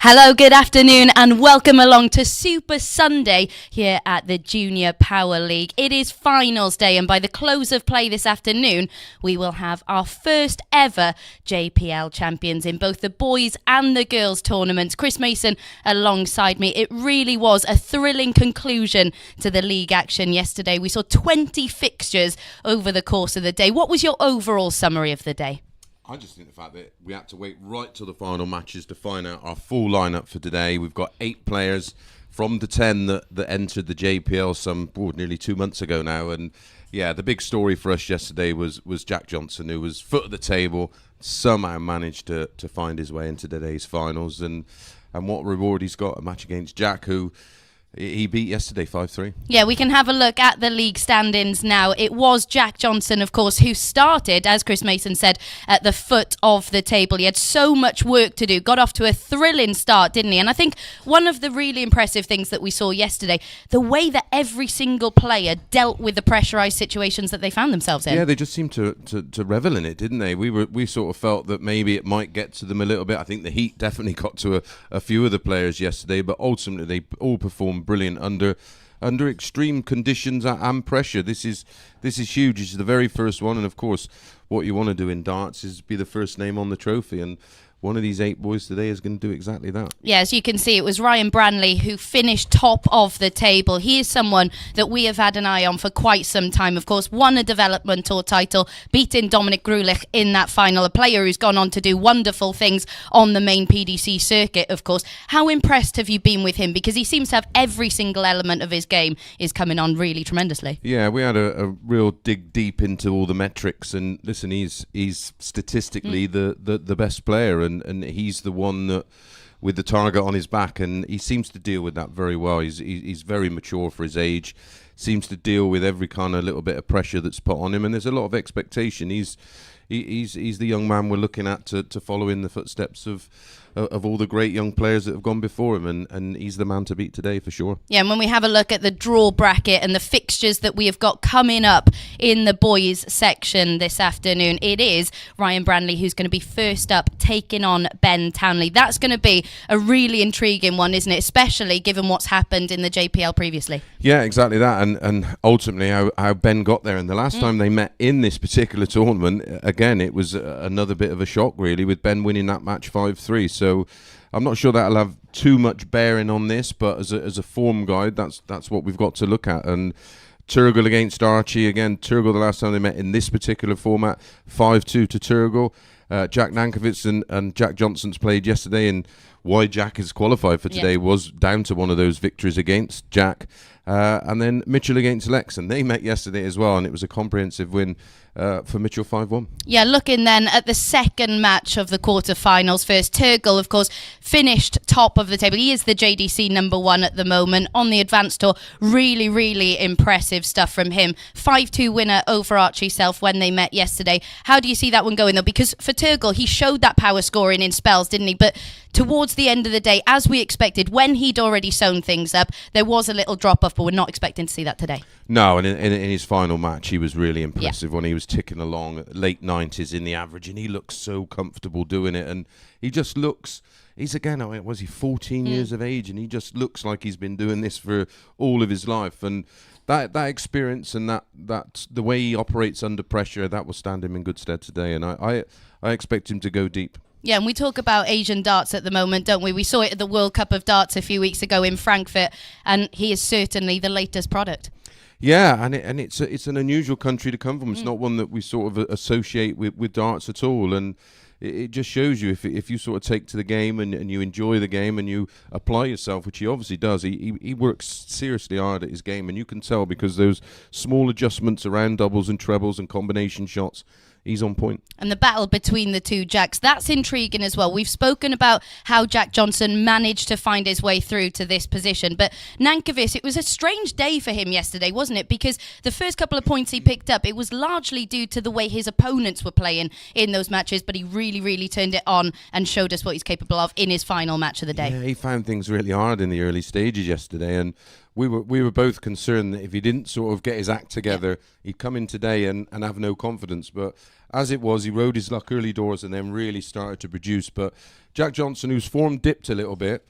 Hello, good afternoon and welcome along to Super Sunday here at the Junior Power League. It is finals day and by the close of play this afternoon, we will have our first ever JPL champions in both the boys and the girls tournaments. Chris Mason alongside me. It really was a thrilling conclusion to the league action yesterday. We saw 20 fixtures over the course of the day. What was your overall summary of the day? I just think the fact that we had to wait right till the final matches to find out our full lineup for today. We've got 8 players from the 10 that entered the JPL nearly 2 months ago now. And yeah, the big story for us yesterday was Jack Johnson, who was foot of the table, somehow managed to find his way into today's finals. And what reward he's got, a match against Jack, who he beat yesterday 5-3. Yeah, we can have a look at the league standings now. It was Jack Johnson, of course, who started, as Chris Mason said, at the foot of the table. He had so much work to do, got off to a thrilling start, didn't he? And I think one of the really impressive things that we saw yesterday, the way that every single player dealt with the pressurised situations that they found themselves in. Yeah, they just seemed to revel in it, didn't they? We sort of felt that maybe it might get to them a little bit. I think the heat definitely got to a few of the players yesterday, but ultimately they all performed brilliant under extreme conditions and pressure. This is huge. It's the very first one, and of course what you want to do in darts is be the first name on the trophy, and one of these 8 boys today is going to do exactly that. Yeah, as you can see, it was Ryan Branley who finished top of the table. He is someone that we have had an eye on for quite some time. Of course, won a development tour title, beating Dominic Grulich in that final, a player who's gone on to do wonderful things on the main PDC circuit, of course. How impressed have you been with him? Because he seems to have every single element of his game is coming on really tremendously. Yeah, we had a real dig deep into all the metrics, and listen, he's statistically the best player, and he's the one that with the target on his back, and he seems to deal with that very well. He's very mature for his age, seems to deal with every kind of little bit of pressure that's put on him, and there's a lot of expectation. He's the young man we're looking at to follow in the footsteps of all the great young players that have gone before him, and he's the man to beat today for sure. Yeah, and when we have a look at the draw bracket and the fixtures that we have got coming up in the boys section this afternoon, it is Ryan Branley who's going to be first up, taking on Ben Townley. That's going to be a really intriguing one, isn't it? Especially given what's happened in the JPL previously. Yeah, exactly that, and ultimately how Ben got there. And the last time they met in this particular tournament, again, it was another bit of a shock, really, with Ben winning that match 5-3. So I'm not sure that'll have too much bearing on this, but as a form guide, that's what we've got to look at. And Turgle against Archie, again, Turgle the last time they met in this particular format, 5-2 to Turgle. Jack Nankovitz and Jack Johnson's played yesterday, and why Jack is qualified for today was down to one of those victories against Jack. And then Mitchell against Lex, and they met yesterday as well, and it was a comprehensive win for Mitchell 5-1. Yeah, looking then at the second match of the quarterfinals first, Turgle, of course, finished top of the table. He is the JDC #1 at the moment on the advanced tour. Really, really impressive stuff from him. 5-2 winner over Archie Self when they met yesterday. How do you see that one going, though? Because for Turgle, he showed that power scoring in spells, didn't he? But towards the end of the day, as we expected, when he'd already sewn things up, there was a little drop-off, but we're not expecting to see that today. No, and in his final match, he was really impressive when he was ticking along at late 90s in the average, and he looks so comfortable doing it, and he just looks... He's again, was he 14 years of age, and he just looks like he's been doing this for all of his life, and that experience and that the way he operates under pressure, that will stand him in good stead today, and I expect him to go deep. Yeah, and we talk about Asian darts at the moment, don't we? We saw it at the World Cup of Darts a few weeks ago in Frankfurt, and he is certainly the latest product. Yeah, and it's an unusual country to come from. It's not one that we sort of associate with darts at all, and it just shows you if you sort of take to the game and you enjoy the game and you apply yourself, which he obviously does. He works seriously hard at his game, and you can tell because those small adjustments around doubles and trebles and combination shots, he's on point. And the battle between the two Jacks, that's intriguing as well. We've spoken about how Jack Johnson managed to find his way through to this position, but Nankovitz, it was a strange day for him yesterday, wasn't it? Because the first couple of points he picked up, it was largely due to the way his opponents were playing in those matches, but he really, really turned it on and showed us what he's capable of in his final match of the day. Yeah, he found things really hard in the early stages yesterday, and we were both concerned that if he didn't sort of get his act together, he'd come in today and have no confidence. But as it was, he rode his luck early doors and then really started to produce. But Jack Johnson, whose form dipped a little bit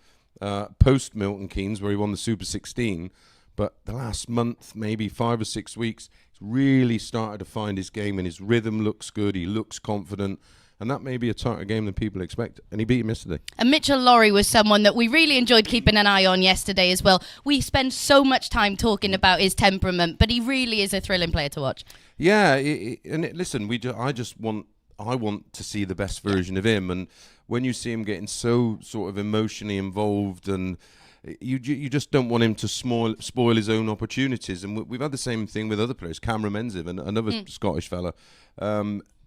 post Milton Keynes, where he won the Super 16, but the last month, maybe 5 or 6 weeks, he's really started to find his game, and his rhythm looks good. He looks confident. And that may be a tighter game than people expect. And he beat him yesterday. And Mitchell Lawrie was someone that we really enjoyed keeping an eye on yesterday as well. We spend so much time talking about his temperament, but he really is a thrilling player to watch. Yeah, listen, I want to see the best version of him. And when you see him getting so sort of emotionally involved, and you just don't want him to spoil his own opportunities. And we've had the same thing with other players. Cameron Menzies, another Scottish fella.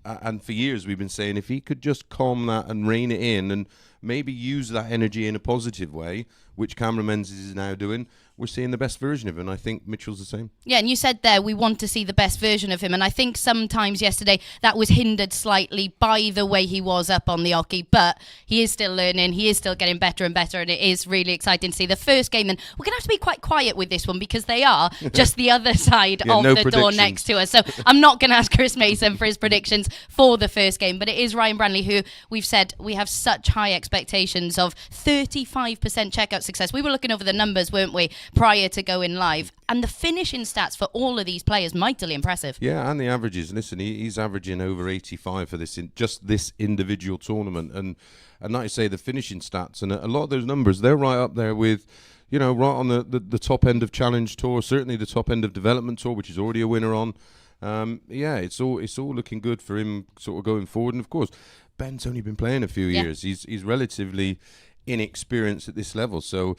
And for years we've been saying if he could just calm that and rein it in and maybe use that energy in a positive way, which Cameron Menzies is now doing, we're seeing the best version of him. And I think Mitchell's the same. Yeah, and you said there we want to see the best version of him. And I think sometimes yesterday that was hindered slightly by the way he was up on the oche. But he is still learning. He is still getting better and better. And it is really exciting to see. The first game, then, we're going to have to be quite quiet with this one because they are just the other side of the door next to us. So I'm not going to ask Chris Mason for his predictions for the first game. But it is Ryan Branley who we've said we have such high expectations of 35% checkout success. We were looking over the numbers, weren't we, prior to going live, and the finishing stats for all of these players mightily impressive. Yeah, and the averages. Listen, he's averaging over 85 for just this individual tournament, and like you say, the finishing stats and a lot of those numbers, they're right up there with, right on the top end of Challenge Tour, certainly the top end of Development Tour, which is already a winner on. It's all looking good for him sort of going forward. And of course, Ben's only been playing a few years. He's relatively inexperienced at this level. So,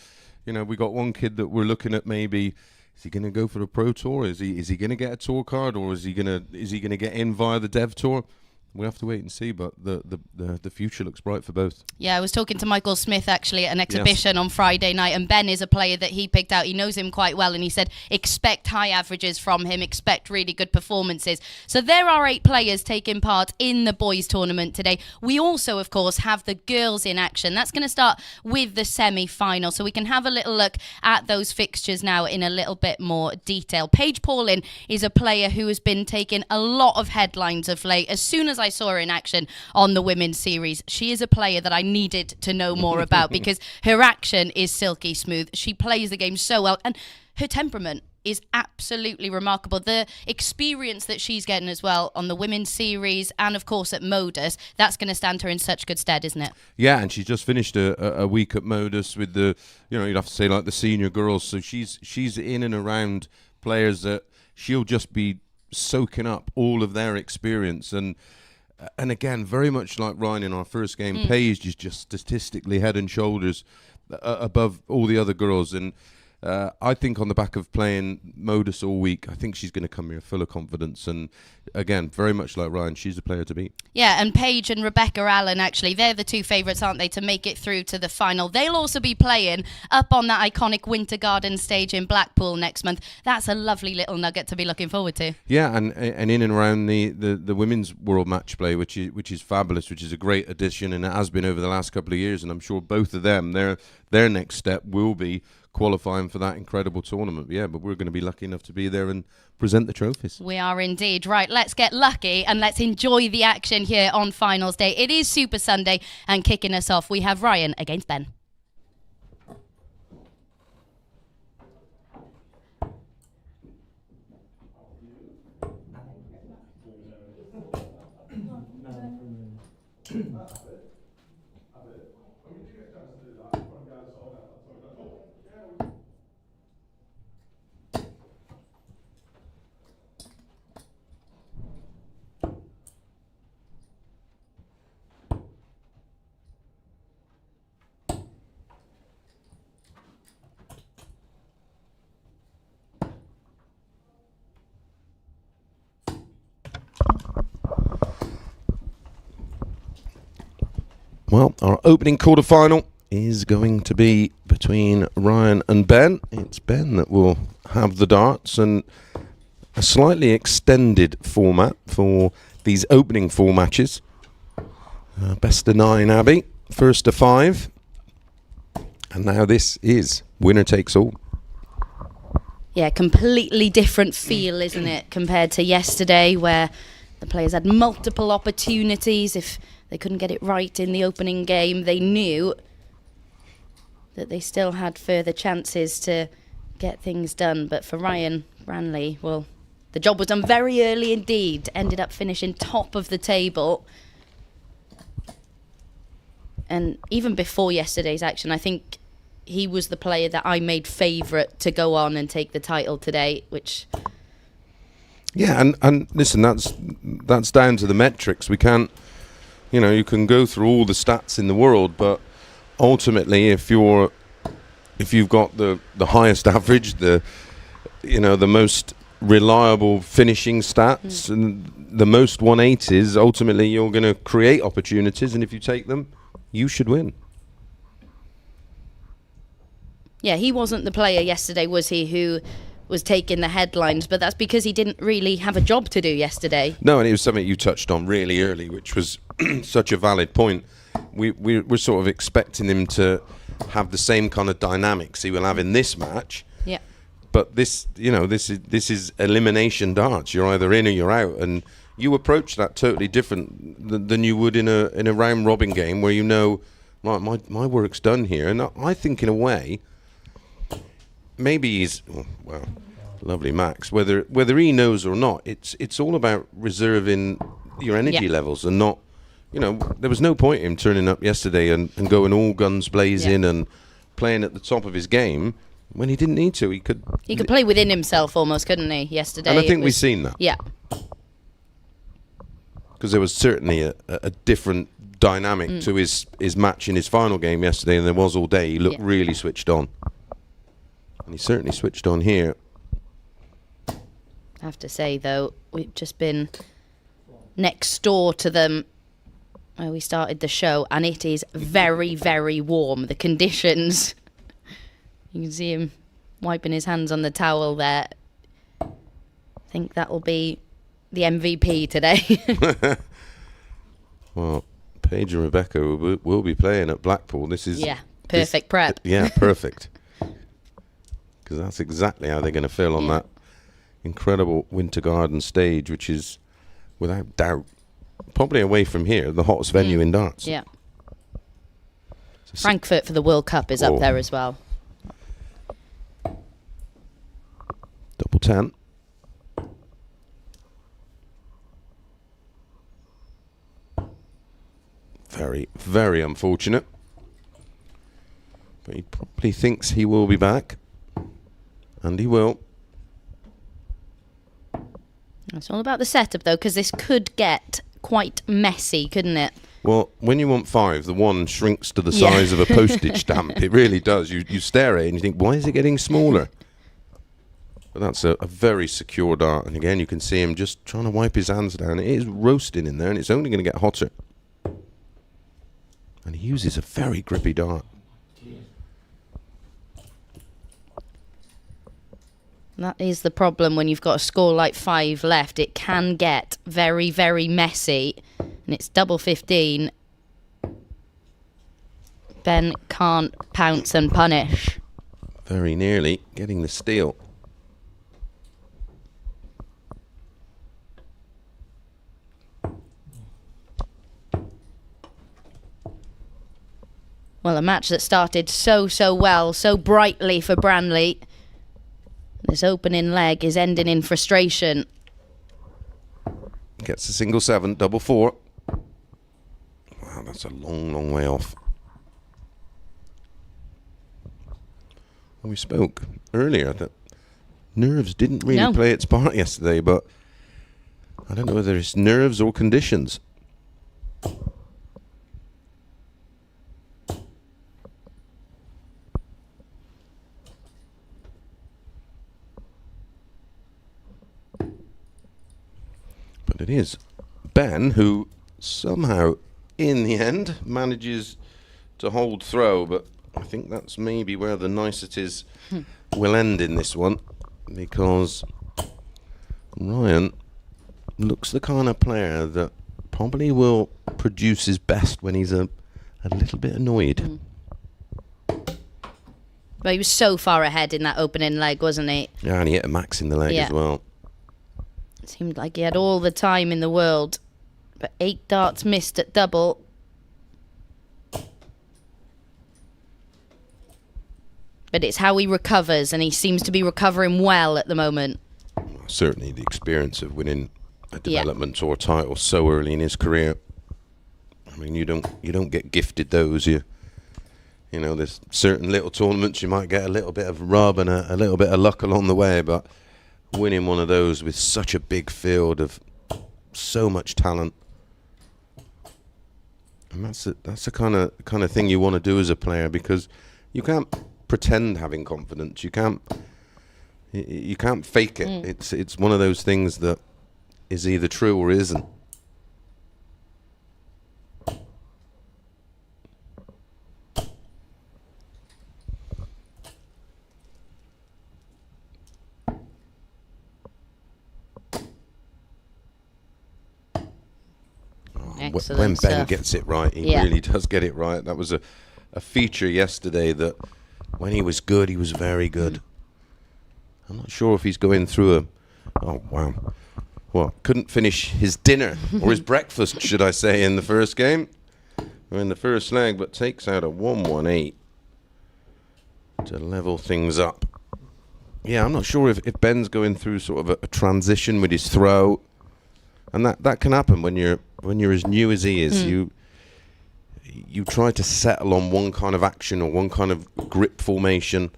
we got one kid that we're looking at. Maybe is he going to go for the Pro Tour? Is he going to get a tour card, or is he going to get in via the Dev Tour? We'll have to wait and see, but the future looks bright for both. Yeah, I was talking to Michael Smith actually at an exhibition on Friday night, and Ben is a player that he picked out. He knows him quite well, and he said expect high averages from him, expect really good performances. So there are 8 players taking part in the boys tournament today. We also, of course, have the girls in action. That's going to start with the semi-final, so we can have a little look at those fixtures now in a little bit more detail. Paige Paulin is a player who has been taking a lot of headlines of late. As soon as I saw her in action on the women's series, she is a player that I needed to know more about because her action is silky smooth. She plays the game so well, and her temperament is absolutely remarkable. The experience that she's getting as well on the women's series and of course at Modus, that's going to stand her in such good stead, isn't it? Yeah, and she just finished a week at Modus with the, you'd have to say like the senior girls. So she's in and around players that she'll just be soaking up all of their experience. And again, very much like Ryan in our first game, Paige is just statistically head and shoulders above all the other girls. And I think on the back of playing Modus all week, I think she's going to come here full of confidence. And again, very much like Ryan, she's a player to beat. Yeah, and Paige and Rebecca Allen, actually, they're the 2 favourites, aren't they, to make it through to the final. They'll also be playing up on that iconic Winter Garden stage in Blackpool next month. That's a lovely little nugget to be looking forward to. Yeah, and in and around the women's world match play, which is fabulous, which is a great addition, and it has been over the last couple of years. And I'm sure both of them, their next step will be qualifying for that incredible tournament. But we're going to be lucky enough to be there and present the trophies. We are indeed. Right, let's get lucky and let's enjoy the action here on finals day. It is Super Sunday, and kicking us off we have Ryan against Ben. Well, our opening quarterfinal is going to be between Ryan and Ben. It's Ben that will have the darts, and a slightly extended format for these opening 4 matches. Best of 9, Abby. First to 5. And now this is winner takes all. Yeah, completely different feel, isn't it, compared to yesterday where The players had multiple opportunities. If they couldn't get it right in the opening game, they knew that they still had further chances to get things done. But for Ryan Branley, well, the job was done very early indeed. Ended up finishing top of the table. And even before yesterday's action, I think he was the player that I made favourite to go on and take the title today, which... Yeah, and listen, that's down to the metrics. We can't, you can go through all the stats in the world, but ultimately, if you've got the highest average, the most reliable finishing stats, and the most 180s, ultimately you're going to create opportunities, and if you take them, you should win. Yeah, he wasn't the player yesterday, was he, who was taking the headlines, but that's because he didn't really have a job to do yesterday. No, and it was something you touched on really early, which was such a valid point. We're sort of expecting him to have the same kind of dynamics he will have in this match. Yeah. But this is elimination darts. You're either in or you're out, and you approach that totally different than you would in a round robin game where my work's done here. And I think in a way, maybe he's lovely Max. Whether he knows or not, it's all about reserving your energy levels and not. There was no point in him turning up yesterday and going all guns blazing and playing at the top of his game when he didn't need to. He could play within himself almost, couldn't he, yesterday? And I think we've seen that. Yeah. Because there was certainly a different dynamic to his match in his final game yesterday than there was all day. He looked really switched on. And he certainly switched on here. I have to say, though, we've just been next door to them where we started the show, and it is very, very warm. The conditions, you can see him wiping his hands on the towel there. I think that will be the MVP today. Well, Paige and Rebecca will be playing at Blackpool. This is perfect prep. Yeah, perfect. Because that's exactly how they're going to feel on that incredible Winter Garden stage, which is, without doubt, probably away from here, the hottest venue in darts. Yeah. Frankfurt for the World Cup is up there as well. Double 10. Very, very unfortunate. But he probably thinks he will be back. And he will. It's all about the setup, though, because this could get quite messy, couldn't it? Well, when you want 5, the 1 shrinks to the size of a postage stamp. It really does. You stare at it and you think, why is it getting smaller? But that's a very secure dart. And again, you can see him just trying to wipe his hands down. It is roasting in there, and it's only going to get hotter. And he uses a very grippy dart. That is the problem when you've got a score like 5 left. It can get very, very messy. And it's double 15. Ben can't pounce and punish. Very nearly getting the steal. Well, a match that started so well, so brightly for Branley. This opening leg is ending in frustration. Gets a single 7, double 4. Wow, that's a long, long way off. We spoke earlier that nerves didn't really play its part yesterday, but I don't know whether it's nerves or conditions. But it is Ben who somehow, in the end, manages to hold throw, but I think that's maybe where the niceties will end in this one, because Ryan looks the kind of player that probably will produce his best when he's a little bit annoyed. But he was so far ahead in that opening leg, wasn't he? Yeah, and he hit a max in the leg as well. Seemed like he had all the time in the world. But 8 darts missed at double. But it's how he recovers, and he seems to be recovering well at the moment. Certainly the experience of winning a development tour title so early in his career. I mean, you don't get gifted those. You know, there's certain little tournaments you might get a little bit of rub and a little bit of luck along the way, but winning one of those with such a big field of so much talent, and that's the kind of thing you want to do as a player, because you can't pretend having confidence. You can't fake it. It's one of those things that is either true or isn't. When Ben gets it right, he really does get it right. That was a feature yesterday that when he was good, he was very good. I'm not sure if he's going through oh, wow. Well, couldn't finish his dinner, or his breakfast, should I say, in the first game, or in the first leg, but takes out a 1-1-8 to level things up. Yeah, I'm not sure if Ben's going through sort of a transition with his throw, and that can happen when you're as new as he is. You try to settle on one kind of action or one kind of grip formation,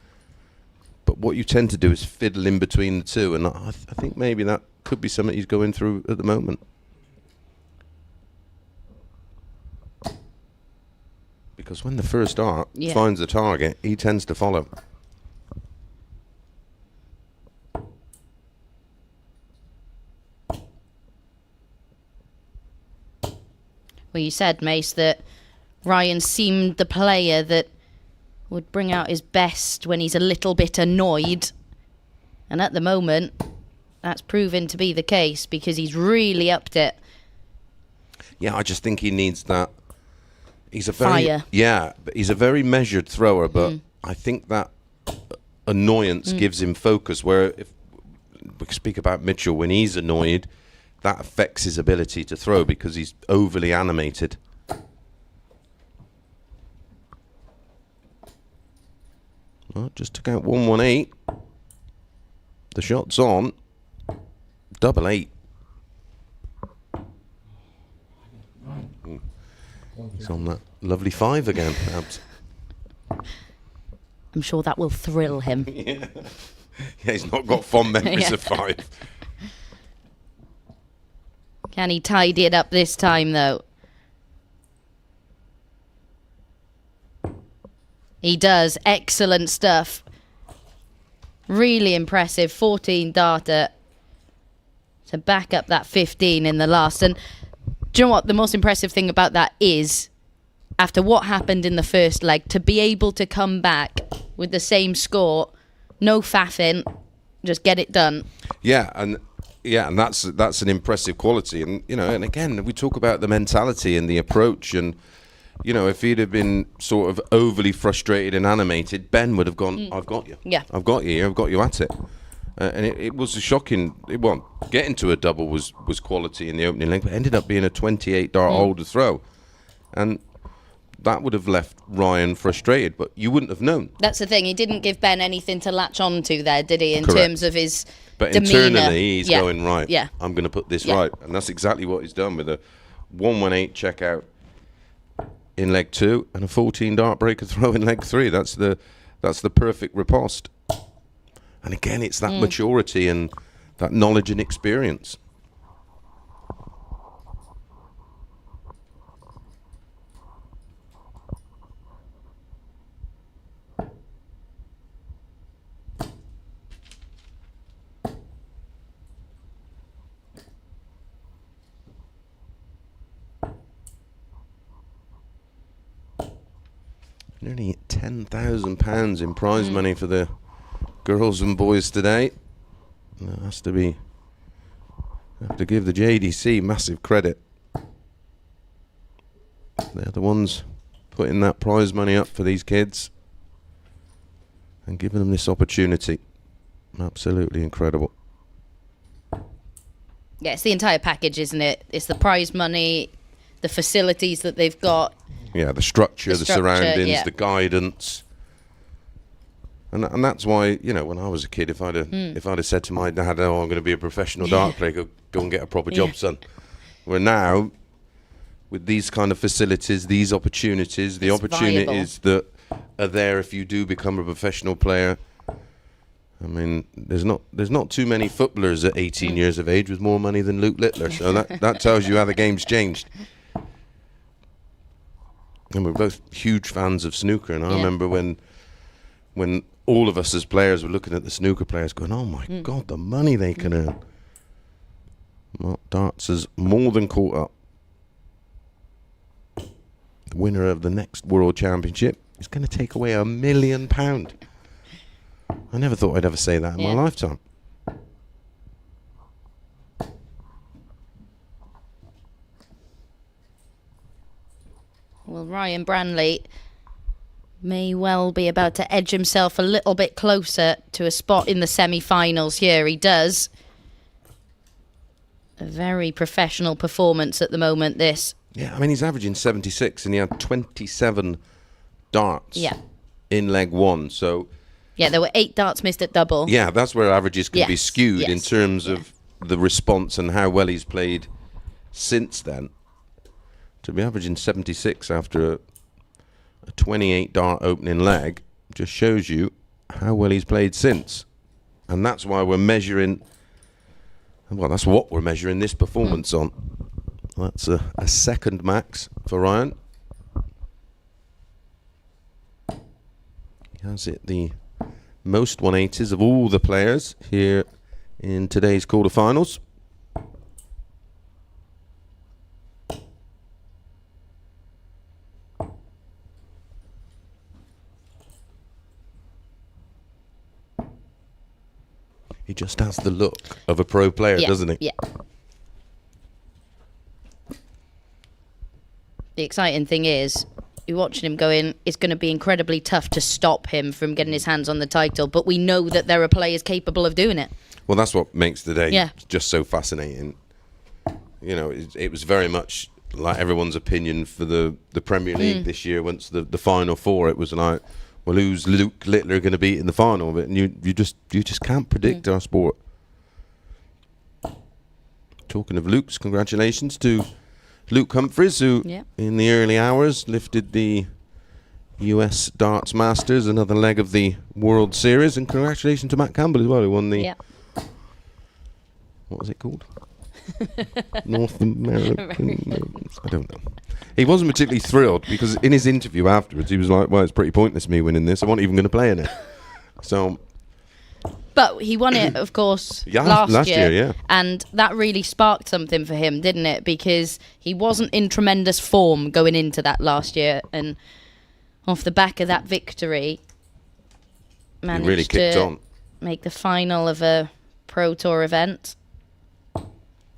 but what you tend to do is fiddle in between the two, and I think maybe that could be something he's going through at the moment. Because when the first dart finds the target, he tends to follow. Well, you said, Mace, that Ryan seemed the player that would bring out his best when he's a little bit annoyed. And at the moment, that's proven to be the case, because he's really upped it. Yeah, I just think he needs that. He's a fire. Yeah, but he's a very measured thrower, but I think that annoyance gives him focus, where if we speak about Mitchell, when he's annoyed, that affects his ability to throw because he's overly animated. Well, just took out 1-1-8. The shot's on. 8-8. He's on that lovely 5 again, perhaps. I'm sure that will thrill him. Yeah, he's not got fond memories of 5. Can he tidy it up this time, though? He does. Excellent stuff. Really impressive. 14 darter to back up that 15 in the last. And do you know what? The most impressive thing about that is, after what happened in the first leg, to be able to come back with the same score, no faffing, just get it done. Yeah, and that's an impressive quality. And and again, we talk about the mentality and the approach, and if he'd have been sort of overly frustrated and animated, Ben would have gone, I've got you. Yeah. I've got you. I've got you at it. And it was a shocking. Getting to a double was quality in the opening leg, but ended up being a 28 dart holder throw, and that would have left Ryan frustrated. But you wouldn't have known. That's the thing. He didn't give Ben anything to latch on to there, did he? In Correct. terms of his But demeanour. internally, he's going, right, Yeah. I'm going to put this right. And that's exactly what he's done with a 1-1-8 checkout in leg 2 and a 14 dart breaker throw in leg 3. That's the perfect riposte. And again, it's that maturity and that knowledge and experience. Nearly £10,000 in prize money for the girls and boys today. That has to be. Have to give the JDC massive credit. They're the ones putting that prize money up for these kids and giving them this opportunity. Absolutely incredible. Yeah, it's the entire package, isn't it? It's the prize money, the facilities that they've got. Yeah, the structure, the surroundings, the guidance. And that's why, you know, when I was a kid, if I'd have said to my dad, "Oh, I'm going to be a professional dart player, go and get a proper job, son." Where now, with these kind of facilities, these opportunities, the opportunities that are there if you do become a professional player. I mean, there's not too many footballers at 18 years of age with more money than Luke Littler, so that tells you how the game's changed. And we're both huge fans of snooker, and I remember when all of us as players were looking at the snooker players going, "Oh my God, the money they can earn." Well, darts has more than caught up. The winner of the next World Championship is going to take away £1 million. I never thought I'd ever say that in my lifetime. Well, Ryan Branley may well be about to edge himself a little bit closer to a spot in the semi-finals here. He does. A very professional performance at the moment, this. Yeah, I mean, he's averaging 76 and he had 27 darts in leg one. So, yeah, there were 8 darts missed at double. Yeah, that's where averages can be skewed in terms of the response and how well he's played since then. To be averaging 76 after a 28 dart opening leg just shows you how well he's played since. And that's why we're measuring, well, that's what we're measuring this performance on. That's a second max for Ryan. He has it the most 180s of all the players here in today's quarterfinals. He just has the look of a pro player, doesn't he? Yeah. The exciting thing is, you're watching him going, it's going to be incredibly tough to stop him from getting his hands on the title, but we know that there are players capable of doing it. Well, that's what makes the day just so fascinating. You know, it was very much like everyone's opinion for the Premier League this year. Once the Final Four, it was like, well, who's Luke Littler going to beat in the final of it? And you just can't predict our sport. Talking of Luke's, congratulations to Luke Humphries, who in the early hours lifted the US Darts Masters, another leg of the World Series, and congratulations to Matt Campbell as well, who won the what was it called? North American. I don't know. He wasn't particularly thrilled because in his interview afterwards, he was like, "Well, it's pretty pointless me winning this. I wasn't even going to play in it." So. But he won it, of course, last year, and that really sparked something for him, didn't it? Because he wasn't in tremendous form going into that last year, and off the back of that victory, managed he really kicked on. Make the final of a Pro Tour event.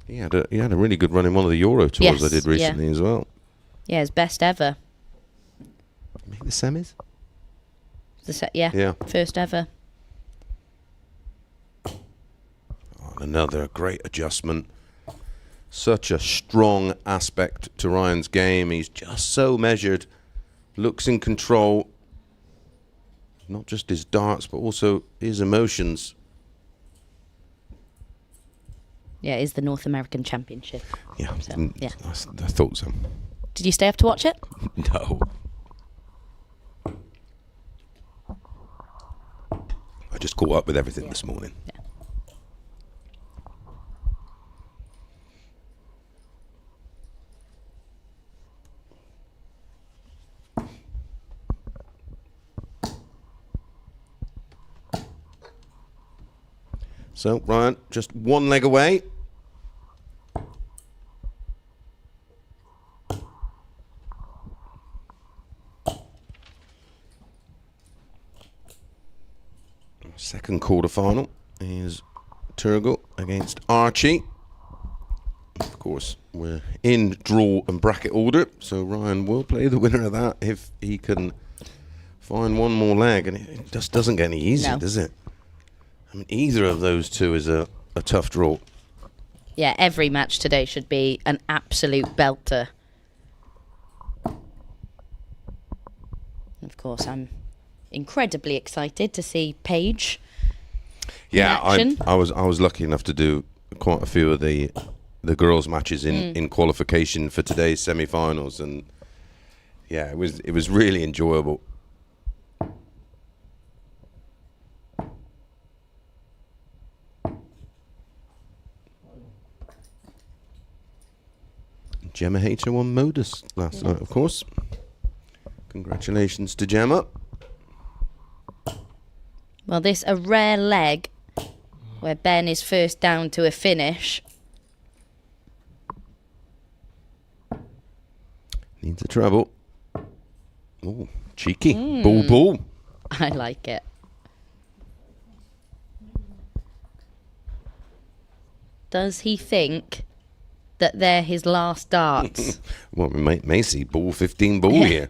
He had a really good run in one of the Euro Tours I did recently as well. Yeah, his best ever. Make the semis? Yeah, first ever. Another great adjustment. Such a strong aspect to Ryan's game. He's just so measured. Looks in control. Not just his darts, but also his emotions. Yeah, it is the North American Championship. Yeah, so, I thought so. Did you stay up to watch it? No. I just caught up with everything this morning. Yeah. So, Ryan, just one leg away. Second quarterfinal is Turgot against Archie. Of course, we're in draw and bracket order, so Ryan will play the winner of that if he can find one more leg, and it just doesn't get any easier, does it? I mean, either of those two is a tough draw. Yeah, every match today should be an absolute belter. Of course, I'm incredibly excited to see Paige. Yeah, in action. I was lucky enough to do quite a few of the girls' matches in qualification for today's semi-finals, and yeah, it was really enjoyable. Gemma Hayter won Modus last night, of course. Congratulations to Gemma. Well, this a rare leg where Ben is first down to a finish. Needs a treble. Oh, cheeky. Ball. I like it. Does he think that they're his last darts? Well, we may see ball 15 ball here.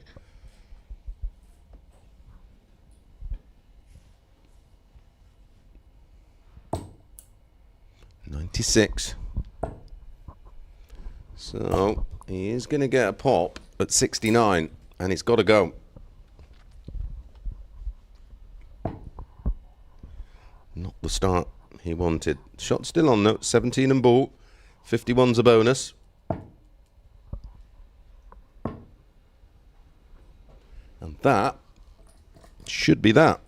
.96. So he is going to get a pop at 69, and it's got to go. Not the start he wanted. Shot still on though. 17 and ball. 51's a bonus. And that should be that.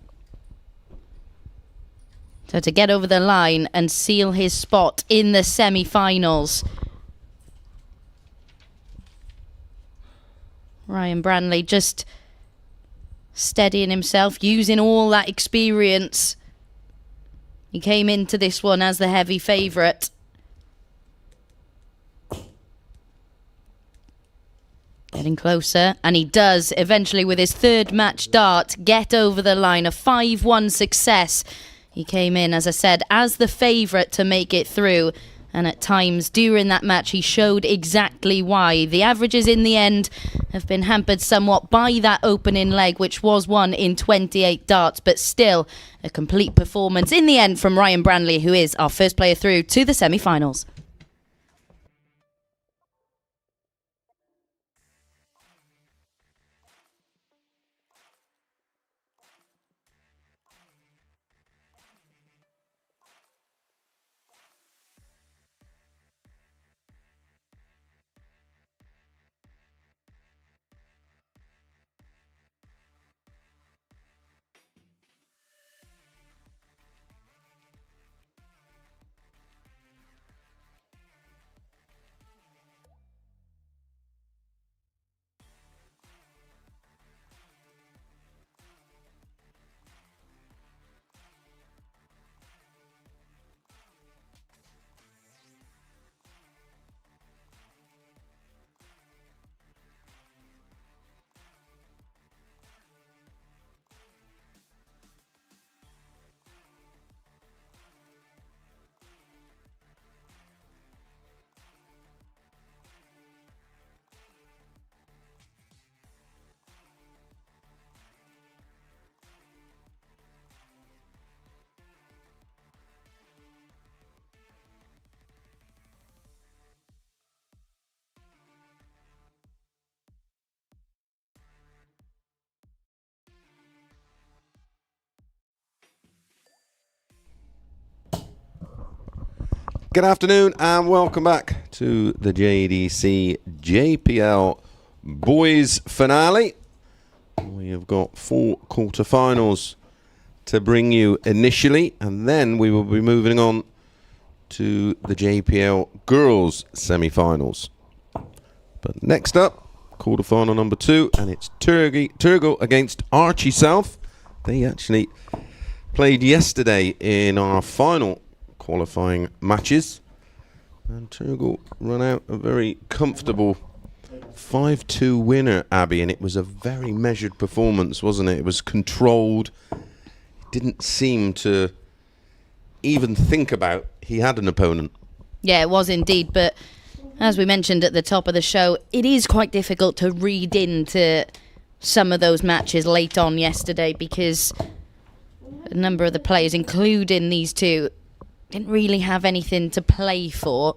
So to get over the line and seal his spot in the semi-finals. Ryan Branley just steadying himself, using all that experience. He came into this one as the heavy favourite. Getting closer, and he does eventually with his third match dart get over the line. A 5-1 success. He came in, as I said, as the favourite to make it through, and at times during that match he showed exactly why. The averages in the end have been hampered somewhat by that opening leg, which was won in 28 darts, but still a complete performance in the end from Ryan Branley, who is our first player through to the semi-finals. Good afternoon and welcome back to the JDC JPL Boys Finale. We have got 4 quarterfinals to bring you initially, and then we will be moving on to the JPL Girls Semi-Finals. But next up, quarterfinal number 2, and it's Turgle against Archie South. They actually played yesterday in our final qualifying matches, and Turgle run out a very comfortable 5-2 winner, Abby, and it was a very measured performance, wasn't it? It was controlled. It didn't seem to even think about he had an opponent. Yeah, it was indeed, but as we mentioned at the top of the show, it is quite difficult to read into some of those matches late on yesterday because a number of the players, including these two, didn't really have anything to play for.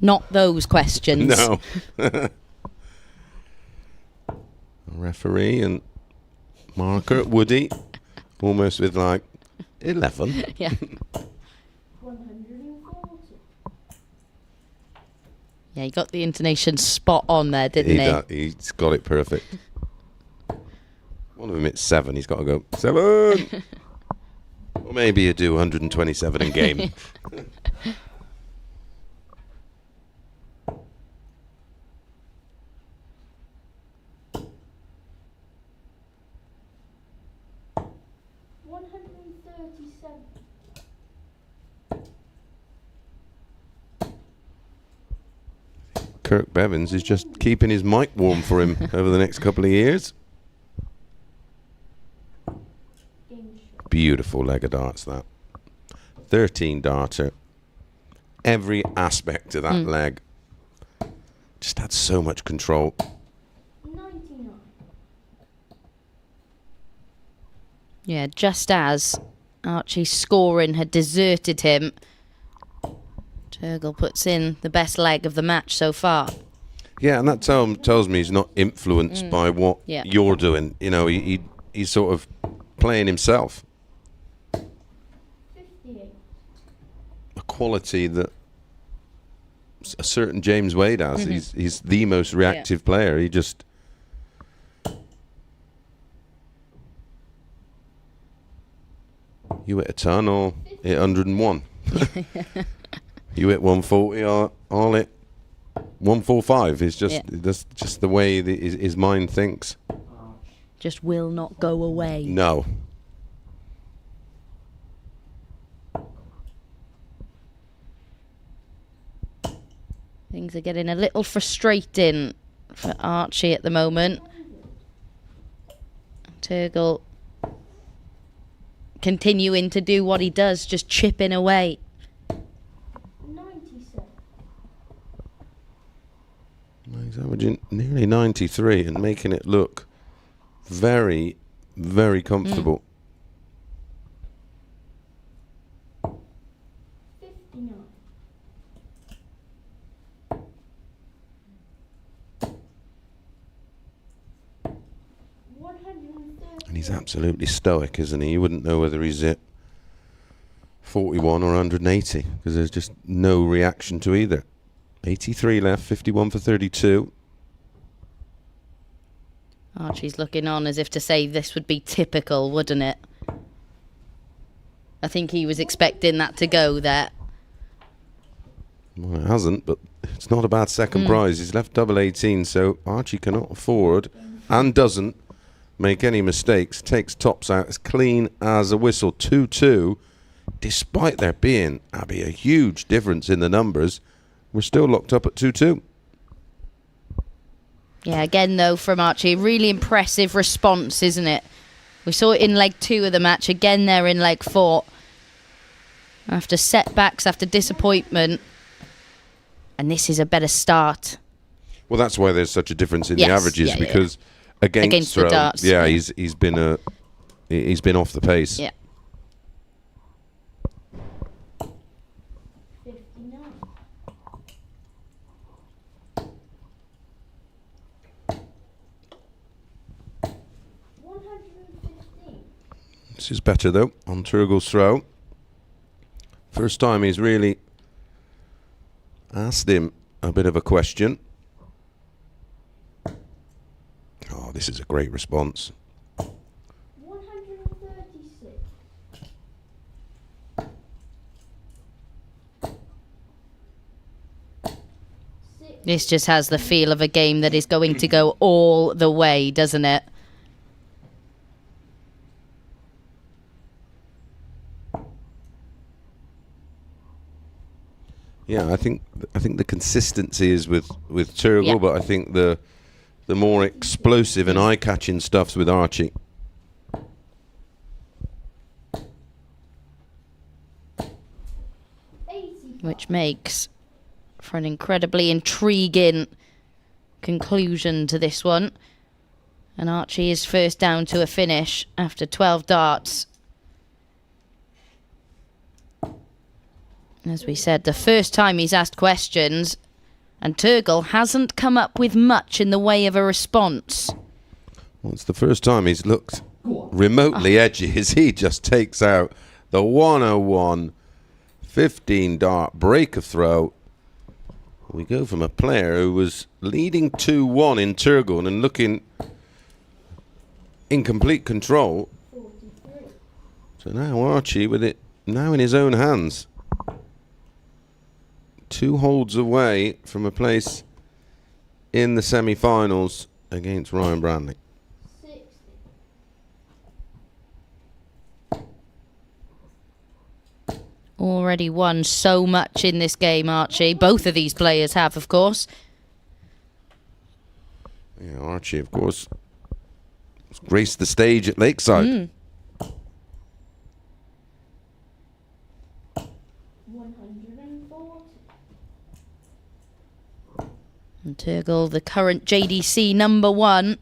Not those questions. No. Referee and marker, Woody, almost with like 11. Yeah. 140. Yeah, he got the intonation spot on there, didn't he? He's got it perfect. One of them hits 7. He's got to go 7. Or maybe you do 127 in game. Kirk Bevins is just keeping his mic warm for him over the next couple of years. Beautiful leg of darts, that. 13 darter. Every aspect of that leg just had so much control. 99. Yeah, just as Archie's scoring had deserted him, Turgle puts in the best leg of the match so far. Yeah, and that tells me he's not influenced by what you're doing. You know, he's sort of playing himself. 58. A quality that a certain James Wade has. He's the most reactive player. He just... You hit a ton or hit 101. You hit 140, I'll hit 145. It's just the way his mind thinks. Just will not go away. No. Things are getting a little frustrating for Archie at the moment. Turgle continuing to do what he does, just chipping away. 97. He's averaging nearly 93 and making it look very, very comfortable. 59. And he's absolutely stoic, isn't he? You wouldn't know whether he's at 41 or 180 because there's just no reaction to either. 83 left, 51 for 32. Archie's looking on as if to say this would be typical, wouldn't it? I think he was expecting that to go there. Well, it hasn't, but it's not a bad second prize. He's left double 18, so Archie cannot afford and doesn't make any mistakes. Takes tops out as clean as a whistle. 2-2. Despite there being, Abby, a huge difference in the numbers, we're still locked up at 2-2. Yeah, again, though, from Archie, really impressive response, isn't it? We saw it in leg 2 of the match, again there in leg 4. After setbacks, after disappointment. And this is a better start. Well, that's why there's such a difference in the averages, because against the darts. he's been off the pace. Yeah. 59. This is better though on Turgle's throw. First time he's really asked him a bit of a question. Oh, this is a great response. 136. This just has the feel of a game that is going to go all the way, doesn't it? Yeah, I think the consistency is with Turgle, but I think the more explosive and eye-catching stuff's with Archie. Which makes for an incredibly intriguing conclusion to this one. And Archie is first down to a finish after 12 darts. As we said, the first time he's asked questions, and Turgle hasn't come up with much in the way of a response. Well, it's the first time he's looked remotely edgy as he just takes out the 101 15 dart break of throw. We go from a player who was leading 2-1 in Turgle and looking in complete control. 43. So now Archie with it now in his own hands. 2 holds away from a place in the semi-finals against Ryan Brandley. 60. Already won so much in this game, Archie. Both of these players have, of course. Yeah, Archie, of course, graced the stage at Lakeside. 140. And Turgle, the current JDC number 1.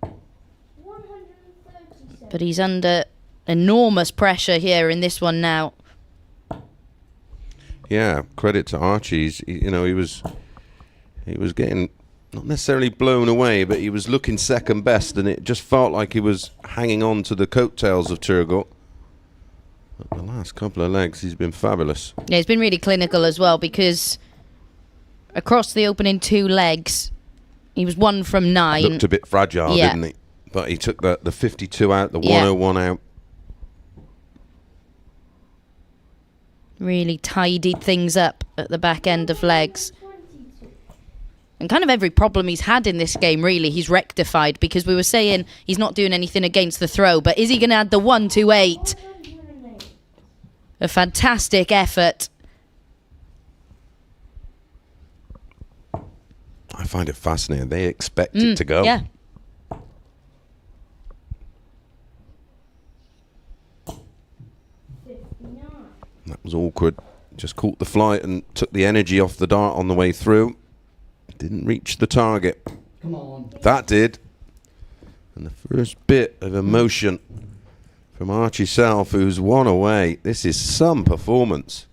137. But he's under enormous pressure here in this one now. Yeah, credit to Archie. He was getting not necessarily blown away, but he was looking second best, and it just felt like he was hanging on to the coattails of Turgle. But the last couple of legs, he's been fabulous. Yeah, he's been really clinical as well, because across the opening 2 legs, he was 1 from 9. Looked a bit fragile, Yeah. didn't he? But he took the 52 out, the Yeah. 101 out. Really tidied things up at the back end of legs. 22. And kind of every problem he's had in this game, really, he's rectified, because we were saying he's not doing anything against the throw, but is he going to add the 128? 108. A fantastic effort. I find it fascinating. They expect it to go. Yeah. 59. That was awkward. Just caught the flight and took the energy off the dart on the way through. Didn't reach the target. Come on. That did. And the first bit of emotion from Archie Self, who's 1 away. This is some performance.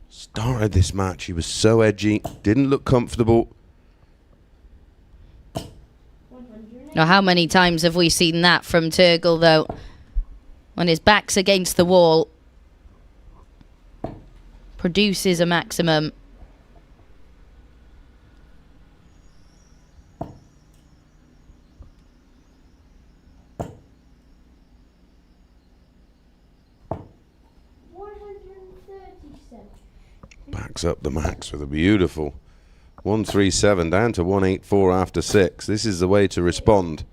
Started this match, he was so edgy, didn't look comfortable. 108. Now, how many times have we seen that from Turgle, though? When his back's against the wall, produces a maximum. Backs up the max with a beautiful 137 down to 184 after 6. This is the way to respond.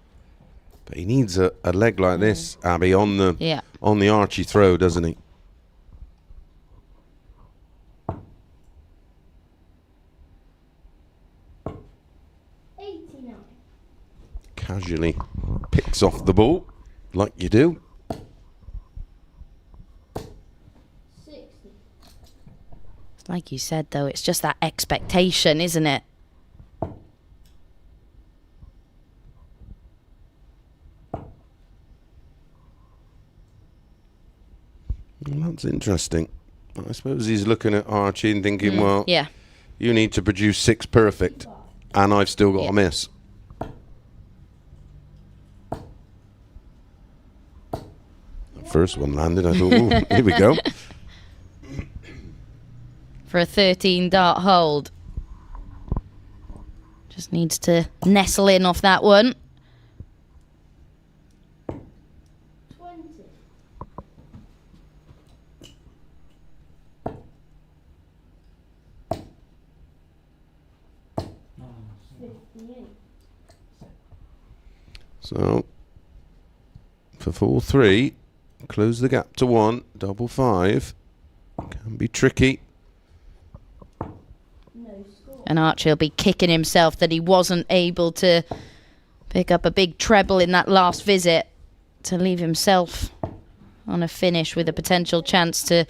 But he needs a leg like this, Abby, on the Archie throw, doesn't he? Casually picks off the ball, like you do. 60. Like you said, though, it's just that expectation, isn't it? Well, that's interesting. I suppose he's looking at Archie and thinking, well, Yeah. you need to produce 6 perfect, and I've still got Yeah. a miss. The first one landed. I thought, ooh, here we go. For a 13 dart hold. Just needs to nestle in off that one. 20. Oh, 58. So, for 4-3, close the gap to 1, double 5. Can be tricky. No score. And Archie will be kicking himself that he wasn't able to pick up a big treble in that last visit to leave himself on a finish with a potential chance to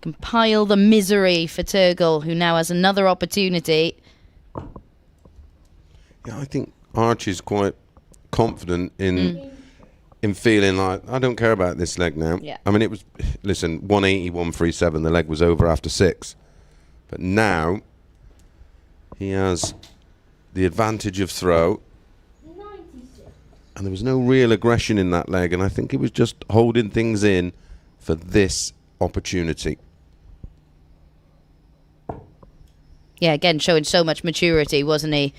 compile the misery for Turgle, who now has another opportunity. Yeah, I think Archie's quite confident in in feeling like, I don't care about this leg now. Yeah. I mean, it was, listen, 180, 137, the leg was over after 6. But now, he has the advantage of throw. 96. And there was no real aggression in that leg. And I think he was just holding things in for this opportunity. Yeah, again, showing so much maturity, wasn't he?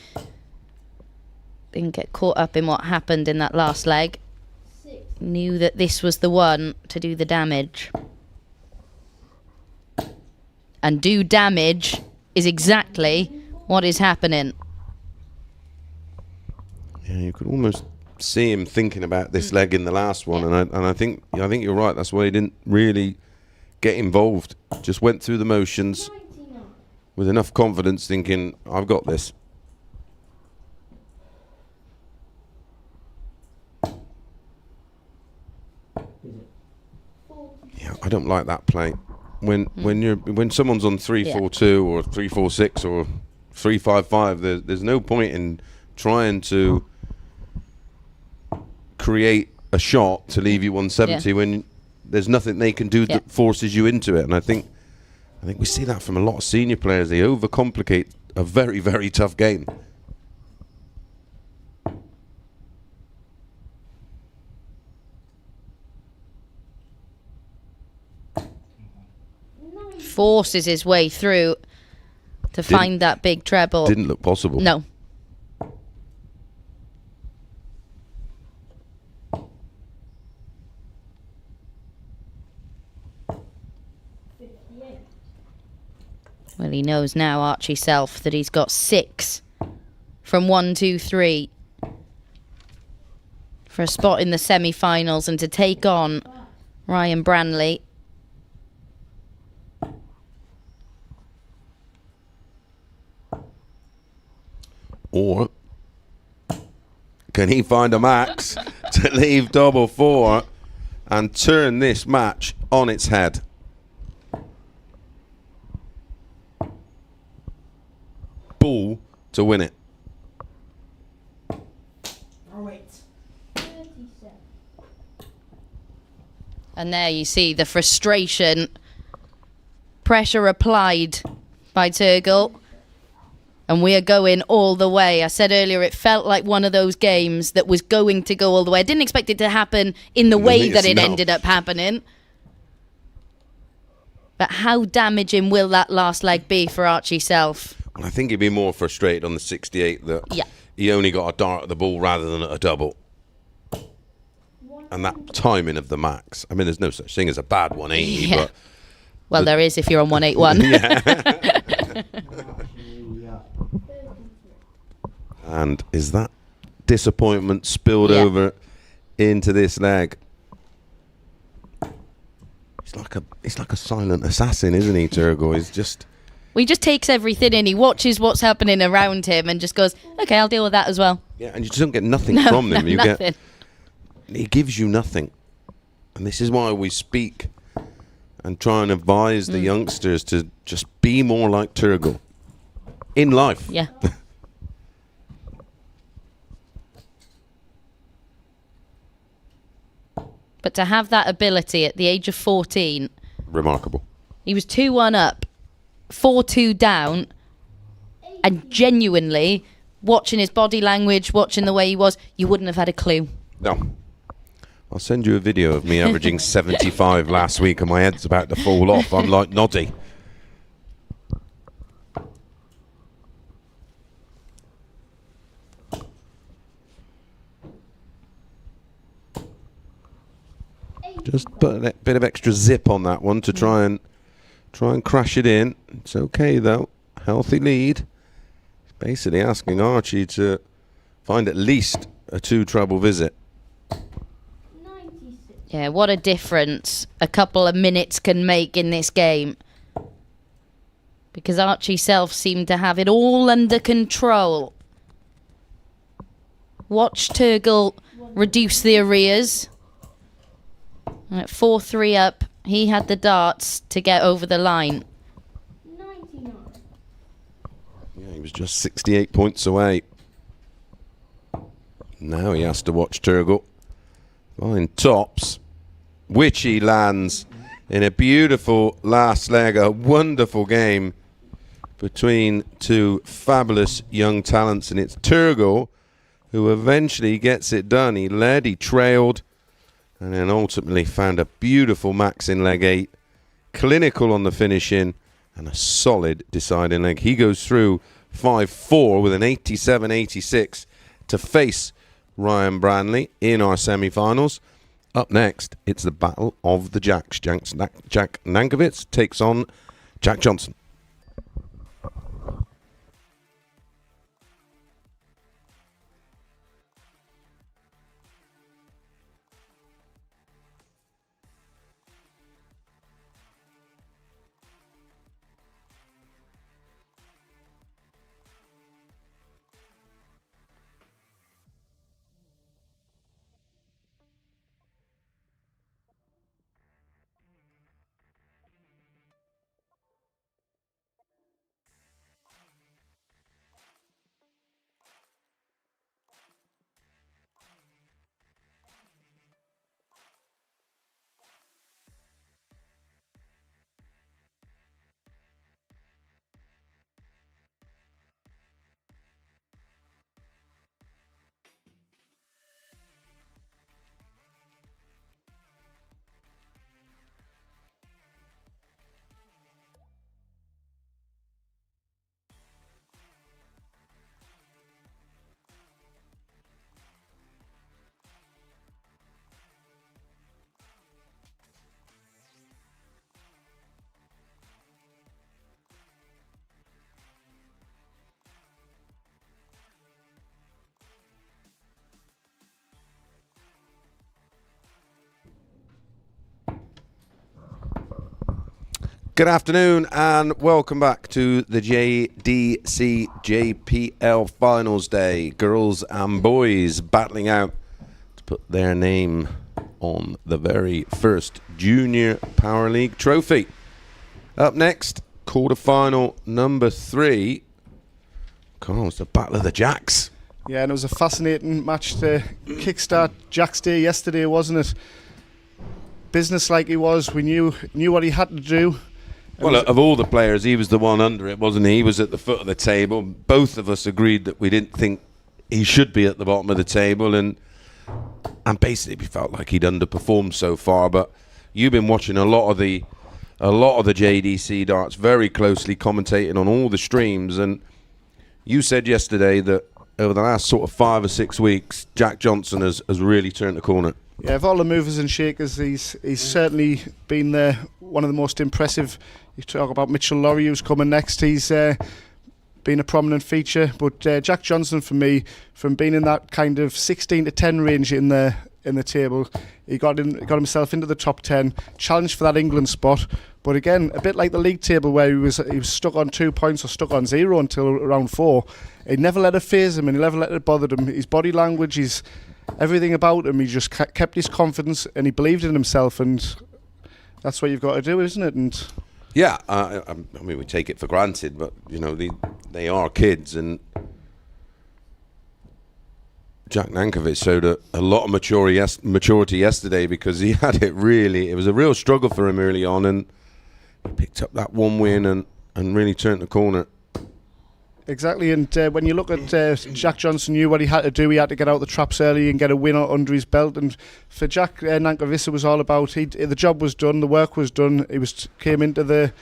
Didn't get caught up in what happened in that last leg. 6. Knew that this was the one to do the damage. And do damage is exactly what is happening. Yeah, you could almost see him thinking about this leg in the last one, and I think you're right. That's why he didn't really get involved. Just went through the motions 99. with enough confidence, thinking, "I've got this." Yeah, I don't like that play. When someone's on 3-4-2 or 3-4-6 or 3-5-5, there's no point in trying to create a shot to leave you 170 when there's nothing they can do that forces you into it. And I think we see that from a lot of senior players. They overcomplicate a very, very tough game. Forces his way through to find that big treble. Didn't look possible. No. Well, he knows now, Archie Self, that he's got 6 from 1, 2, 3 for a spot in the semi-finals and to take on Ryan Branley. Or can he find a max to leave double 4 and turn this match on its head? Bull to win it. Oh, wait. 37. And there you see the frustration, pressure applied by Turgle. And we are going all the way. I said earlier, it felt like one of those games that was going to go all the way. I didn't expect it to happen in the way that it ended up happening. But how damaging will that last leg be for Archie Self? Well, I think he'd be more frustrated on the 68 that he only got a dart at the ball rather than a double. And that timing of the max. I mean, there's no such thing as a bad 180, but... Well, there is if you're on 181. And is that disappointment spilled over into this leg? He's like a silent assassin, isn't he, Turgle? He's just... Well, he just takes everything in. He watches what's happening around him and just goes, okay, I'll deal with that as well. Yeah, and you just don't get nothing from him. You nothing. He gives you nothing. And this is why we speak and try and advise the youngsters to just be more like Turgle in life. Yeah. But to have that ability at the age of 14... Remarkable. He was 2-1 up, 4-2 down, and genuinely, watching his body language, watching the way he was, you wouldn't have had a clue. No. I'll send you a video of me averaging 75 last week and my head's about to fall off. I'm like Noddy. Just put a bit of extra zip on that one to try and crash it in. It's okay though. Healthy lead. Basically asking Archie to find at least a 2 treble visit. 96. Yeah, what a difference a couple of minutes can make in this game. Because Archie Self seemed to have it all under control. Watch Turgle reduce the arrears. At 4-3 up, he had the darts to get over the line. 99. Yeah, he was just 68 points away. Now he has to watch Turgle Fine tops, which he lands in a beautiful last leg, a wonderful game between two fabulous young talents, and it's Turgot who eventually gets it done. He led, he trailed, and then ultimately found a beautiful max in leg 8, clinical on the finish in, and a solid deciding leg. He goes through 5-4 with an 87-86 to face Ryan Branley in our semi-finals. Up next, it's the battle of the Jacks. Jack Nankovitz takes on Jack Johnson. Good afternoon and welcome back to the JDC JPL Finals Day. Girls and boys battling out to put their name on the very first Junior Power League trophy. Up next, quarter-final number 3. Carl, it's the Battle of the Jacks. Yeah, and it was a fascinating match to kickstart Jack's day yesterday, wasn't it? Business like he was, we knew what he had to do. Well, of all the players, he was the one under it, wasn't he? He was at the foot of the table. Both of us agreed that we didn't think he should be at the bottom of the table, and basically we felt like he'd underperformed so far. But you've been watching a lot of the JDC darts very closely, commentating on all the streams, and you said yesterday that over the last sort of 5 or 6 weeks, Jack Johnson has really turned the corner. Yeah, of all the movers and shakers, he's certainly been one of the most impressive. You talk about Mitchell Laurie, who's coming next. He's been a prominent feature. But Jack Johnson, for me, from being in that kind of 16 to 10 range in the table, he got himself into the top 10, challenged for that England spot. But again, a bit like the league table where he was stuck on 2 points or stuck on 0 until round 4. He never let it faze him and he never let it bother him. His body language, his everything about him, he just kept his confidence and he believed in himself, and that's what you've got to do, isn't it? And yeah, I mean, we take it for granted, but you know, they are kids, and Jack Nankovitz showed a lot of maturity yesterday, because he had it was a real struggle for him early on, and he picked up that one win and really turned the corner. Exactly, and when you look at Jack Johnson, knew what he had to do. He had to get out the traps early and get a win under his belt. And for Jack Nankovitz, it was all about the job was done, the work was done. He came into the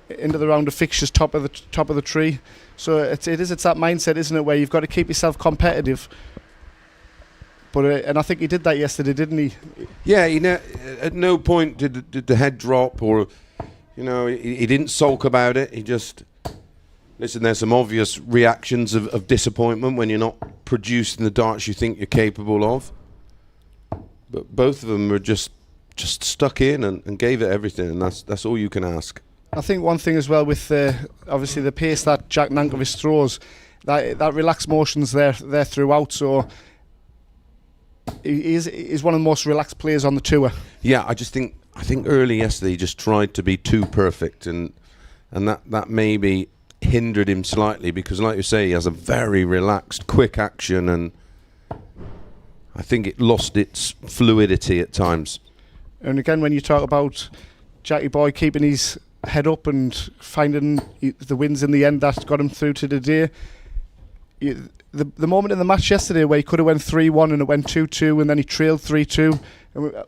round of fixtures top of the tree. So it's that mindset, isn't it, where you've got to keep yourself competitive. But and I think he did that yesterday, didn't he? Yeah, at no point did the head drop, or he didn't sulk about it. He just. Listen, there's some obvious reactions of disappointment when you're not producing the darts you think you're capable of. But both of them were just stuck in and gave it everything, and that's all you can ask. I think one thing as well with obviously the pace that Jack Nankovitz throws, that relaxed motion's there throughout. So he's one of the most relaxed players on the tour. Yeah, I think early yesterday he just tried to be too perfect, and that maybe hindered him slightly, because like you say, he has a very relaxed, quick action, and I think it lost its fluidity at times. And again, when you talk about Jackie Boy keeping his head up and finding the wins in the end that got him through to the day, the moment in the match yesterday where he could have went 3-1 and it went 2-2 and then he trailed 3-2,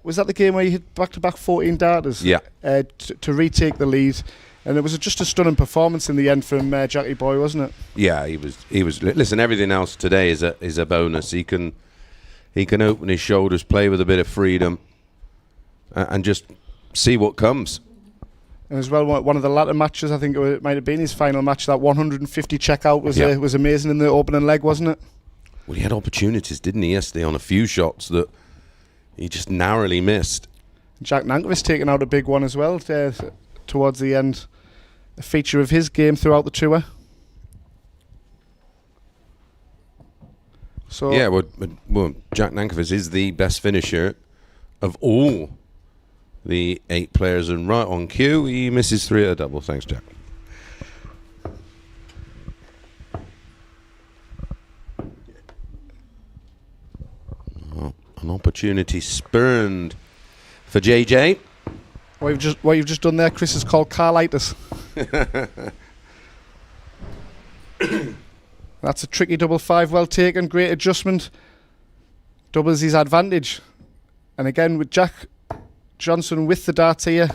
was that the game where he hit back-to-back 14 darters? Yeah. To retake the lead. And it was just a stunning performance in the end from Jackie Boy, wasn't it? Yeah, he was. Listen, everything else today is a bonus. He can open his shoulders, play with a bit of freedom, and just see what comes. And as well, one of the latter matches, I think it might have been his final match, that 150 checkout was amazing in the opening leg, wasn't it? Well, he had opportunities, didn't he, yesterday on a few shots that he just narrowly missed. Jack Nankervis taking out a big one as well towards the end. A feature of his game throughout the tour. So Yeah, well, Jack Nankervis is the best finisher of all the 8 players, and right on cue, he misses 3 at a double. Thanks, Jack. Oh, an opportunity spurned for JJ. what you've just done there, Chris, is called carlitis. That's a tricky double 5, well taken, great adjustment. Doubles his advantage. And again with Jack Johnson with the darts here,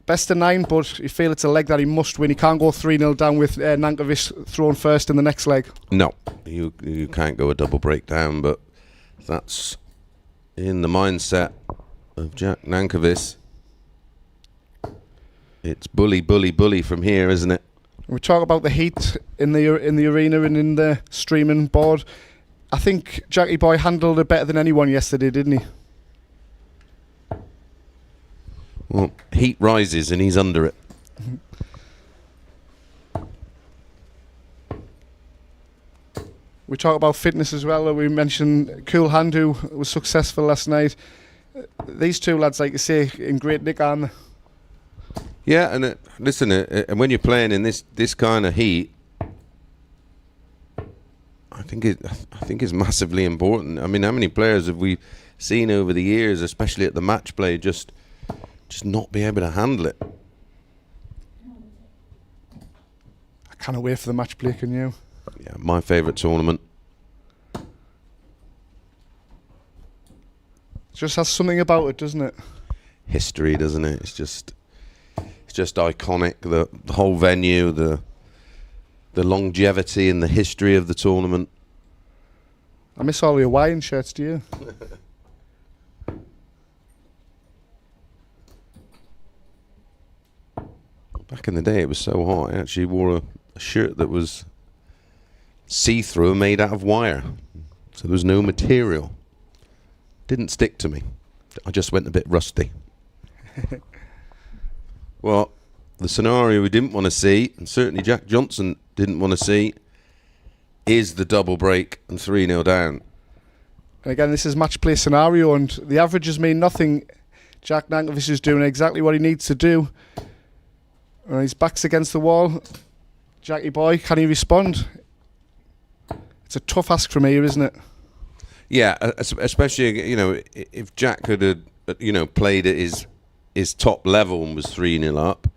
best of 9, but you feel it's a leg that he must win. He can't go 3-0 down with Nankervis thrown first in the next leg. No, you can't go a double breakdown, but that's in the mindset of Jack Nankervis. It's bully, bully, bully from here, isn't it? We talk about the heat in the arena and in the streaming board. I think Jackie Boy handled it better than anyone yesterday, didn't he? Well, heat rises and he's under it. We talk about fitness as well. We mentioned Cool Hand, who was successful last night. These two lads, like you say, in great nick, aren't they? Yeah, and listen, and when you're playing in this kind of heat, I think it's massively important. I mean, how many players have we seen over the years, especially at the match play, just not be able to handle it? I can't wait for the match play, can you? Yeah, my favourite tournament. It just has something about it, doesn't it? History, doesn't it? It's just iconic. The whole venue, the longevity and the history of the tournament. I miss all your Hawaiian shirts, do you? Back in the day, it was so hot. I actually wore a shirt that was see-through and made out of wire. So there was no material. Didn't stick to me. I just went a bit rusty. Well, the scenario we didn't want to see, and certainly Jack Johnson didn't want to see, is the double break and 3-0 down. And again, this is match play scenario, and the averages mean nothing. Jack Nankervis is doing exactly what he needs to do. His back's against the wall. Jackie Boy, can he respond? It's a tough ask from here, isn't it? Yeah, especially, if Jack could have, played at his top level and was 3-0 up,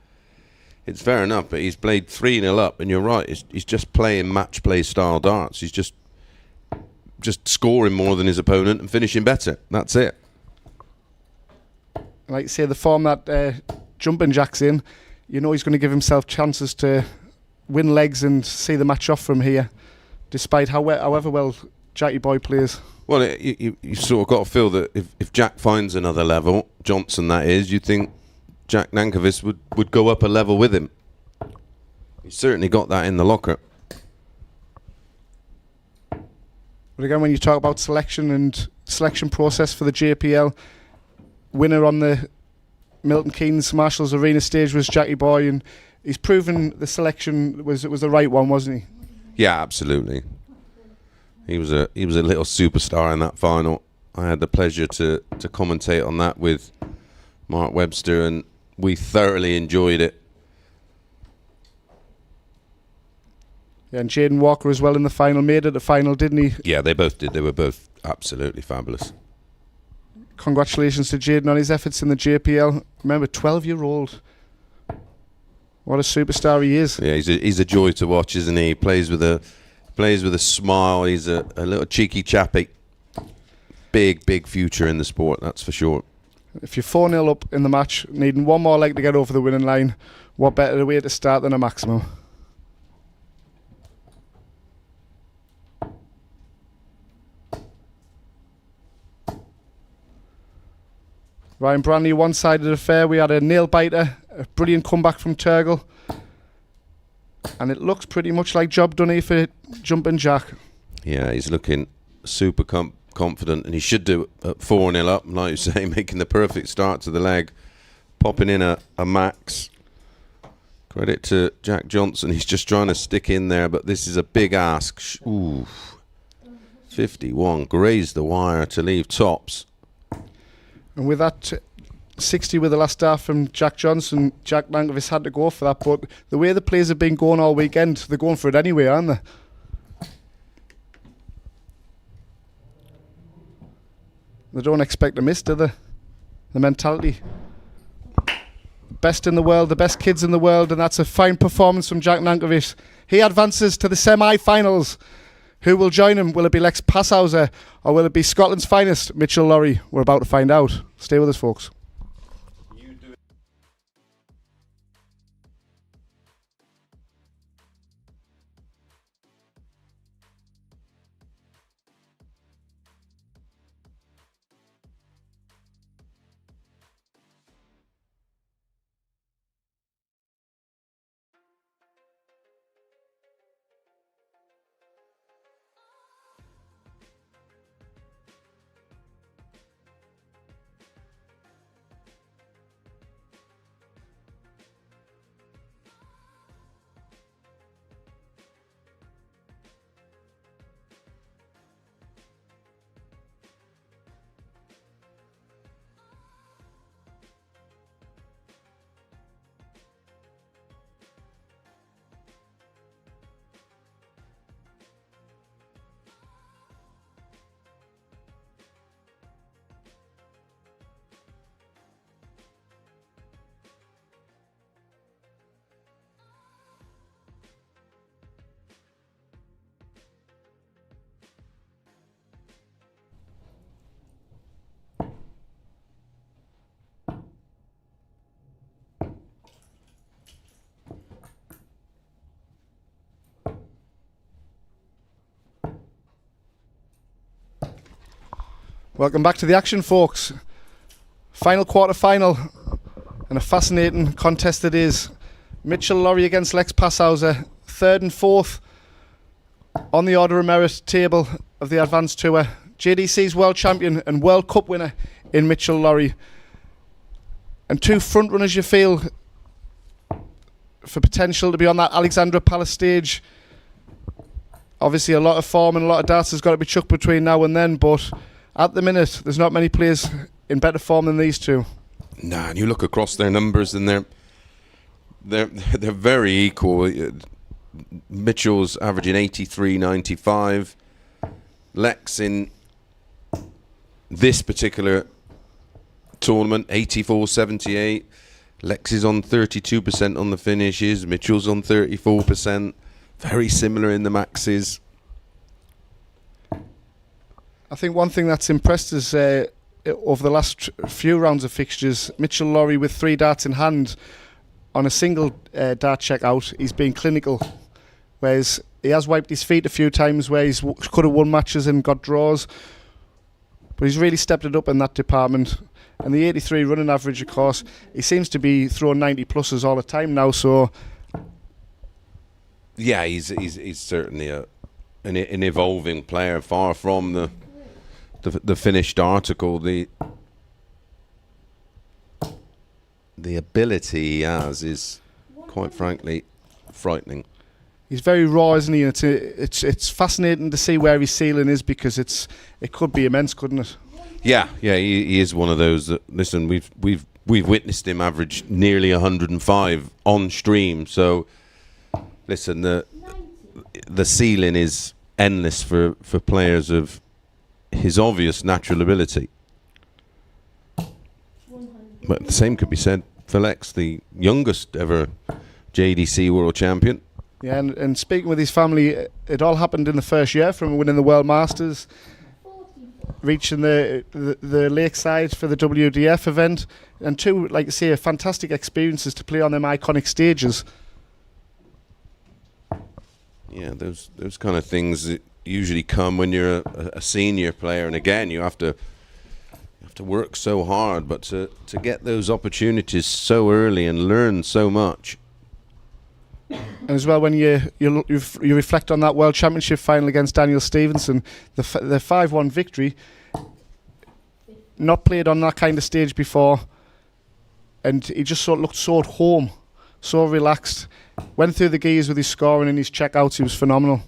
it's fair enough, but he's played 3-0 up, and you're right, he's just playing match play style darts. He's just scoring more than his opponent and finishing better. That's it. Like you say, the form that Jumping Jack's in, he's going to give himself chances to win legs and see the match off from here, despite however well Jackie Boy plays. Well, you sort of got to feel that if Jack finds another level, Johnson that is, you think Jack Nankervis would go up a level with him. He's certainly got that in the locker. But again, when you talk about selection and selection process for the JPL, winner on the Milton Keynes Marshalls Arena stage was Jackie Boy, and he's proven the selection was the right one, wasn't he? Yeah, absolutely. He was a little superstar in that final. I had the pleasure to commentate on that with Mark Webster, and we thoroughly enjoyed it. Yeah, and Jaden Walker as well in the final, made it the final, didn't he? Yeah, they both did. They were both absolutely fabulous. Congratulations to Jaden on his efforts in the JPL. Remember, 12-year-old. What a superstar he is. Yeah, he's a joy to watch, isn't he? He plays with a smile. He's a little cheeky chappy. Big future in the sport, that's for sure. If you're 4-0 up in the match, needing one more leg to get over the winning line, what better way to start than a maximum? Ryan Branley, one-sided affair. We had a nail-biter, a brilliant comeback from Turgle. And it looks pretty much like job done here for Jumping Jack. Yeah, he's looking super confident, and he should do at 4-0 up, like you say, making the perfect start to the leg, popping in a max. Credit to Jack Johnson. He's just trying to stick in there, but this is a big ask. Ooh, 51, grazed the wire to leave tops. And with that 60 with the last start from Jack Johnson, Jack Nankervis had to go for that. But the way the players have been going all weekend, they're going for it anyway, aren't they? They don't expect to miss, do they? The mentality. Best in the world, the best kids in the world, and that's a fine performance from Jack Nankervis. He advances to the semi-finals. Who will join him? Will it be Lex Passhauser or will it be Scotland's finest, Mitchell Lorry? We're about to find out. Stay with us, folks. Welcome back to the action, folks. Final quarter-final, and a fascinating contest it is. Mitchell Lorry against Lex Passhauser, third and fourth on the order of merit table of the Advanced Tour. JDC's world champion and World Cup winner in Mitchell Lorry. And two front runners you feel for potential to be on that Alexandra Palace stage. Obviously a lot of form and a lot of darts has got to be chucked between now and then, but at the minute, there's not many players in better form than these two. Nah, and you look across their numbers, and they're very equal. Mitchell's averaging 83.95. Lex in this particular tournament 84.78. Lex is on 32% on the finishes. Mitchell's on 34%. Very similar in the maxes. I think one thing that's impressed us over the last few rounds of fixtures, Mitchell Lorry with 3 darts in hand on a single dart check out, he's been clinical. Whereas he has wiped his feet a few times where he's could have won matches and got draws. But he's really stepped it up in that department. And the 83 running average, of course, he seems to be throwing 90 pluses all the time now. So yeah, he's certainly an evolving player, far from the finished article. The ability he has is, quite frankly, frightening. He's very raw, isn't he? And it's fascinating to see where his ceiling is, because it could be immense, couldn't it? Yeah, he is one of those that, listen, we've witnessed him average nearly 105 on stream. So listen, the ceiling is endless for players of his obvious natural ability. But the same could be said for Lex, the youngest ever JDC World Champion. Yeah, and speaking with his family, it all happened in the first year, from winning the World Masters, reaching the lakeside for the WDF event, and two, like I say, fantastic experiences to play on them iconic stages. Yeah, those kind of things that usually come when you're a senior player, and again, you have to work so hard, but to get those opportunities so early and learn so much. And as well, when you reflect on that World Championship final against Daniel Stevenson, the 5-1 victory, not played on that kind of stage before, and he just looked so at home, so relaxed. Went through the gears with his scoring and his checkouts. He was phenomenal.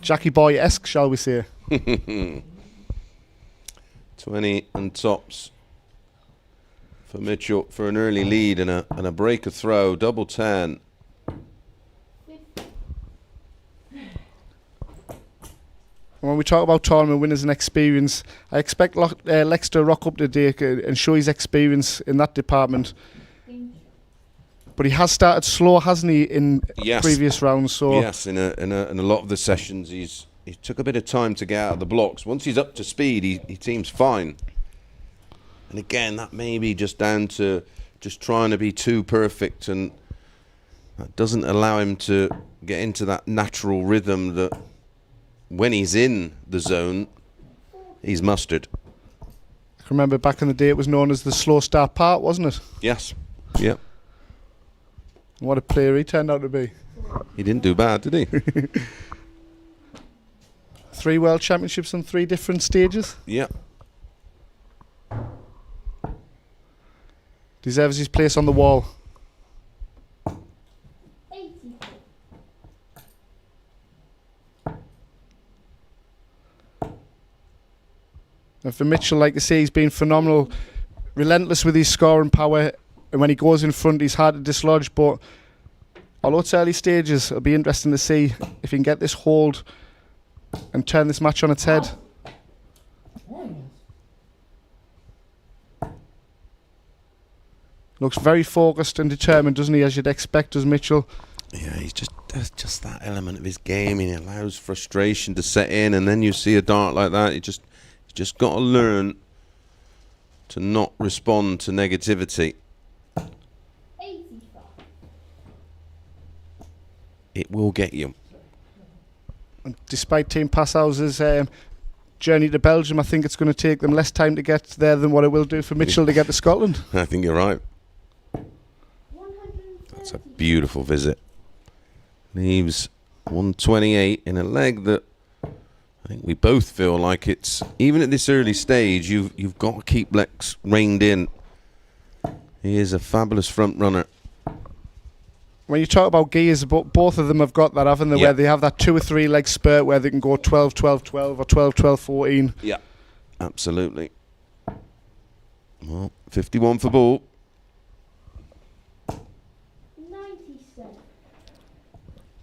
Jackie Boy-esque, shall we say? 20 and tops for Mitchell for an early lead and a break of throw, double 10. When we talk about tournament winners and experience, I expect Lex to rock up today and show his experience in that department. But he has started slow, hasn't he, in previous rounds? So yes, in a lot of the sessions, he took a bit of time to get out of the blocks. Once he's up to speed, he seems fine. And again, that may be just down to just trying to be too perfect, and that doesn't allow him to get into that natural rhythm that when he's in the zone, he's mustard. I can remember back in the day it was known as the slow start part, wasn't it? Yes. Yep. What a player he turned out to be. He didn't do bad, did he? 3 World Championships on 3 different stages. Yep. Deserves his place on the wall. 84. And for Mitchell, like I say, he's been phenomenal, relentless with his scoring power, and when he goes in front, he's hard to dislodge. But although it's early stages, it'll be interesting to see if he can get this hold and turn this match on its head. Looks very focused and determined, doesn't he, as you'd expect, does Mitchell? Yeah, there's just that element of his game. He allows frustration to set in, and then you see a dart like that. He's just got to learn to not respond to negativity. 85. It will get you. And despite Team Passau's journey to Belgium, I think it's going to take them less time to get there than what it will do for Mitchell to get to Scotland. I think you're right. 130. It's a beautiful visit. Leaves 128 in a leg that I think we both feel like it's, even at this early stage, you've got to keep Lex reined in. He is a fabulous front runner. When you talk about gears, both of them have got that, haven't they? Yep. Where they have that 2 or 3 leg spurt where they can go 12, 12, 12 or 12, 12, 14. Yeah, absolutely. Well, 51 for ball. 97.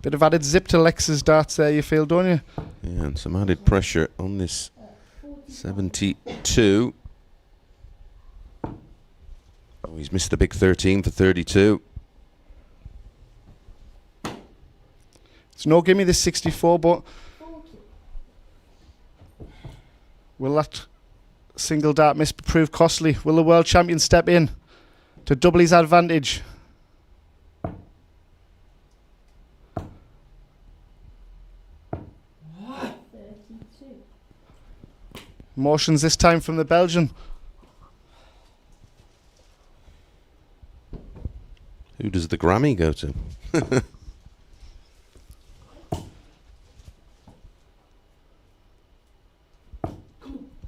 Bit of added zip to Lex's darts there, you feel, don't you? Yeah, and some added pressure on this 72. Oh, he's missed the big 13 for 32. It's no gimme this 64, but 40. will that single dart miss prove costly? Will the world champion step in to double his advantage? Motions this time from the Belgian. Who does the Grammy go to?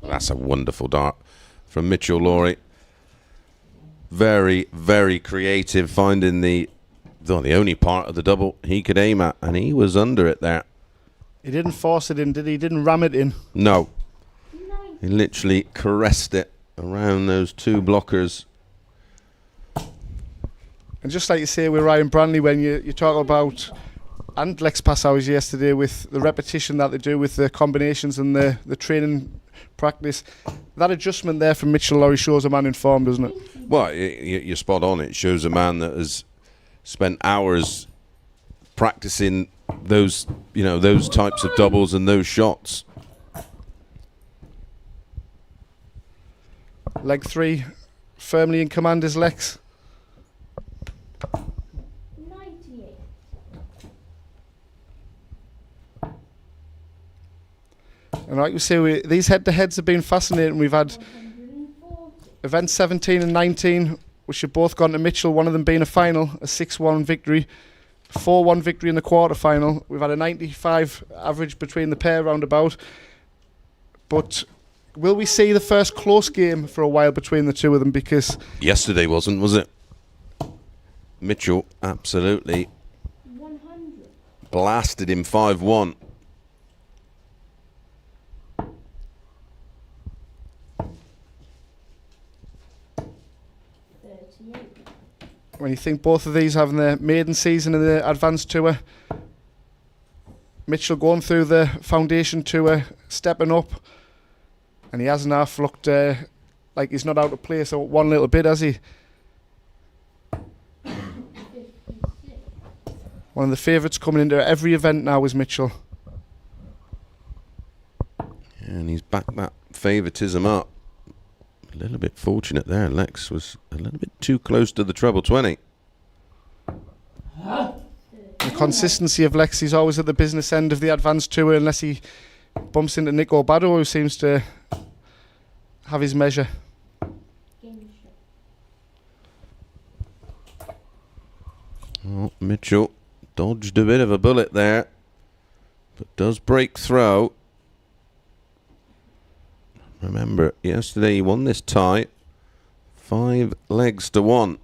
That's a wonderful dart from Mitchell Laurie. Very, very creative, finding the only part of the double he could aim at, and he was under it there. He didn't force it in, did he? He didn't ram it in. No. He literally caressed it around those 2 blockers. And just like you say with Ryan Branley, when you talk about, and Lex Passau's yesterday, with the repetition that they do with the combinations and the training practice, that adjustment there from Mitchell Lorry shows a man in form, doesn't it? Well, you're spot on. It shows a man that has spent hours practicing those types of doubles and those shots. Leg 3, firmly in command is Lex. 98. And like we say, these head-to-heads have been fascinating. We've had 140. events 17 and 19, which have both gone to Mitchell, one of them being a final, a 6-1 victory, 4-1 victory in the quarter-final. We've had a 95 average between the pair roundabout. But will we see the first close game for a while between the two of them? Because Yesterday wasn't, was it? Mitchell absolutely 100. blasted him 5-1. when you think both of these having their maiden season in the Advanced Tour, Mitchell going through the Foundation Tour, stepping up, and he hasn't half looked like he's not out of place one little bit, has he? One of the favourites coming into every event now is Mitchell. And he's backed that favouritism up. A little bit fortunate there. Lex was a little bit too close to the treble 20. The consistency of Lex, he's always at the business end of the Advanced Tour unless he bumps into Nick Obado, who seems to have his measure. Oh, Mitchell dodged a bit of a bullet there, but does break throw. Remember, yesterday he won this tie 5 legs to 1.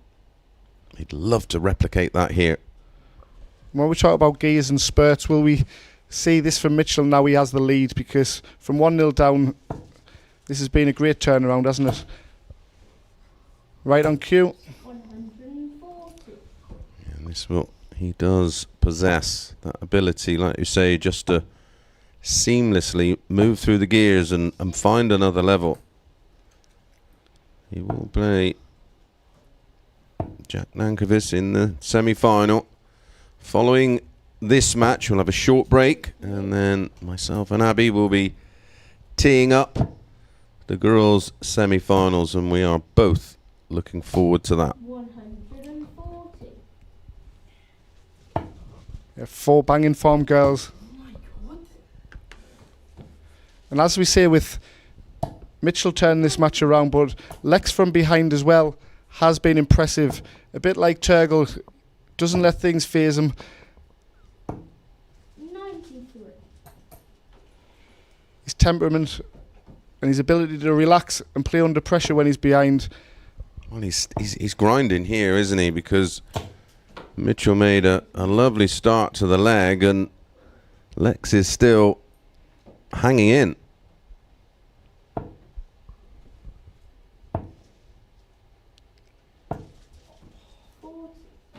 He'd love to replicate that here. When we talk about gears and spurts, will we see this from Mitchell now he has the lead? Because from 1-0 down, this has been a great turnaround, hasn't it? Right on cue. 140. And this will, he does possess that ability, like you say, just to seamlessly move through the gears and find another level. He will play Jack Nankervis in the semi-final. Following this match, we'll have a short break, and then myself and Abby will be teeing up the girls' semi-finals, and we are both looking forward to that. 140. Yeah, 4 banging form girls. And as we say with Mitchell turning this match around, but Lex from behind as well has been impressive. A bit like Turgle, doesn't let things faze him. 93. His temperament and his ability to relax and play under pressure when he's behind. Well, he's grinding here, isn't he? Because Mitchell made a lovely start to the leg, and Lex is still hanging in.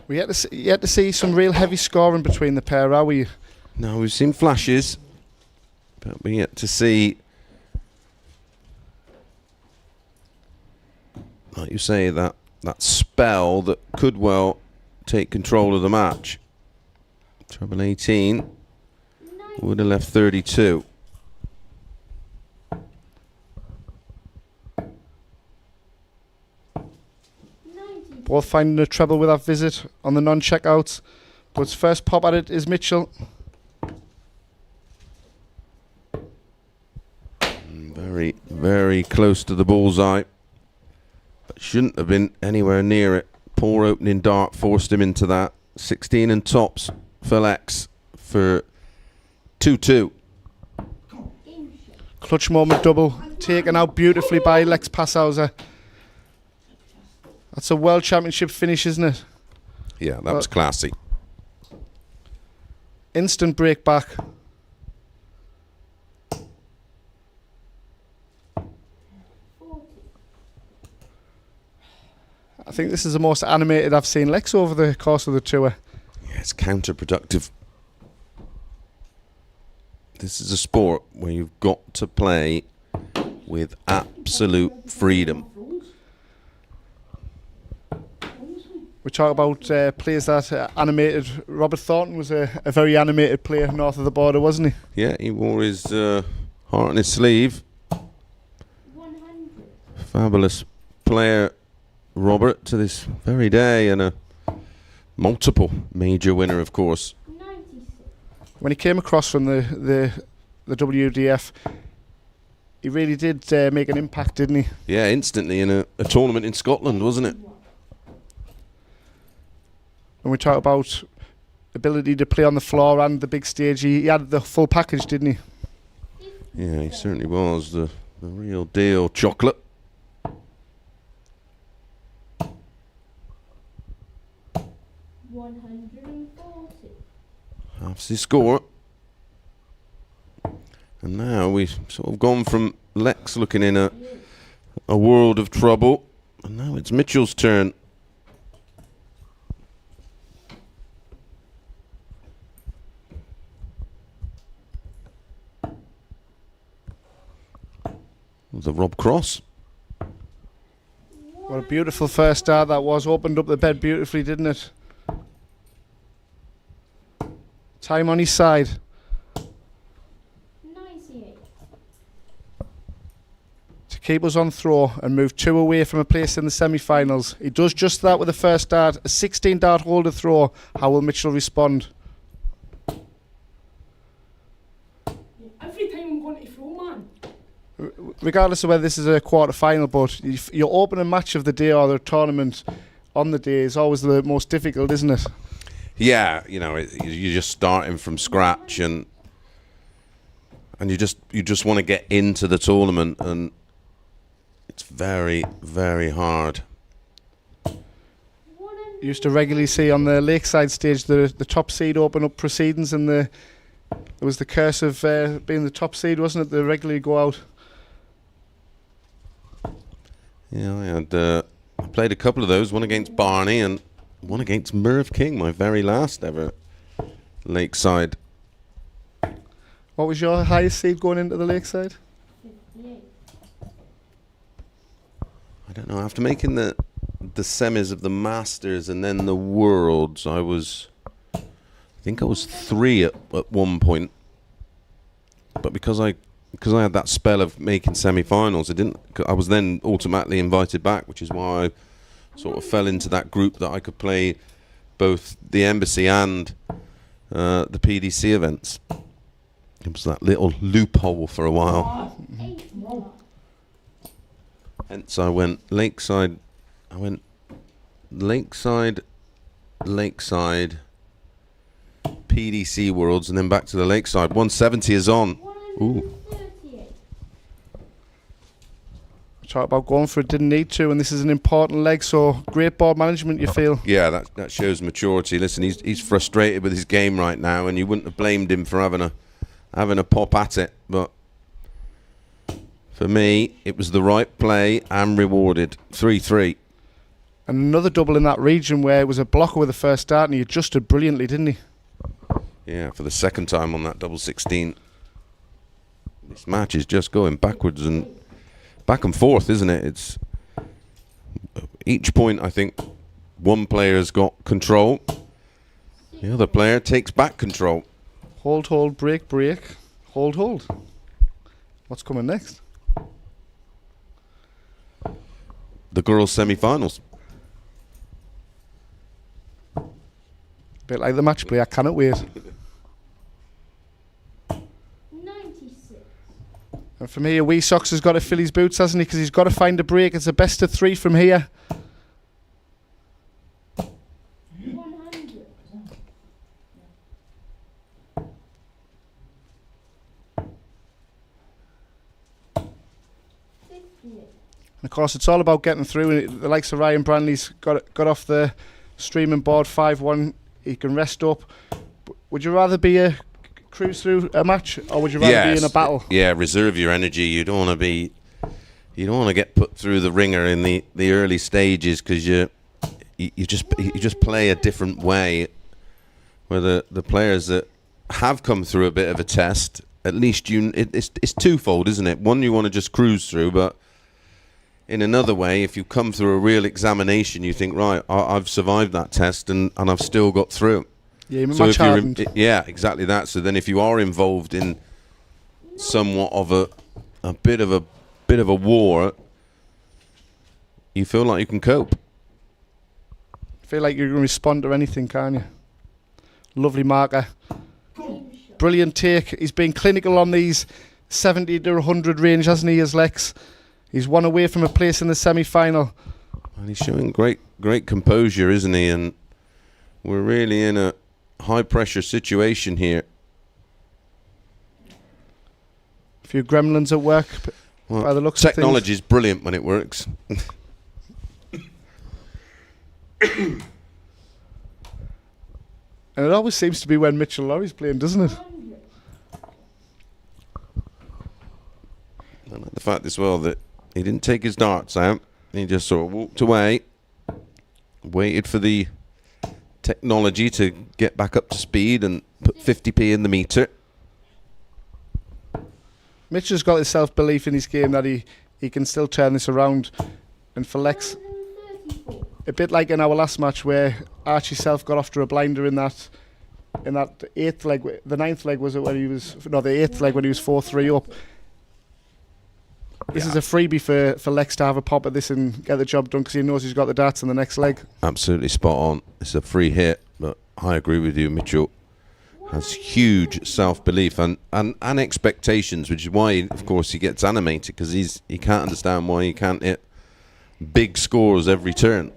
We yet to see some real heavy scoring between the pair, are we? No, we've seen flashes, but we yet to see, like you say, that spell that could well take control of the match. Treble 18 would have left 32. Both finding a treble with that visit on the non-checkouts. But first pop at it is Mitchell. Very, very close to the bullseye. But shouldn't have been anywhere near it. Poor opening dart forced him into that. 16 and tops for Lex for 2-2. Clutch moment double taken out beautifully by Lex Passauer. That's a World Championship finish, isn't it? Yeah, that was classy. Instant break back. I think this is the most animated I've seen Lex over the course of the tour. Yeah, it's counterproductive. This is a sport where you've got to play with absolute freedom. We talk about players that animated. Robert Thornton was a very animated player north of the border, wasn't he? Yeah, he wore his heart on his sleeve. 100. Fabulous player, Robert, to this very day, and a multiple major winner, of course. 96. When he came across from the WDF, he really did make an impact, didn't he? Yeah, instantly in a tournament in Scotland, wasn't it? When we talk about ability to play on the floor and the big stage, he had the full package, didn't he? Yeah, he certainly was the real deal. Chocolate. 140. Half his score. And now we've sort of gone from Lex looking in a world of trouble, and now it's Mitchell's turn. The Rob Cross. What a beautiful first start that was. Opened up the bed beautifully, didn't it? Time on his side. 98. To keep us on throw and move 2 away from a place in the semi-finals. He does just that with the first dart. A 16-dart holder throw. How will Mitchell respond? Every time I'm going to throw, man. Regardless of whether this is a quarter-final, but your opening match of the day or the tournament on the day is always the most difficult, isn't it? Yeah, you know, you're just starting from scratch, and you just want to get into the tournament, and it's very, very hard. Used to regularly see on the Lakeside stage the top seed open up proceedings, and there was the curse of being the top seed, wasn't it? They regularly go out. Yeah, I played a couple of those, one against Barney and one against Merv King, my very last ever Lakeside. What was your highest seed going into the Lakeside? 58. I don't know, after making the semis of the Masters and then the Worlds, I think I was 3 at one point. But because I had that spell of making semi-finals, I was then automatically invited back, which is why I sort of fell into that group that I could play both the Embassy and the PDC events. It was that little loophole for a while. 80. Hence I went Lakeside, PDC Worlds, and then back to the Lakeside. 170 is on. Ooh. 138. Talk about going for it, didn't need to, and this is an important leg, so great ball management, you feel? Yeah, that shows maturity. Listen, he's frustrated with his game right now, and you wouldn't have blamed him for having a pop at it, but for me, it was the right play and rewarded. 3-3. And another double in that region where it was a blocker with the first start, and he adjusted brilliantly, didn't he? Yeah, for the second time on that double 16. This match is just going backwards and back and forth, isn't it? It's each point, I think, one player's got control. The other player takes back control. Hold, break, hold. What's coming next? The girls' semi-finals. Bit like the match play, I cannot wait. 96. And from here, Wee Sox has got to fill his boots, hasn't he? Because he's got to find a break. It's a best of 3 from here. 100. And of course, it's all about getting through. The likes of Ryan Branley's got off the streaming board 5-1. He can rest up. Would you rather be a cruise through a match, or would you rather be in a battle? Yeah, reserve your energy. You don't want to get put through the ringer in the early stages, because you just play a different way. Where the players that have come through a bit of a test, at least it's twofold, isn't it? One, you want to just cruise through, but in another way, if you come through a real examination, you think, right, I've survived that test and I've still got through. Yeah, So much hardened. yeah, exactly that. So then, if you are involved in somewhat of a bit of a war, you feel like you can cope. Feel like you can respond to anything, can't you? Lovely marker. Brilliant take. He's been clinical on these 70 to 100 range, hasn't he, as Lex? He's one away from a place in the semi-final. And he's showing great composure, isn't he? And we're really in a high-pressure situation here. A few gremlins at work, Well, by the looks of things. technology is brilliant when it works. And it always seems to be when Mitchell Lowry's playing, doesn't it? I like the fact as well that he didn't take his darts out. He just sort of walked away, waited for the technology to get back up to speed and put 50p in the meter. Mitchell's got his self-belief in his game that he can still turn this around. And for Lex, 134. a bit like in our last match where Archie Self got off to a blinder in that eighth leg, the ninth leg was it when he was, no, the eighth leg when he was 4-3 up. This is a freebie for Lex to have a pop at this and get the job done because he knows he's got the darts in the next leg. Absolutely spot on. It's a free hit, but I agree with you. Mitchell has huge self-belief and expectations, which is why, of course, he gets animated because he can't understand why he can't hit big scores every turn.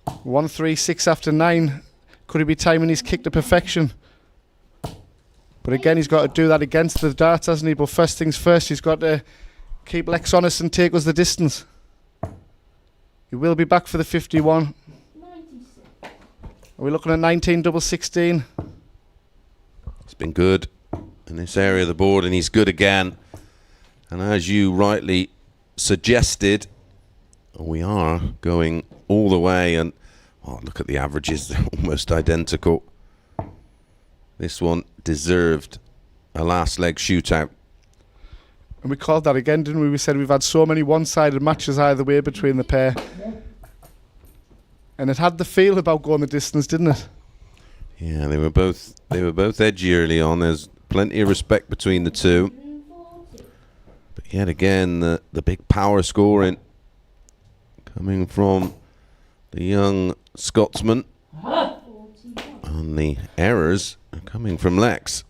1-3-6 after 9. Could he be timing his kick to perfection? But again, he's got to do that against the darts, hasn't he? But first things first, he's got to keep Lex honest and take us the distance. He will be back for the 51. 96. Are we looking at 19 double 16? He's been good in this area of the board, and he's good again. And as you rightly suggested, we are going all the way. And look at the averages; they're almost identical. This one deserved a last leg shootout. And we called that again, didn't we? We said we've had so many one-sided matches either way between the pair. And it had the feel about going the distance, didn't it? Yeah, they were both edgy early on. There's plenty of respect between the two. 140. But yet again, the big power scoring coming from the young Scotsman. 41. And the errors are coming from Lex.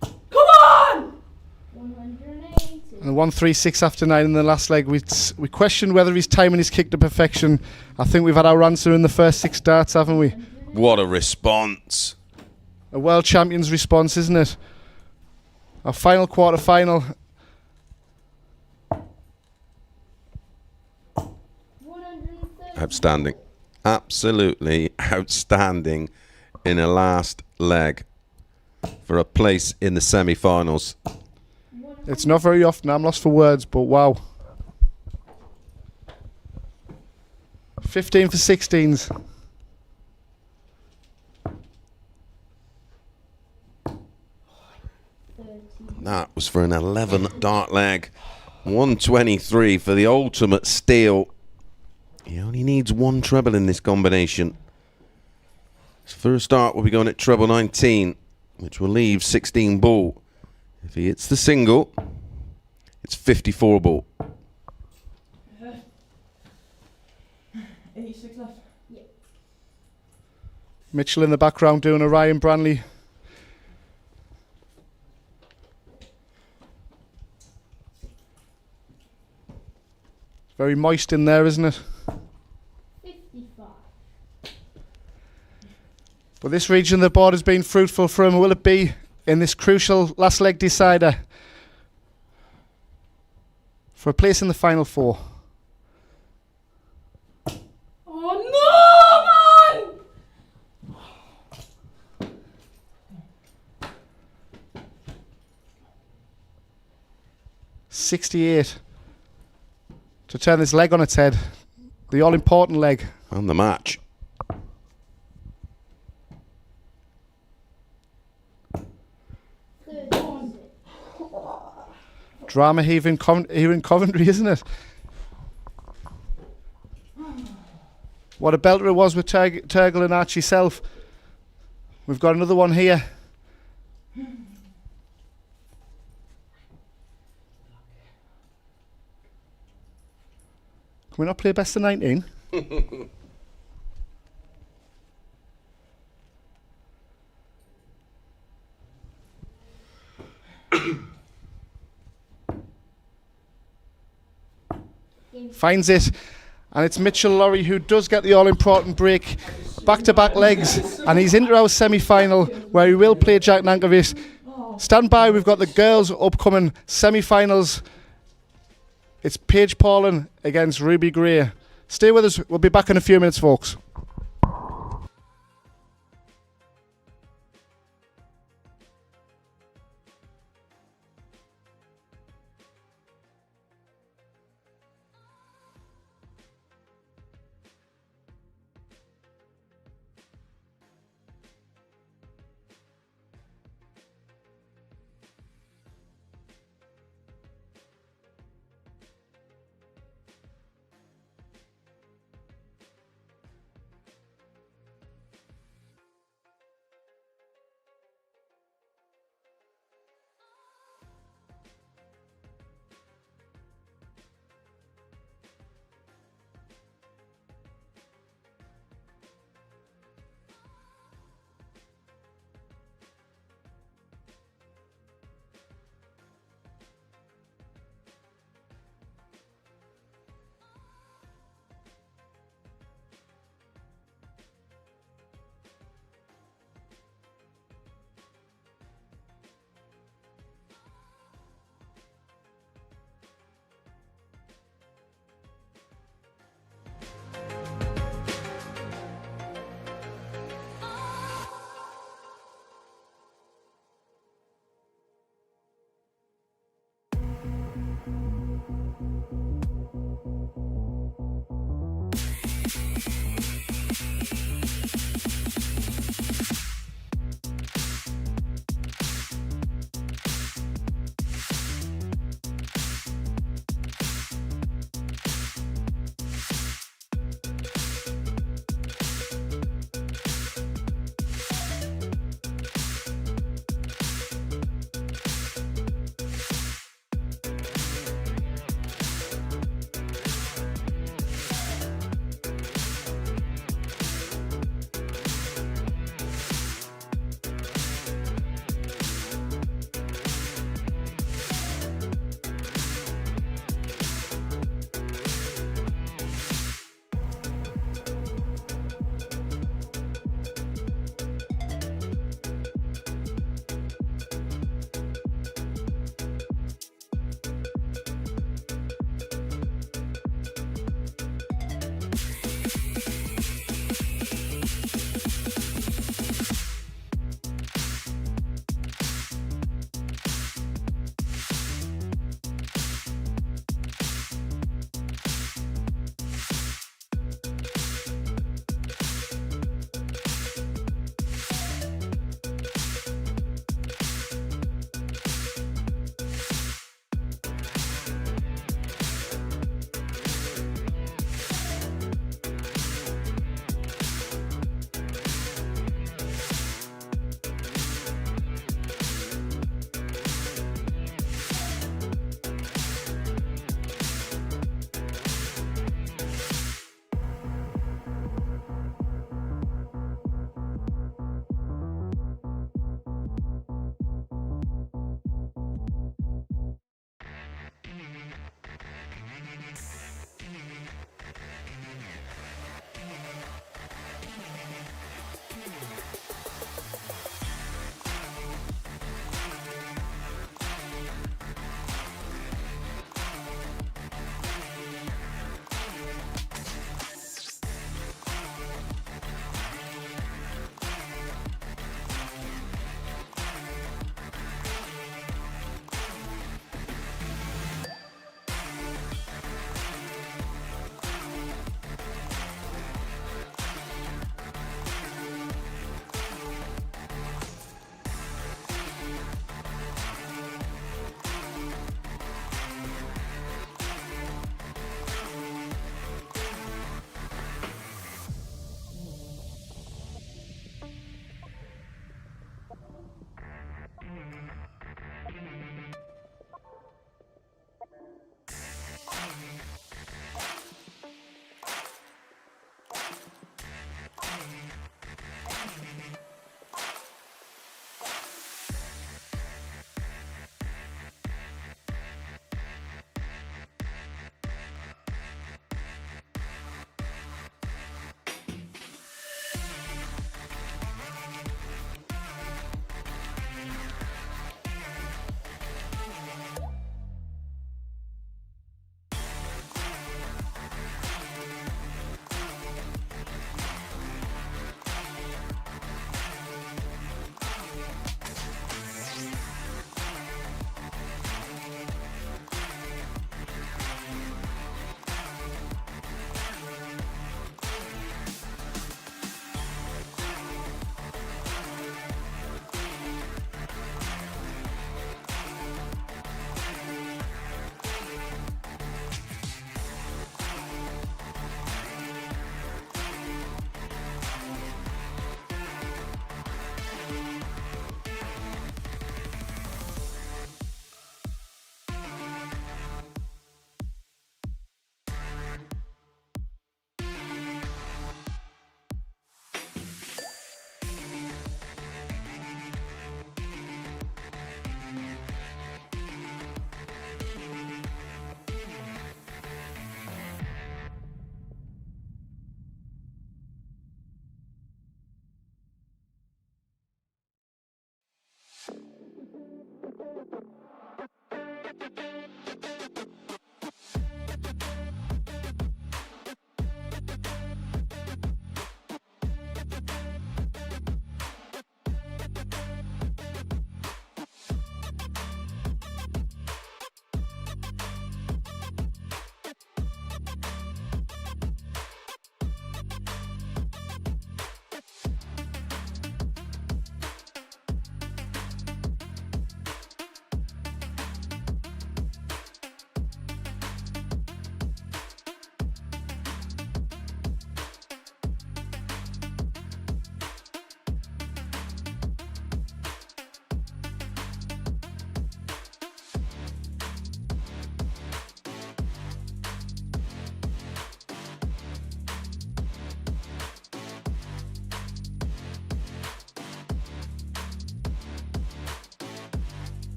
Come on! 180. And 1-3-6 after 9 in the last leg. We questioned whether he's timing his kick to perfection. I think we've had our answer in the first 6 darts, haven't we? What a response. A world champion's response, isn't it? Our final quarter final. 130. Outstanding. Absolutely outstanding in a last leg for a place in the semi-finals. It's not very often, I'm lost for words, but wow. 15 for 16s. That was for an 11 dart leg. 123 for the ultimate steal. He only needs one treble in this combination. His first dart will be going at treble 19, which will leave 16 ball. If he hits the single, it's 54 ball. 86 left. Mitchell in the background doing a Ryan Branley. Very moist in there, isn't it? 55. But this region of the board has been fruitful for him. Will it be in this crucial last leg decider for a place in the final 4? Oh no, man! 68. To turn this leg on its head. The all-important leg. And the match. Drama here in Coventry, isn't it? What a belter it was with Turgle and Archie Self. We've got another one here. Can we not play best of 19? Finds it, and it's Mitchell Lorry who does get the all-important break. Back-to-back legs, and he's into our semi-final where he will play Jack Nankervis. Stand by, we've got the girls' upcoming semi-finals. It's Paige Paulin against Ruby Gray. Stay with us, we'll be back in a few minutes, folks.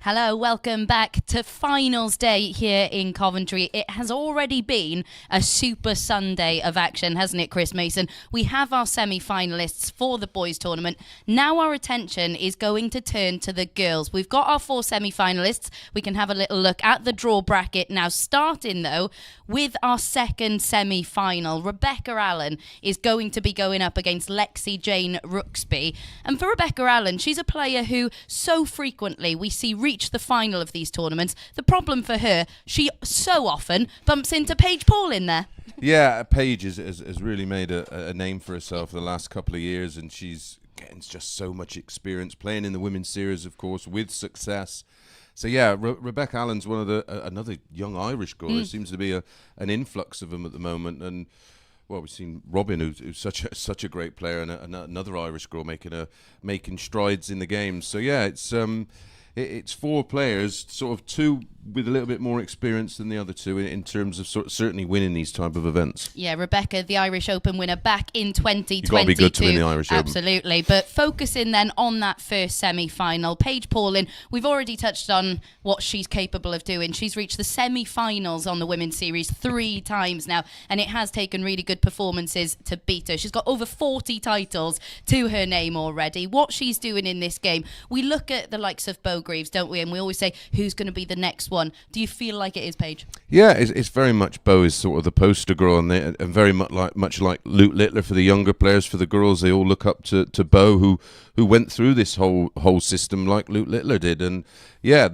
Hello, welcome back to finals day here in Coventry. It has already been a super Sunday of action, hasn't it, Chris Mason? We have our semi-finalists for the boys tournament. Now our attention is going to turn to the girls. We've got our 4 semi-finalists. We can have a little look at the draw bracket now, starting though with our second semi-final. Rebecca Allen is going to be going up against Lexi Jane Rooksby. And for Rebecca Allen, she's a player who so frequently we see reach the final of these tournaments. The problem for her, she so often bumps into Paige Paul in there. Yeah, Paige has really made a name for herself the last couple of years, and she's getting just so much experience playing in the women's series, of course, with success. So yeah, Rebecca Allen's one of another young Irish girl. There seems to be an influx of them at the moment, and well, we've seen Robin, who's such a great player, and another Irish girl making strides in the game. So yeah, it's 4 players, sort of 2 with a little bit more experience than the other 2 in terms of certainly winning these type of events. Yeah, Rebecca, the Irish Open winner back in 2022. You've got to be good to win the Irish Open. Absolutely. But focusing then on that first semi-final, Paige Paulin, we've already touched on what she's capable of doing. She's reached the semi-finals on the Women's Series 3 times now, and it has taken really good performances to beat her. She's got over 40 titles to her name already. What she's doing in this game, we look at the likes of Bo Greaves, don't we? And we always say, who's going to be the next one? Do you feel like it is Paige? Yeah, it's very much Bo is sort of the poster girl, and very much like Luke Littler for the younger players. For the girls, they all look up to Bo, who went through this whole system like Luke Littler did. And yeah,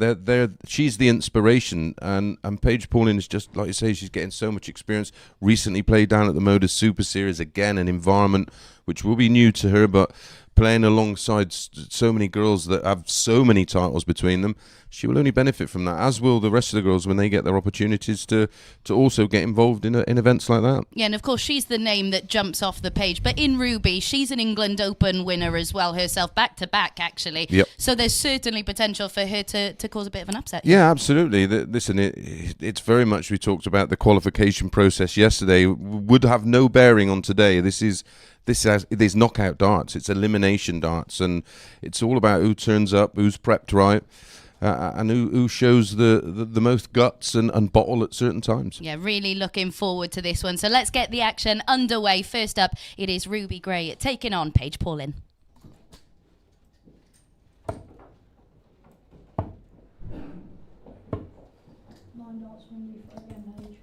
she's the inspiration, and Paige Paulin is just like you say, she's getting so much experience. Recently played down at the Modus Super Series, again an environment which will be new to her, but playing alongside so many girls that have so many titles between them, she will only benefit from that, as will the rest of the girls when they get their opportunities to also get involved in events like that. Yeah, and of course she's the name that jumps off the page. But in Ruby, she's an England Open winner as well herself, back-to-back actually. Yep. So there's certainly potential for her to cause a bit of an upset. Yeah, absolutely. Listen, it's very much, we talked about the qualification process yesterday, would have no bearing on today. This is knockout darts, it's elimination darts, and it's all about who turns up, who's prepped right, and who shows the most guts and bottle at certain times. Yeah, really looking forward to this one. So let's get the action underway. First up, it is Ruby Gray taking on Paige Paulin. Nine darts from you for again, Paige.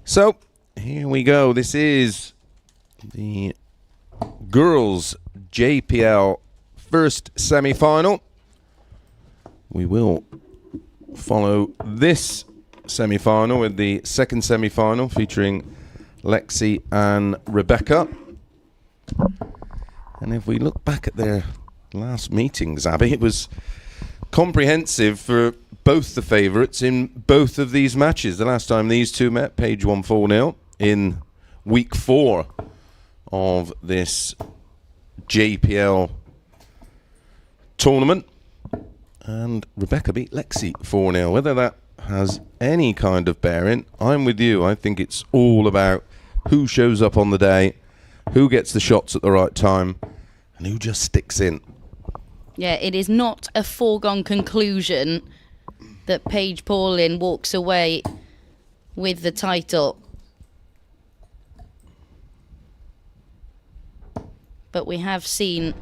So here we go. This is the girls JPL first semi-final. We will follow this semi-final with the second semi-final featuring Lexi and Rebecca. And if we look back at their last meetings, Abby, it was comprehensive for both the favourites in both of these matches. The last time these two met, Paige won 4-0 in week 4 of this JPL tournament, and Rebecca beat Lexi 4-0. Whether that has any kind of bearing, I'm with you. I think it's all about who shows up on the day, who gets the shots at the right time, and who just sticks in. Yeah, it is not a foregone conclusion that Paige Paulin walks away with the title. But we have seen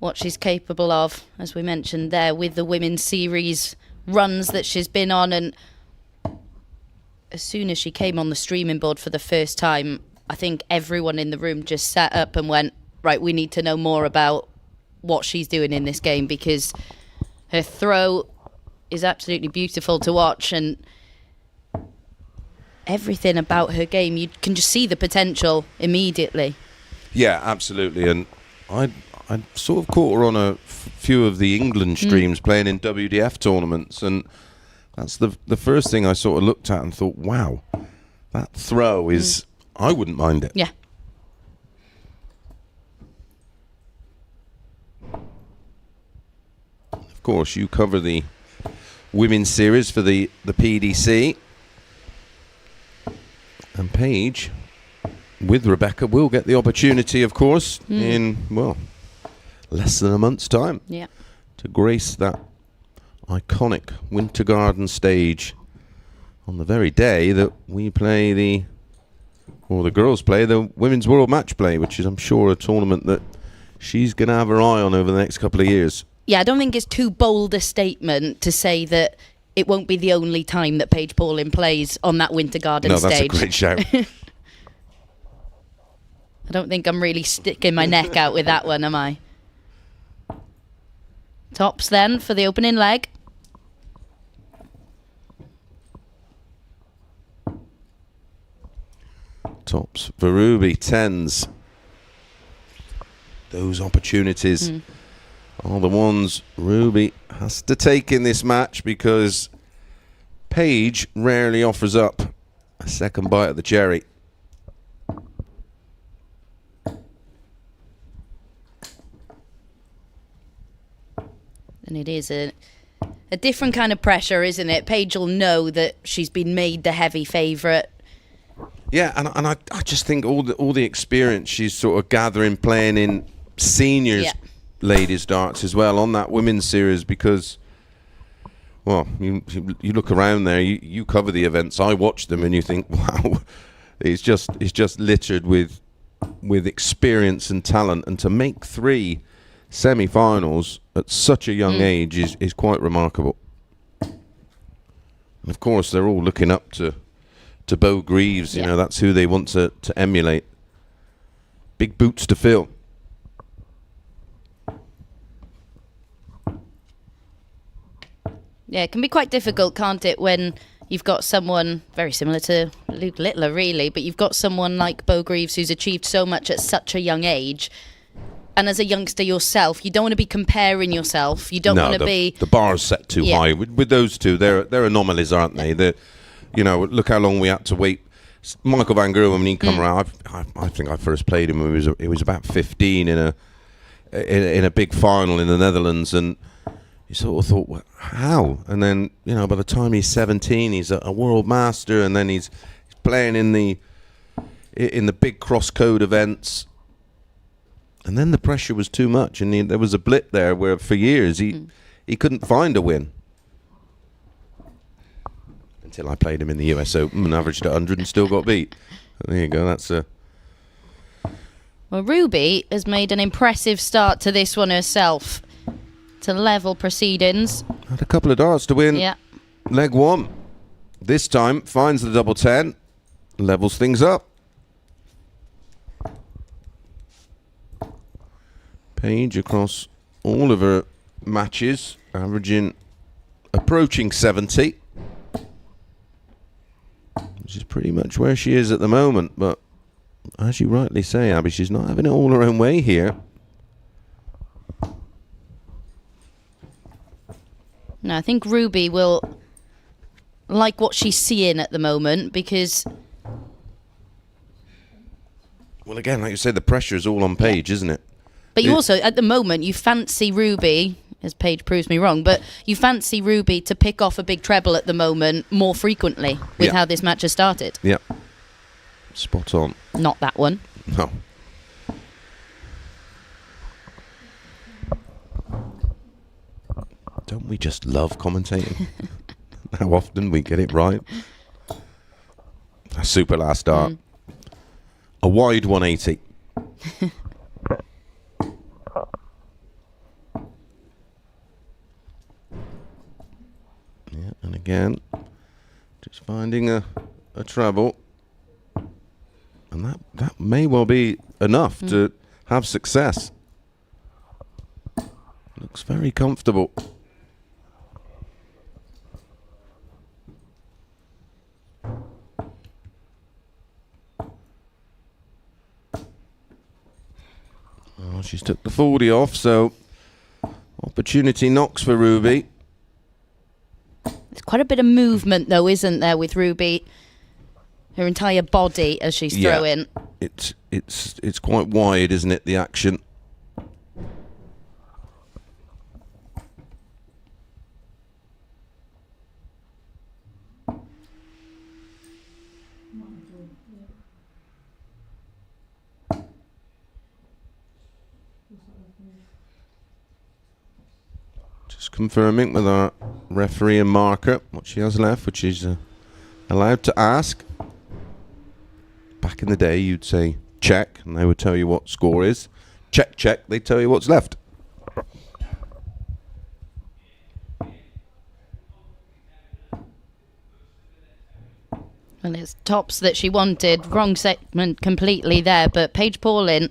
what she's capable of, as we mentioned there, with the women's series runs that she's been on. And as soon as she came on the streaming board for the first time, I think everyone in the room just sat up and went, right, we need to know more about what she's doing in this game, because her throw is absolutely beautiful to watch, and everything about her game, you can just see the potential immediately. Yeah, absolutely. And I sort of caught her on a few of the England streams playing in WDF tournaments, and That's the first thing I sort of looked at and thought, wow, that throw is, I wouldn't mind it. Yeah. Of course, you cover the women's series for the PDC. And Paige, with Rebecca, will get the opportunity, of course, in, well, less than a month's time. Yeah. To grace that iconic Winter Garden stage on the very day that we play the girls play the Women's World Match Play, which is, I'm sure, a tournament that she's going to have her eye on over the next couple of years. Yeah, I don't think it's too bold a statement to say that it won't be the only time that Paige Paulin plays on that Winter Garden stage. No, that's a great shout. I don't think I'm really sticking my neck out with that one, am I? Tops then for the opening leg. Tops for Ruby, tens. Those opportunities are the ones Ruby has to take in this match, because Paige rarely offers up a second bite at the cherry. And it is a different kind of pressure, isn't it? Paige will know that she's been made the heavy favourite. Yeah, and I just think all the experience she's sort of gathering playing in seniors ladies darts as well on that women's series, because, well, you look around there, you cover the events, I watch them, and you think, wow, it's just littered with experience and talent, and to make 3 semi-finals at such a young age is quite remarkable. And of course, they're all looking up to Bo Greaves. You know, that's who they want to emulate. Big boots to fill. Yeah, it can be quite difficult, can't it, when you've got someone very similar to Luke Littler, really, but you've got someone like Bo Greaves who's achieved so much at such a young age. And as a youngster yourself, you don't want to be comparing yourself. You don't want to be... The bar's set too high. With those two, they're anomalies, aren't they? You know, look how long we had to wait. Michael van Gerwen, when he come around, I think I first played him when he was about 15 in a big final in the Netherlands, and you sort of thought, well, how? And then, you know, by the time he's 17, he's a world master, and then he's playing in the big cross-code events. And then the pressure was too much, and there was a blip there where for years he couldn't find a win. Until I played him in the US Open and averaged 100 and still got beat. There you go, that's a... Well, Ruby has made an impressive start to this one herself. To level proceedings. Had a couple of darts to win. Yeah. Leg 1. This time finds the double 10, levels things up. Paige across all of her matches, approaching 70. Which is pretty much where she is at the moment, but as you rightly say, Abby, she's not having it all her own way here. No, I think Ruby will like what she's seeing at the moment, because... Well, again, like you said, the pressure is all on Paige, isn't it? But you also, at the moment, you fancy Ruby, as Paige proves me wrong, but you fancy Ruby to pick off a big treble at the moment more frequently with how this match has started. Yeah. Spot on. Not that one. No. Don't we just love commentating? How often we get it right. A super last start. A wide 180. Yeah, and again, just finding a treble. And that may well be enough to have success. Looks very comfortable. Oh, she's took the 40 off, so opportunity knocks for Ruby. There's quite a bit of movement, though, isn't there, with Ruby? Her entire body as she's throwing. It's quite wide, isn't it, the action? Just confirming with our referee and marker what she has left, which is allowed to ask. Back in the day, you'd say check, and they would tell you what score is. Check, check, they tell you what's left. Well, it's tops that she wanted. Wrong segment completely there, but Paige Paulin,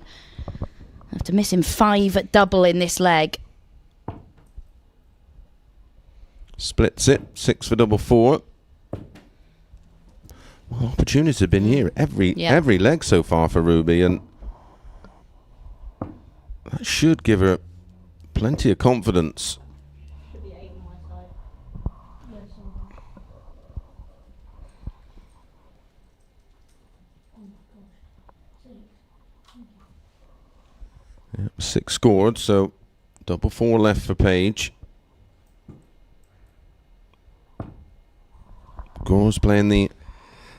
after missing 5 at double in this leg. Splits it, 6 for double 4. Well, opportunities have been here every leg so far for Ruby, and that should give her plenty of confidence. Should be 8 on my side. Yeah, so. Oh my gosh. 6. Yeah, 6 scored, so double 4 left for Paige. Gore's playing the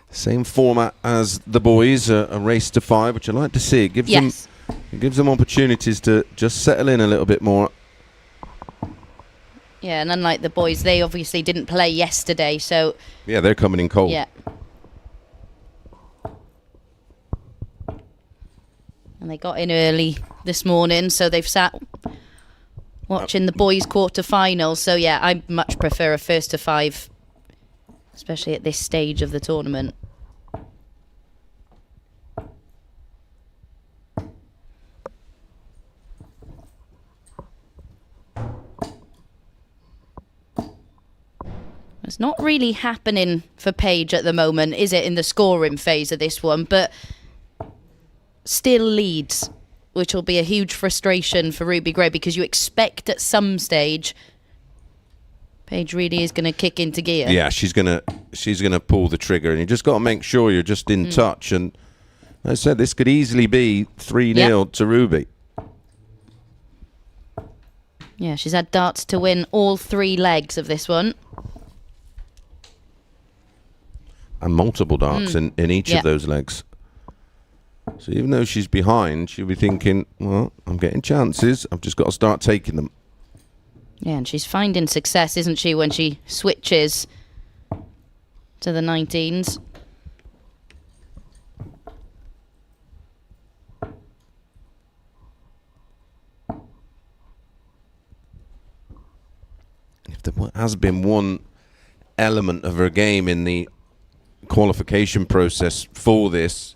same format as the boys, a race to 5, which I like to see. It gives them opportunities to just settle in a little bit more. Yeah, and unlike the boys, they obviously didn't play yesterday, so... Yeah, they're coming in cold. Yeah. And they got in early this morning, so they've sat watching the boys' quarterfinals. So, yeah, I much prefer a first to 5, especially at this stage of the tournament. It's not really happening for Paige at the moment, is it, in the scoring phase of this one? But still leads, which will be a huge frustration for Ruby Gray, because you expect at some stage Paige really is going to kick into gear. Yeah, she's gonna pull the trigger, and you just got to make sure you're just in touch. And as I said, this could easily be 3-0 to Ruby. Yeah, she's had darts to win all 3 legs of this one. And multiple darts in each of those legs. So even though she's behind, she'll be thinking, well, I'm getting chances. I've just got to start taking them. Yeah, and she's finding success, isn't she, when she switches to the 19s. If there has been one element of her game in the qualification process for this,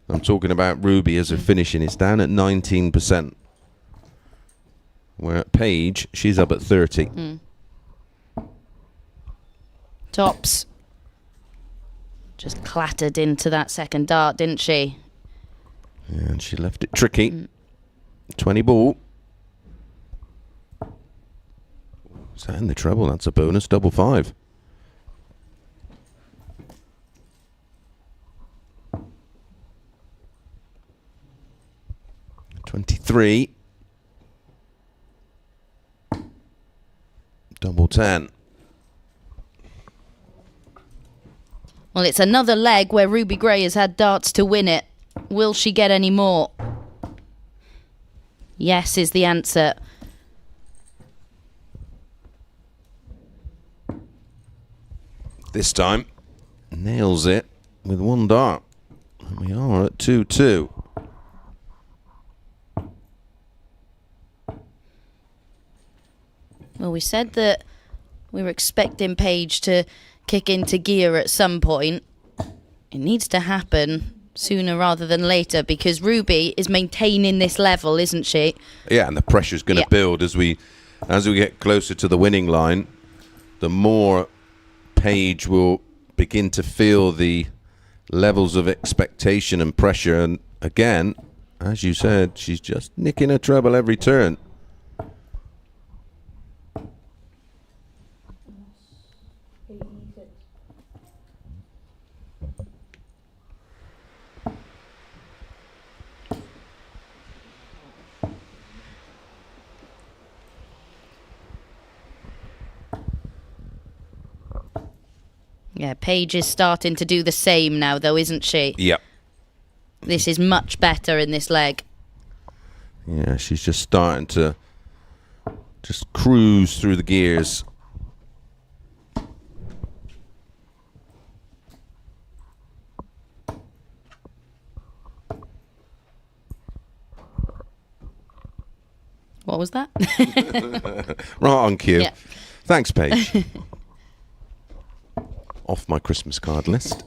I'm talking about Ruby as her finishing, it's down at 19%. Where at Paige, she's up at 30. Tops just clattered into that second dart, didn't she? Yeah, and she left it tricky. 20 ball. Is that in the treble? That's a bonus double 5. $23. Double 10. Well, it's another leg where Ruby Gray has had darts to win it. Will she get any more? Yes is the answer. This time, nails it with 1 dart. And we are at 2-2. Well, we said that we were expecting Paige to kick into gear at some point. It needs to happen sooner rather than later, because Ruby is maintaining this level, isn't she? Yeah, and the pressure's going to build as we get closer to the winning line. The more Paige will begin to feel the levels of expectation and pressure. And again, as you said, she's just nicking her treble every turn. Yeah, Paige is starting to do the same now, though, isn't she? Yep. This is much better in this leg. Yeah, she's just starting to just cruise through the gears. What was that? Right on cue. Yeah. Thanks, Paige. Off my Christmas card list.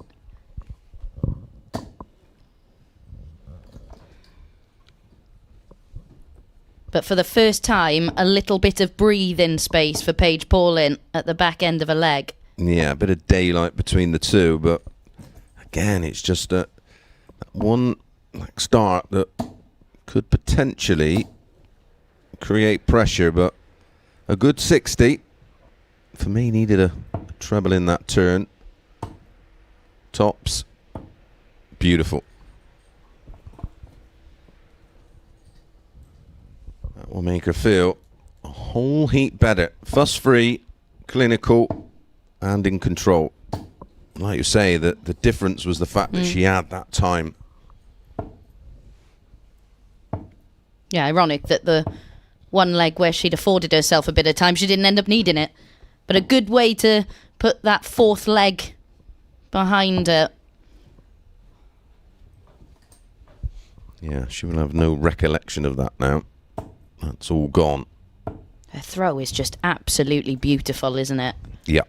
But for the first time, a little bit of breathing space for Paige Paulin at the back end of a leg. Yeah, a bit of daylight between the two, but again, it's just that one start that could potentially create pressure, but a good 60 for me needed a treble in that turn. Tops, beautiful. That will make her feel a whole heap better. Fuss-free, clinical, and in control. Like you say, the difference was the fact that she had that time. Yeah, ironic that the one leg where she'd afforded herself a bit of time, she didn't end up needing it. But a good way to put that fourth leg behind her. Yeah, she will have no recollection of that now. That's all gone. Her throw is just absolutely beautiful, isn't it? Yeah.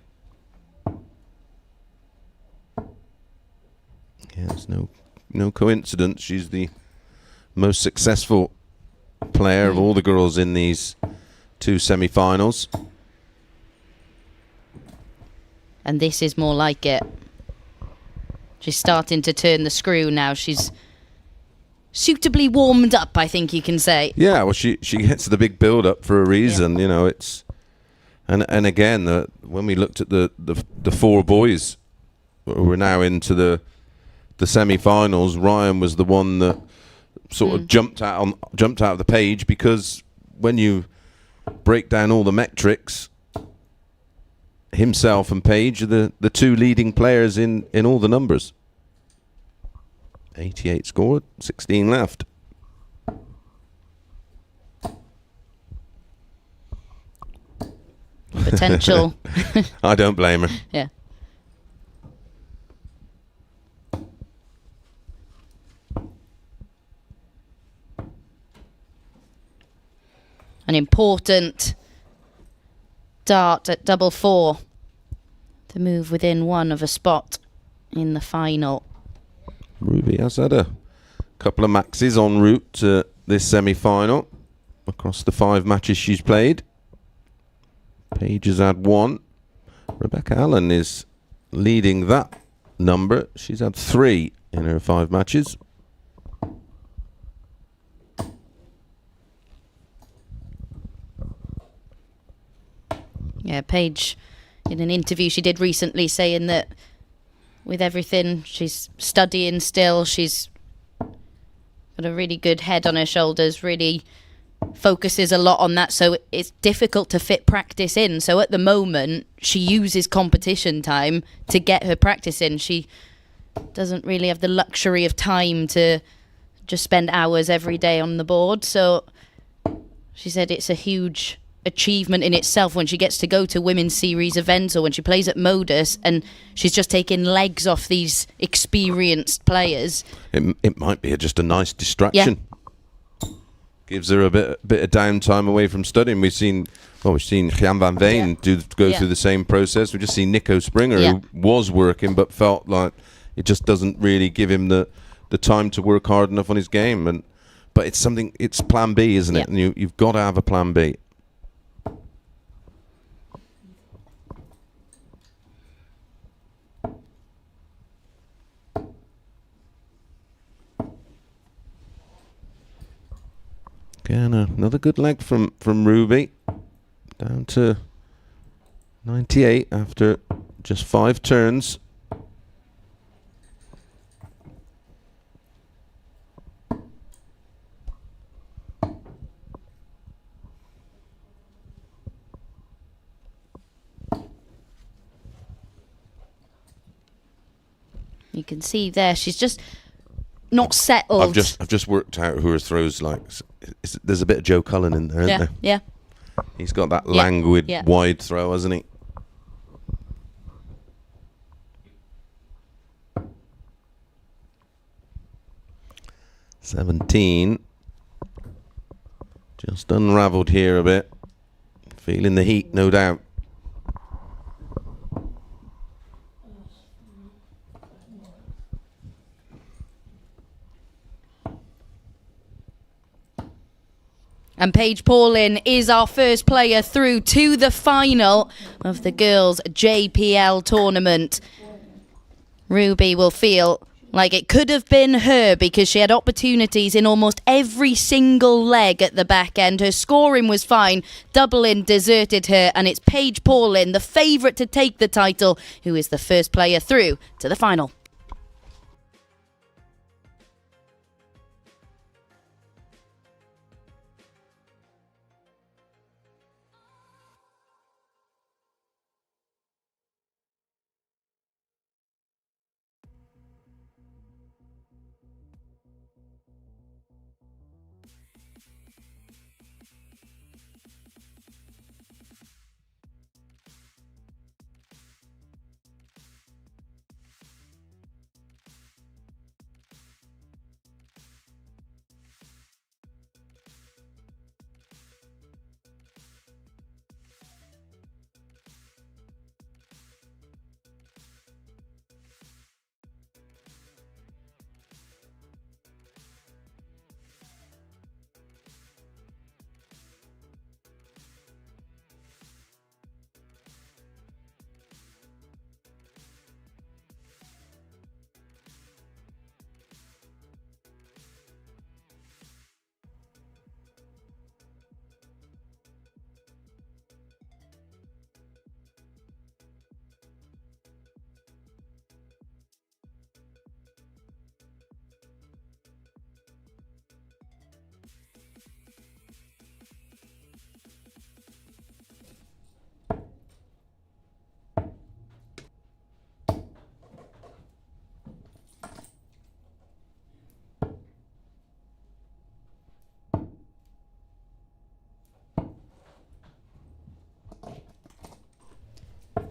Yeah, it's no coincidence. She's the most successful player of all the girls in these two semi-finals. And this is more like it. She's starting to turn the screw now. She's suitably warmed up, I think you can say. Yeah, well, she gets the big build-up for a reason. You know, it's and again, when we looked at the four boys who are now into the semi-finals, Ryan was the one that sort of jumped out of the page, because when you break down all the metrics, himself and Paige are the two leading players in all the numbers. 88 scored, 16 left. Potential. I don't blame her. Yeah. An important dart at double four to move within one of a spot in the final. Ruby has had a couple of maxes en route to this semi-final across the 5 matches she's played. Paige has had 1. Rebecca Allen is leading that number. She's had 3 in her 5 matches. Yeah, Paige, in an interview she did recently, saying that with everything, she's studying still. She's got a really good head on her shoulders, really focuses a lot on that. So it's difficult to fit practice in. So at the moment, she uses competition time to get her practice in. She doesn't really have the luxury of time to just spend hours every day on the board. So she said it's a huge achievement in itself when she gets to go to women's series events or when she plays at Modus and she's just taking legs off these experienced players. It might be just a nice distraction. Yeah. Gives her a bit of downtime away from studying. We've seen Gian van Veen go through the same process. We've just seen Nico Springer, who was working but felt like it just doesn't really give him the time to work hard enough on his game. But it's plan B, isn't it? And you've got to have a plan B. Again, another good leg from Ruby. Down to 98 after just 5 turns. You can see there, she's just not settled. I've just worked out who her throws like. There's a bit of Joe Cullen in there, isn't there? Yeah. He's got that languid, wide throw, hasn't he? $17. Just unravelled here a bit. Feeling the heat, no doubt. And Paige Paulin is our first player through to the final of the girls' JPL tournament. Ruby will feel like it could have been her because she had opportunities in almost every single leg at the back end. Her scoring was fine. Dublin deserted her, and it's Paige Paulin, the favourite to take the title, who is the first player through to the final.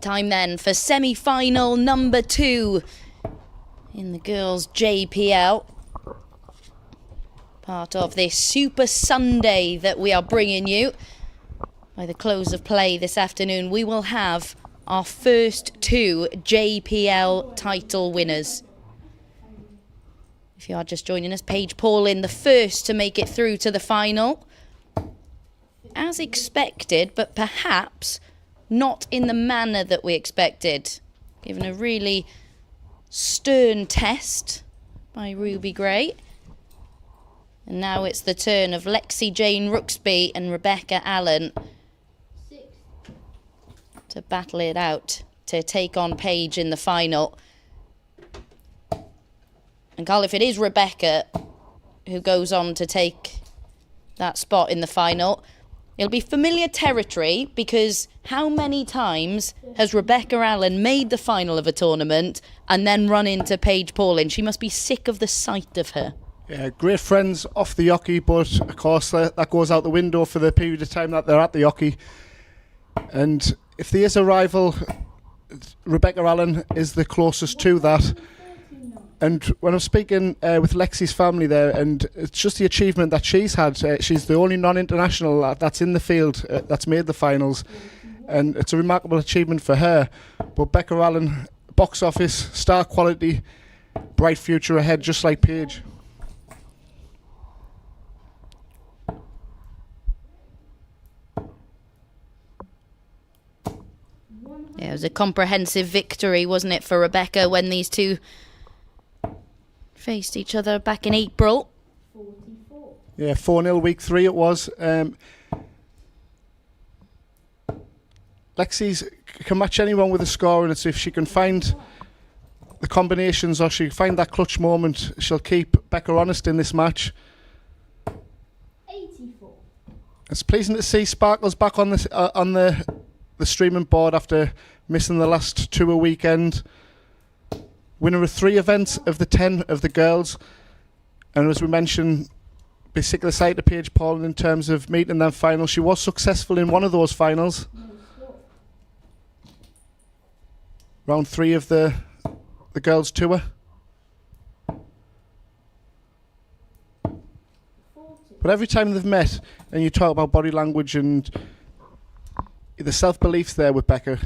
Time then for semi-final number 2 in the girls' JPL. Part of this Super Sunday that we are bringing you. By the close of play this afternoon, we will have our first 2 JPL title winners. If you are just joining us, Paige Paulin, the first to make it through to the final. As expected, but perhaps not in the manner that we expected. Given a really stern test by Ruby Gray. And now it's the turn of Lexi Jane Rooksby and Rebecca Allen to battle it out to take on Paige in the final. And Carl, if it is Rebecca who goes on to take that spot in the final, it'll be familiar territory, because how many times has Rebecca Allen made the final of a tournament and then run into Paige Paulin? She must be sick of the sight of her. Yeah, great friends off the hockey, but of course that goes out the window for the period of time that they're at the hockey. And if there is a rival, Rebecca Allen is the closest to that. And when I'm speaking with Lexi's family there, and it's just the achievement that she's had. She's the only non-international that's in the field that's made the finals. And it's a remarkable achievement for her. But Becca Allen, box office, star quality, bright future ahead, just like Paige. Yeah, it was a comprehensive victory, wasn't it, for Rebecca when these two faced each other back in April. 44. Yeah, 4-0 week 3 it was. Lexi's can match anyone with a score, and it's if she can find the combinations or she can find that clutch moment, she'll keep Becca honest in this match. 84. It's pleasing to see Sparkles back on the streaming board after missing the last 2 a weekend. winner of 3 events of the 10 of the girls. And as we mentioned, be sick of the sight of Paige Paul in terms of meeting them finals. She was successful in one of those finals. Round 3 of the girls' tour. But every time they've met, and you talk about body language and the self-belief's there with Becca,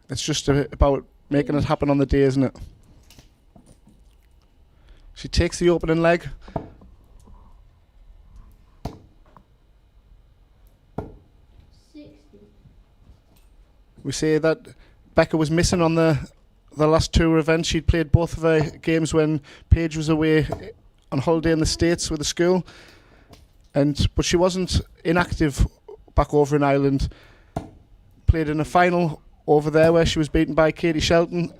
it's just about making it happen on the day, isn't it? She takes the opening leg. We say that Becca was missing on the last tour event. She'd played both of her games when Paige was away on holiday in the States with the school. But she wasn't inactive back over in Ireland. Played in a final over there where she was beaten by Katie Shelton.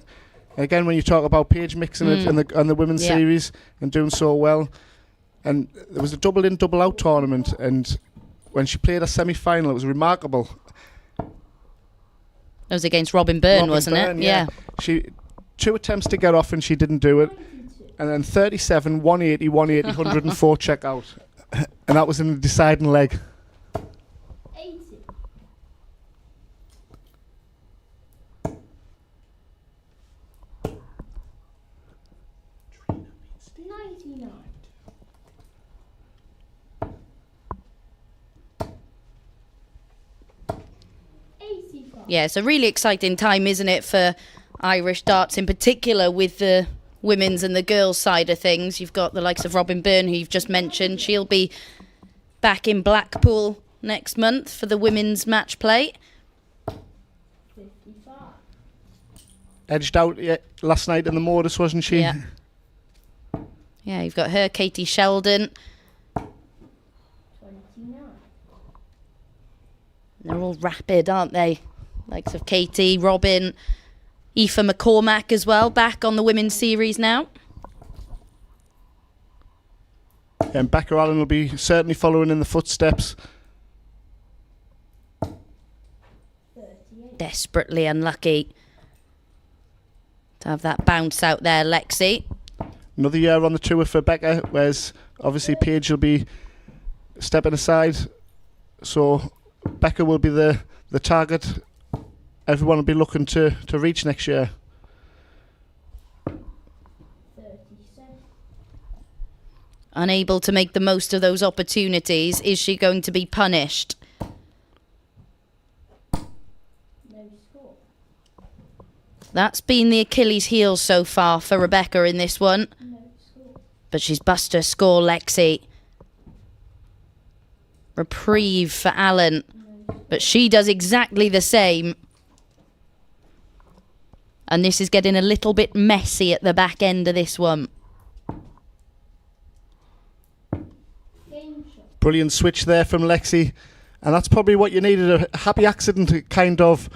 Again, when you talk about Paige mixing it in the women's series and doing so well. And there was a double in, double out tournament, and when she played a semi-final, it was remarkable. That was against Robin Byrne, wasn't it? Yeah. She 2 attempts to get off and she didn't do it. And then 37, 180, 180, 104 check out. And that was in the deciding leg. 80. 99. Yeah, it's a really exciting time, isn't it, for Irish darts in particular, with the women's and the girls' side of things. You've got the likes of Robin Byrne, who you've just mentioned. She'll be back in Blackpool next month for the women's match play. 55. Edged out last night in the Modus, wasn't she? Yeah. Yeah, you've got her, Katie Sheldon. 29. They're all rapid, aren't they? Likes of Katie, Robin, Aoife McCormack as well, back on the women's series now. And Becca Allen will be certainly following in the footsteps. 38. Desperately unlucky to have that bounce out there, Lexi. Another year on the tour for Becca, whereas obviously Paige will be stepping aside. So Becca will be the target everyone will be looking to reach next year. 37. Unable to make the most of those opportunities. Is she going to be punished? No score. That's been the Achilles heel so far for Rebecca in this one. No score. But she's bust her score, Lexi. Reprieve for Allen. But she does exactly the same. And this is getting a little bit messy at the back end of this one. Game shot. Brilliant switch there from Lexi. And that's probably what you needed, a happy accident kind of.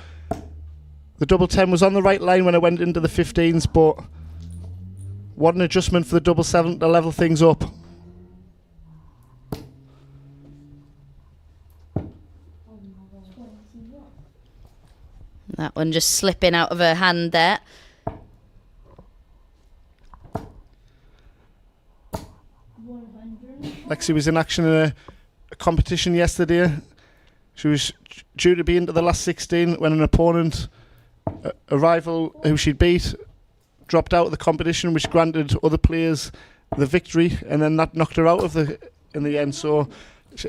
The double 10 was on the right line when I went into the 15s, but what an adjustment for the double 7 to level things up. That one just slipping out of her hand there. 100. Lexi was in action in a competition yesterday. She was due to be into the last 16 when an opponent, a rival who she'd beat, dropped out of the competition, which granted other players the victory, and then that knocked her out of in the end. So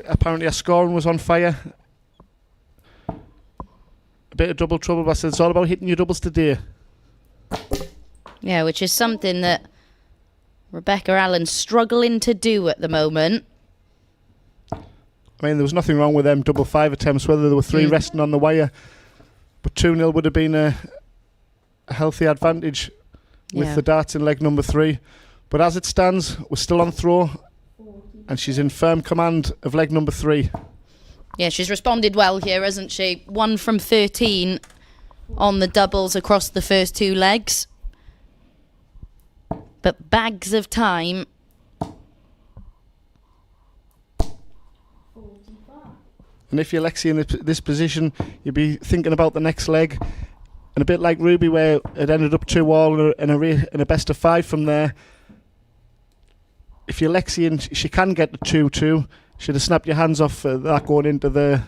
apparently her scoring was on fire. A bit of double trouble, but I said it's all about hitting your doubles today. Yeah, which is something that Rebecca Allen's struggling to do at the moment. I mean, there was nothing wrong with them double 5 attempts, whether there were 3 resting on the wire. But 2-0 would have been a healthy advantage with the darts in leg number 3. But as it stands, we're still on throw, and she's in firm command of leg number 3. Yeah, she's responded well here, hasn't she? 1 from 13 on the doubles across the first 2 legs. But bags of time. 45. And if you're Lexi in this position, you'd be thinking about the next leg. And a bit like Ruby, where it ended up 2-2 in a best of 5 from there. If you're Lexi and she can get the 2-2, she'd have snapped your hands off that going into the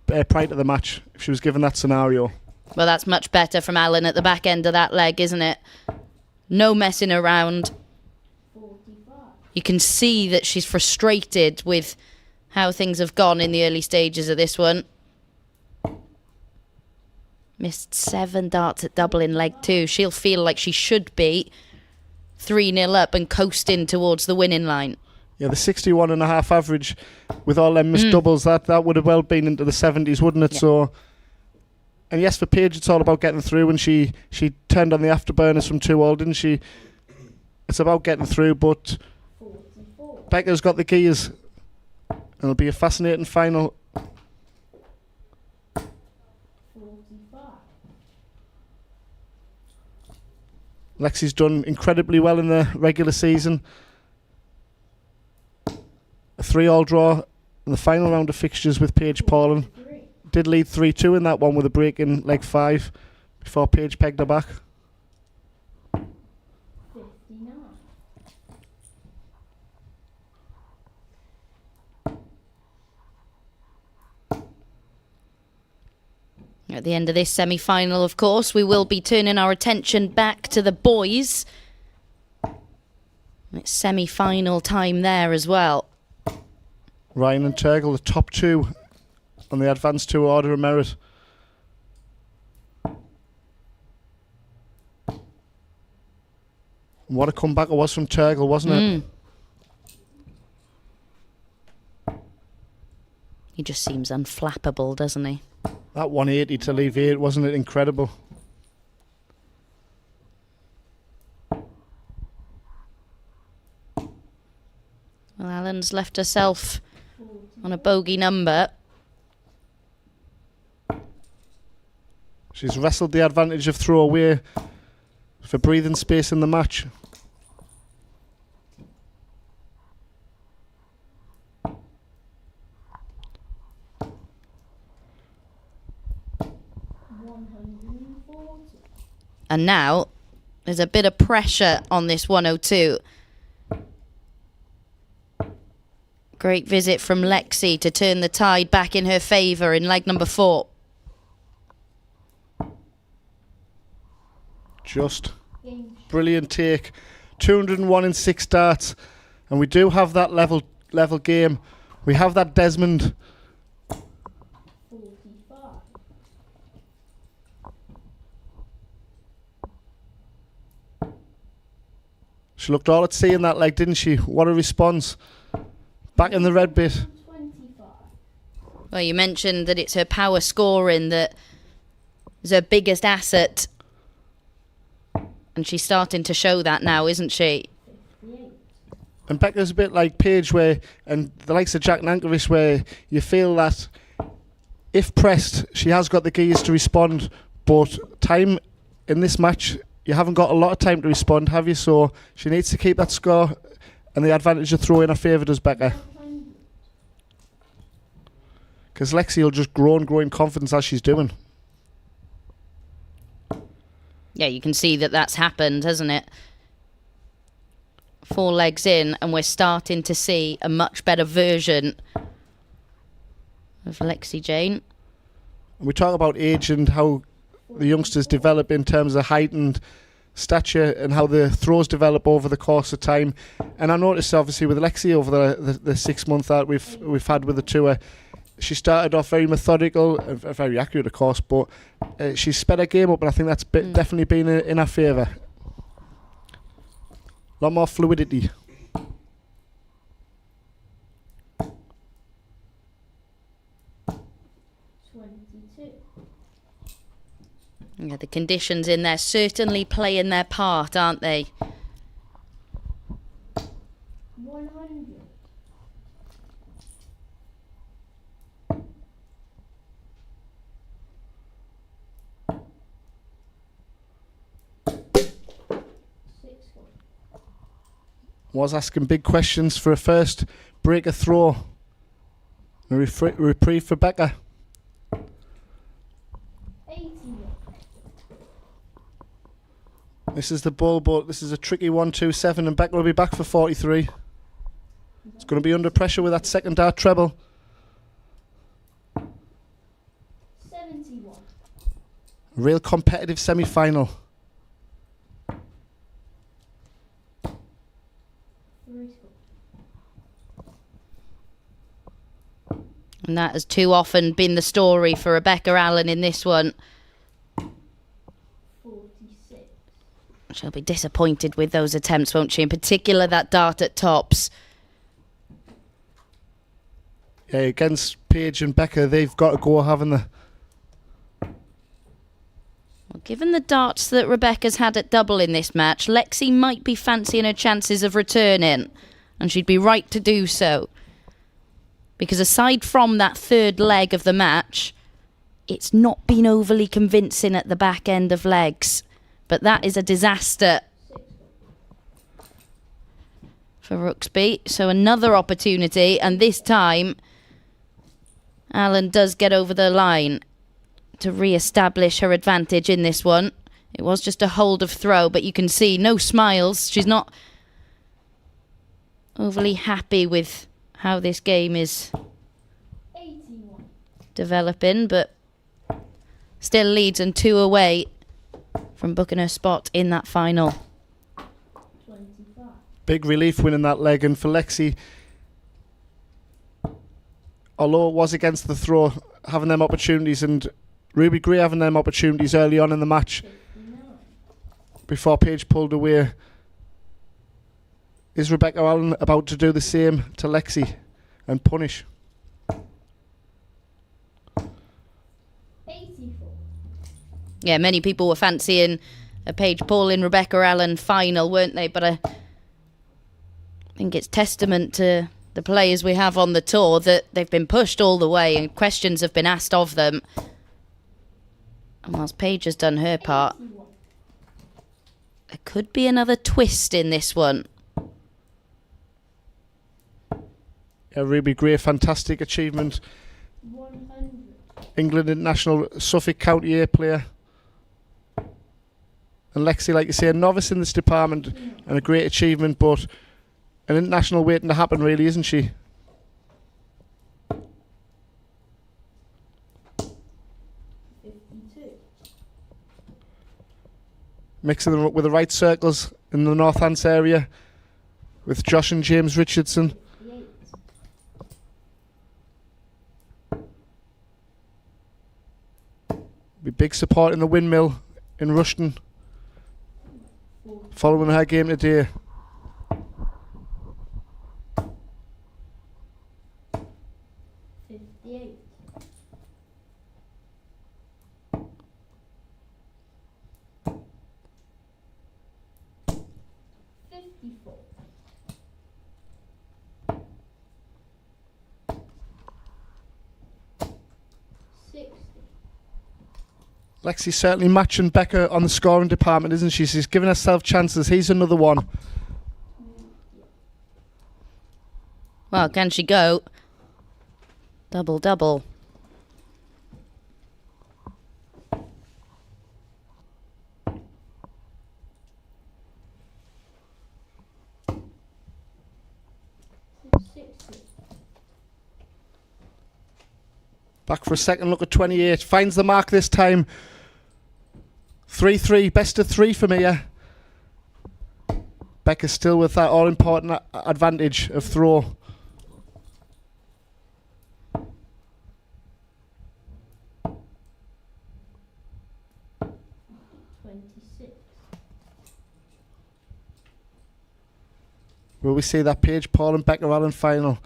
prior to the match if she was given that scenario. Well, that's much better from Alan at the back end of that leg, isn't it? No messing around. You can see that she's frustrated with how things have gone in the early stages of this one. Missed 7 darts at double in leg 2. She'll feel like she should be 3-0 up and coasting towards the winning line. Yeah, the 61.5 average with all them missed doubles, that would have well been into the 70s, wouldn't it? Yeah. So, and yes, for Paige, it's all about getting through, and she turned on the afterburners from 2-all, didn't she? It's about getting through, but Becca's got the gears. It'll be a fascinating final. Lexi's done incredibly well in the regular season. A 3-all draw in the final round of fixtures with Paige Paulin. Did lead 3-2 in that one with a break in leg 5 before Paige pegged her back. At the end of this semi-final, of course, we will be turning our attention back to the boys. It's semi-final time there as well. Ryan and Turgle, the top 2 on the advanced 2 order of merit. What a comeback it was from Turgle, wasn't it? He just seems unflappable, doesn't he? That 180 to leave 8, wasn't it incredible? Well, Alan's left herself on a bogey number. She's wrestled the advantage of throw away for breathing space in the match. And now there's a bit of pressure on this 102. Great visit from Lexi to turn the tide back in her favour in leg number 4. Just brilliant take. 201 in 6 darts. And we do have that level game. We have that Desmond. She looked all at sea in that leg, didn't she? What a response. Back in the red bit. Well, you mentioned that it's her power scoring that is her biggest asset. And she's starting to show that now, isn't she? And Becca's a bit like Paige, and the likes of Jack Nankervis, where you feel that if pressed, she has got the gears to respond, but time in this match, you haven't got a lot of time to respond, have you? So she needs to keep that score and the advantage of throw in her favour, does Becca. Because Lexi will just grow in confidence as she's doing. Yeah, you can see that that's happened, hasn't it? 4 legs in, and we're starting to see a much better version of Lexi Jane. We talk about age and how the youngsters develop in terms of height and stature, and how the throws develop over the course of time. And I noticed, obviously, with Lexi over the 6 month that we've had with the tour, she started off very methodical and very accurate, of course, but she's sped her game up, and I think that's definitely been in her favour. A lot more fluidity. Yeah, the conditions in there certainly playing their part, aren't they? 100. Was asking big questions for a first breaker throw. A reprieve for Becca. 80. This is the ball, but this is a tricky 1-2-7, and Becker will be back for 43. It's going to be under pressure with that second dart treble. 71. Real competitive semi-final. 3 score. And that has too often been the story for Rebecca Allen in this one. 46. She'll be disappointed with those attempts, won't she? In particular, that dart at tops. Yeah, against Paige and Becker, they've got to go, haven't they? Well, given the darts that Rebecca's had at double in this match, Lexi might be fancying her chances of returning. And she'd be right to do so. Because aside from that third leg of the match, it's not been overly convincing at the back end of legs. But that is a disaster for Rooksby. So another opportunity, and this time Allen does get over the line to re-establish her advantage in this one. It was just a hold of throw, but you can see no smiles. She's not overly happy with how this game is 81. developing, but still leads and 2 away from booking her spot in that final. 25. Big relief winning that leg, and for Lexi, although it was against the throw, having them opportunities, and Ruby Gray having them opportunities early on in the match 59. before Paige pulled away. Is Rebecca Allen about to do the same to Lexi and punish? 84. Yeah, many people were fancying a Paige Paulin Rebecca Allen final, weren't they? But I think it's testament to the players we have on the tour that they've been pushed all the way and questions have been asked of them. And whilst Paige has done her part, 81. there could be another twist in this one. Yeah, Ruby Gray, fantastic achievement. 100. England international, Suffolk County A player. And Lexi, like you say, a novice in this department and a great achievement, but an international waiting to happen, really, isn't she? 52. Mixing them up with the right circles in the Northants area with Josh and James Richardson. 58. Be big support in the windmill in Rushton following her game today. 58. Lexi's certainly matching Becca on the scoring department, isn't she? She's giving herself chances. He's another one. Well, can she go? Double, double. Back for a second look at 28. Finds the mark this time. 3-3. Best of 3 from here. Becca's still with that all-important advantage of throw. Will we see that Paige Paul and Becca Allen final?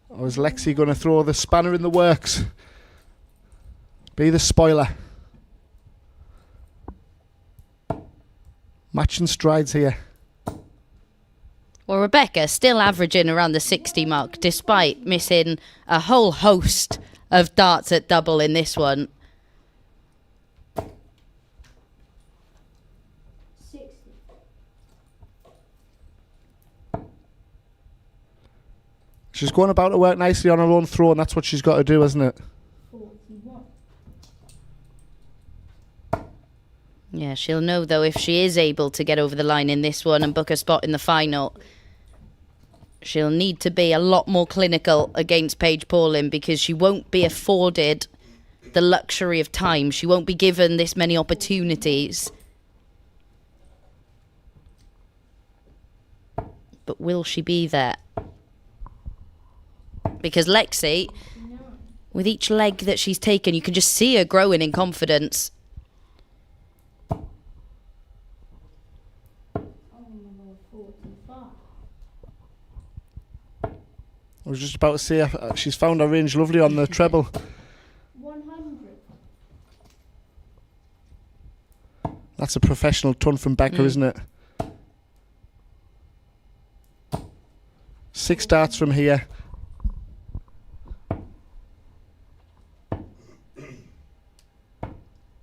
Or is Lexi going to throw the spanner in the works? Be the spoiler. Matching strides here. Well, Rebecca still averaging around the 60 mark, despite missing a whole host of darts at double in this one. 60. She's going about to work nicely on her own throw, and that's what she's got to do, isn't it? 41. Yeah, she'll know, though, if she is able to get over the line in this one and book a spot in the final, she'll need to be a lot more clinical against Paige Paulin because she won't be afforded the luxury of time. She won't be given this many opportunities. But will she be there? Because Lexi, with each leg that she's taken, you can just see her growing in confidence. I was just about to say, she's found her range lovely on the treble. 100. That's a professional ton from Becker, isn't it? 6 darts from here.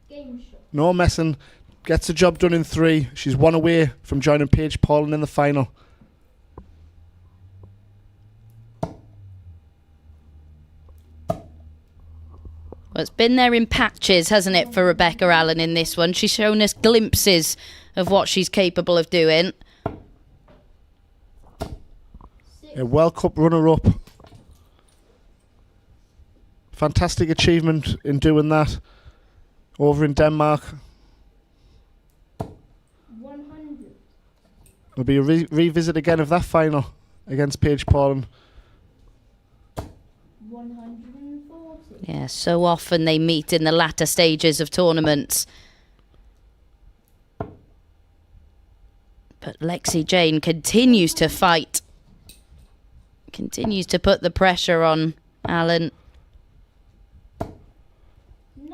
Game shot. No messing. Gets the job done in 3. She's 1 away from joining Paige Paulin in the final. Well, it's been there in patches, hasn't it, for Rebecca Allen in this one? She's shown us glimpses of what she's capable of doing. A World Cup runner-up. Fantastic achievement in doing that over in Denmark. 100. There'll be a revisit again of that final against Paige Paulin. 140. Yeah, so often they meet in the latter stages of tournaments. But Lexi Jane continues to fight. Continues to put the pressure on Allen.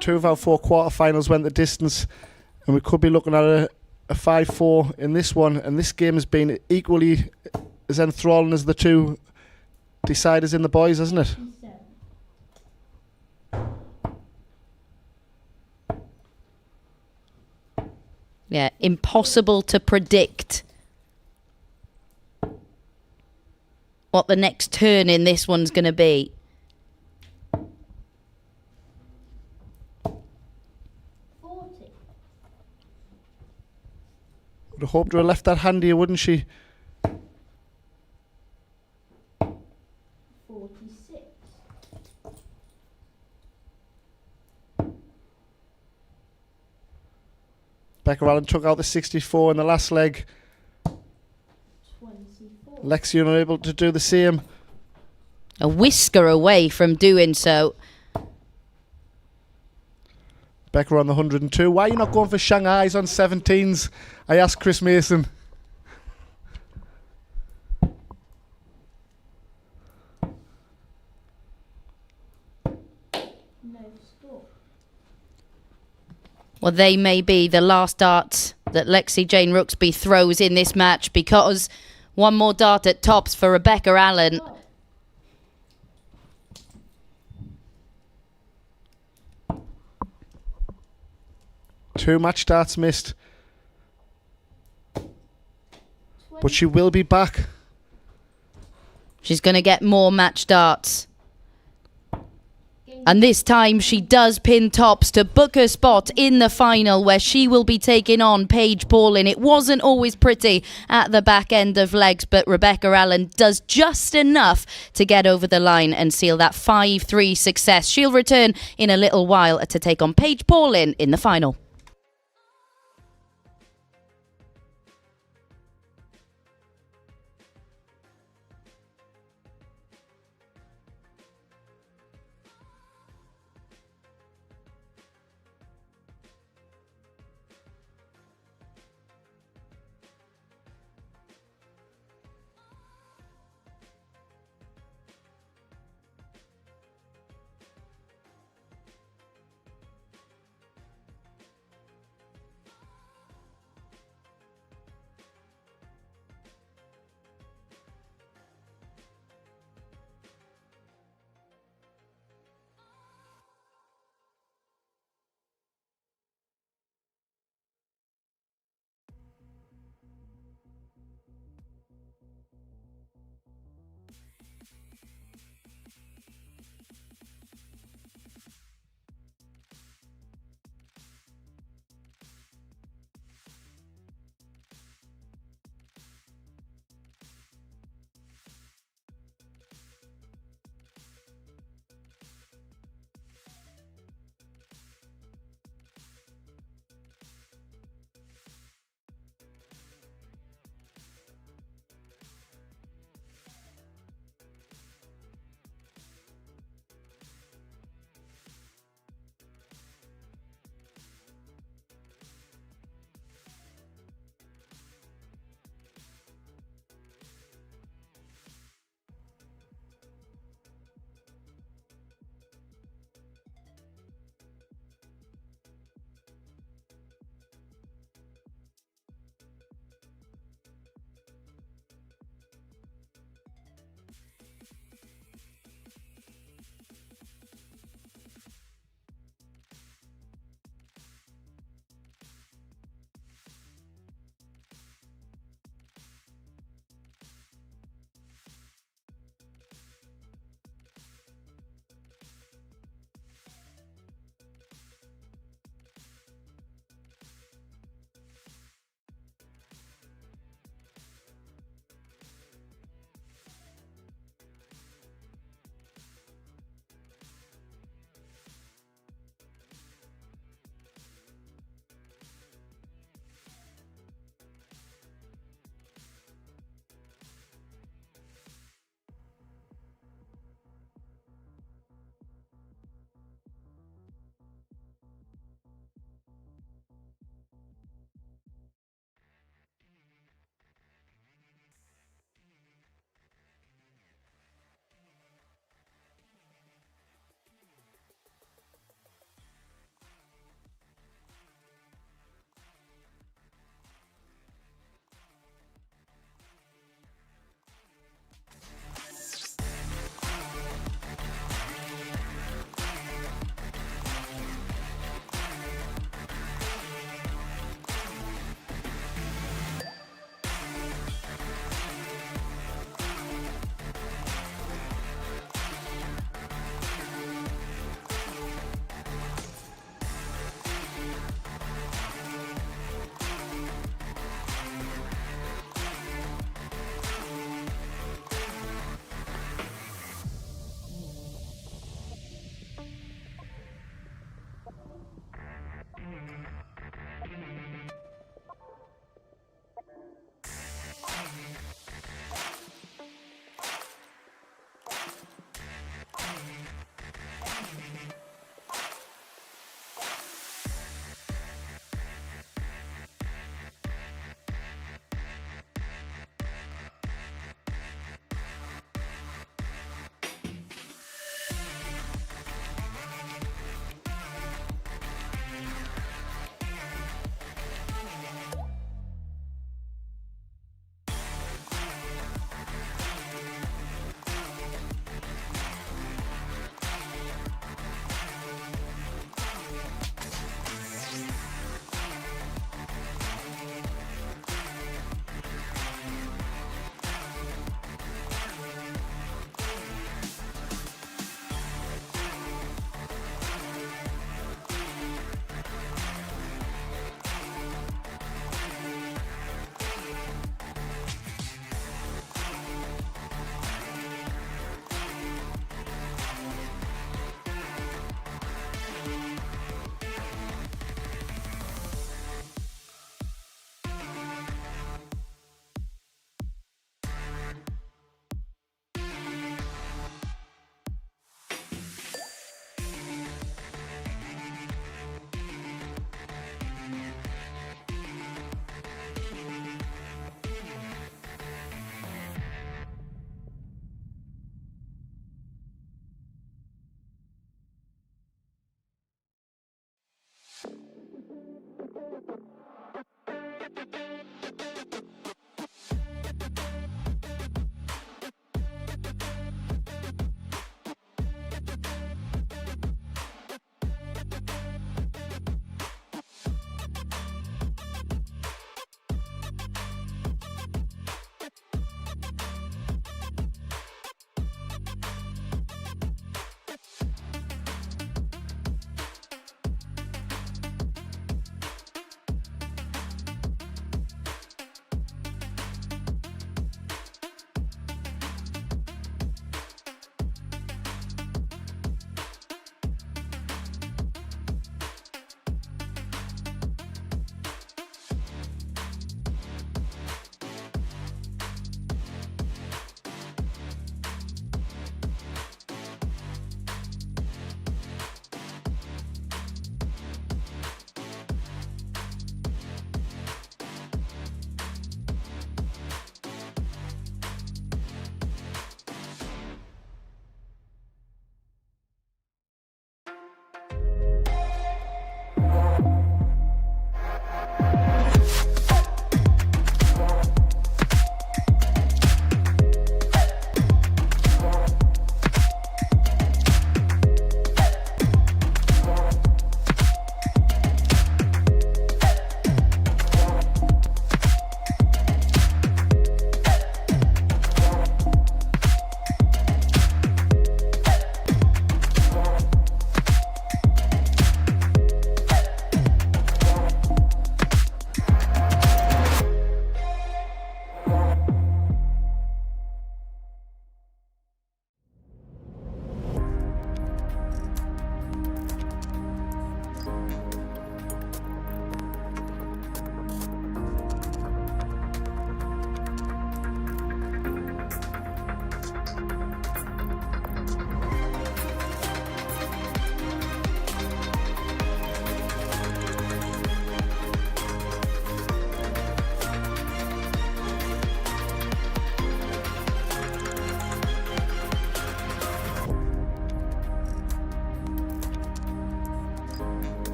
2 of our 4 quarterfinals went the distance, and we could be looking at a 5-4 in this one. And this game has been equally as enthralling as the 2 deciders in the boys, hasn't it? 57. Yeah, impossible to predict what the next turn in this one's going to be. 40. Would have hoped to have left that handier, wouldn't she? 46. Becca Allen took out the 64 in the last leg. 24. Lexi unable to do the same. A whisker away from doing so. Becca on the 102. Why are you not going for Shanghai's on 17s? I asked Chris Mason. No score. Well, they may be the last darts that Lexi Jane Rooksby throws in this match, because one more dart at tops for Rebecca Allen. 2 match darts missed. But she will be back. She's going to get more match darts. And this time she does pin tops to book her spot in the final, where she will be taking on Paige Paulin. It wasn't always pretty at the back end of legs, but Rebecca Allen does just enough to get over the line and seal that 5-3 success. She'll return in a little while to take on Paige Paulin in the final.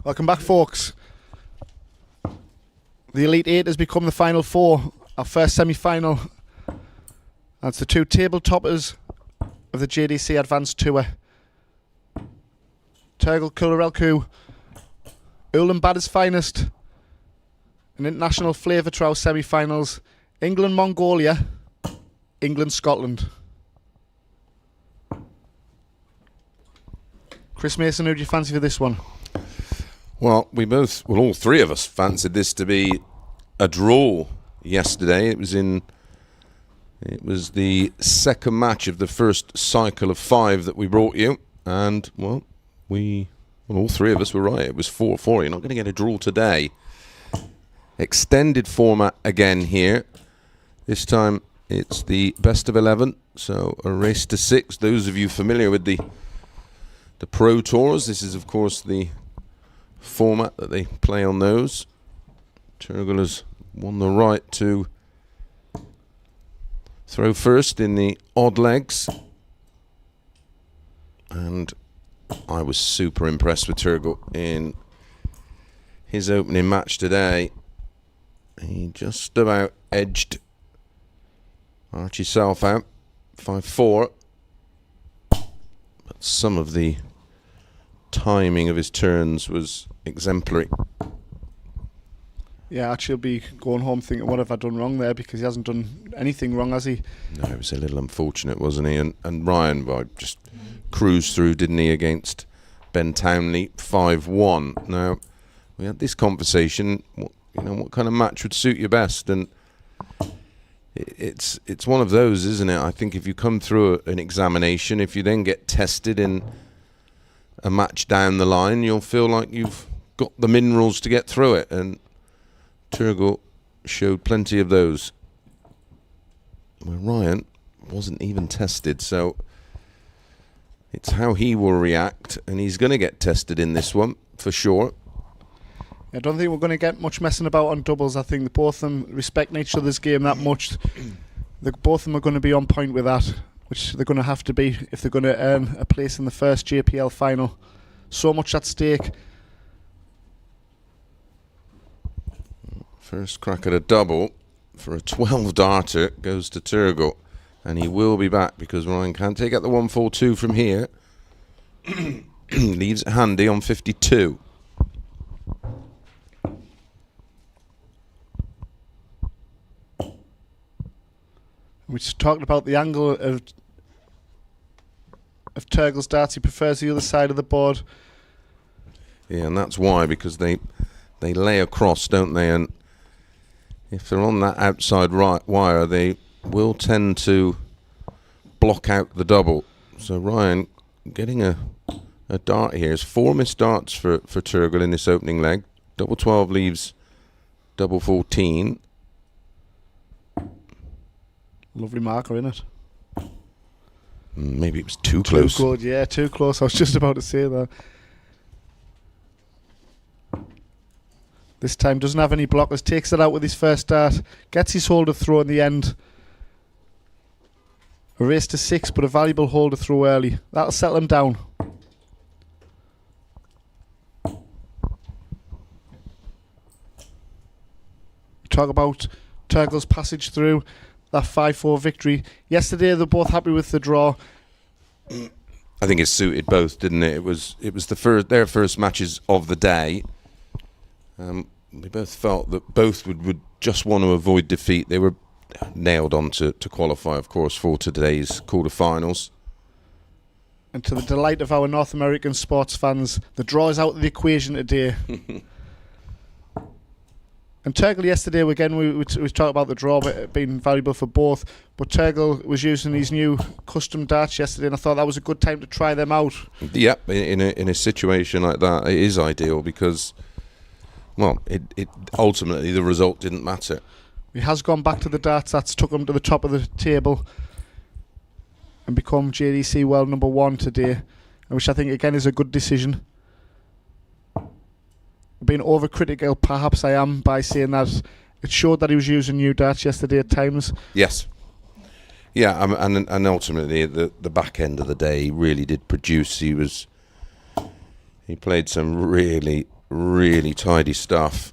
Welcome back, folks. The Elite Eight has become the Final Four, our first semi-final. That's the two table toppers of the JDC Advanced Tour. Turgle Kularelku, Ulaanbaatar's finest. An international flavour to our semi-finals. England, Mongolia. England, Scotland. Chris Mason, who do you fancy for this one? Well, all three of us fancied this to be a draw yesterday. It was the second match of the first cycle of 5 that we brought you, and well, all three of us were right. It was 4-4. You're not going to get a draw today. Extended format again here. This time it's the best of 11, so a race to 6. Those of you familiar with the Pro Tours, this is of course the format that they play on those. Turgle has won the right to throw first in the odd legs, and I was super impressed with Turgle in his opening match today. He just about edged Archie Self out 5-4, but some of the timing of his turns was exemplary. Yeah, Archie will be going home thinking, what have I done wrong there? Because he hasn't done anything wrong, has he? No, it was a little unfortunate, wasn't he? And Ryan just cruised through, didn't he, against Ben Townley 5-1. Now, we had this conversation, what kind of match would suit you best? And it's one of those, isn't it? I think if you come through an examination, if you then get tested in a match down the line, you'll feel like you've got the minerals to get through it. And Turgle showed plenty of those, where Ryan wasn't even tested. So it's how he will react, and he's going to get tested in this one for sure. I don't think we're going to get much messing about on doubles. I think the both of them respect each other's game that much. Both of them are going to be on point with that, which they're going to have to be if they're going to earn a place in the first JPL final. So much at stake. First crack at a double for a 12-darter goes to Turgle, and he will be back because Ryan can't take out the 1-4-2 from here. Leaves it handy on 52. We just talked about the angle of Turgle's darts. He prefers the other side of the board. Yeah, and that's why, because they lay across, don't they? And if they're on that outside right wire, they will tend to block out the double. So Ryan getting a dart here. It's 4 missed darts for Turgle in this opening leg. Double 12 leaves double 14. Lovely marker, innit? Maybe it was too close. Too good, yeah, too close. I was just about to say that. This time doesn't have any blockers. Takes it out with his first dart. Gets his holder throw in the end. A race to 6, but a valuable holder throw early. That'll settle him down. Talk about Turgle's passage through that 5-4 victory. Yesterday they're both happy with the draw. I think it suited both, didn't it? It was their first matches of the day. We both felt that both would just want to avoid defeat. They were nailed on to qualify, of course, for today's quarterfinals. And to the delight of our North American sports fans, the draw is out of the equation today. And Turgle yesterday, again, we talked about the draw being valuable for both, but Turgle was using his new custom darts yesterday, and I thought that was a good time to try them out. Yep, in a situation like that, it is ideal because, well, it ultimately the result didn't matter. He has gone back to the darts that's took him to the top of the table and become JDC World number 1 today, which I think again is a good decision. Being overcritical, perhaps I am, by saying that it showed that he was using new darts yesterday at times. Yes. Yeah, and ultimately the back end of the day he really did produce. He played some really really tidy stuff.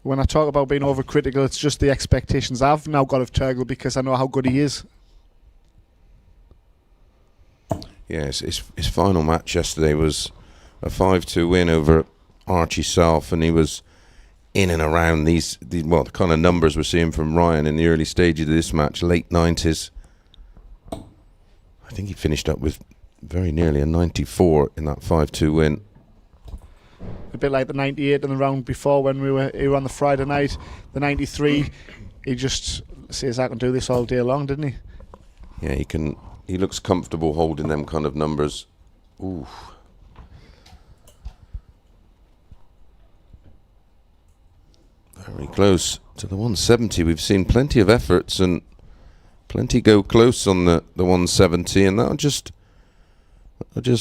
When I talk about being overcritical, it's just the expectations I've now got of Turgle because I know how good he is. Yes, his final match yesterday was a 5-2 win over Archie Self, and he was in and around these the kind of numbers we're seeing from Ryan in the early stages of this match, late 90s. I think he finished up with very nearly a 94 in that 5-2 win. A bit like the 98 in the round before when we were here on the Friday night. The 93, he just says, I can do this all day long, didn't he? Yeah, he looks comfortable holding them kind of numbers. Ooh. Very close to the 170. We've seen plenty of efforts and plenty go close on the 170, and that'll just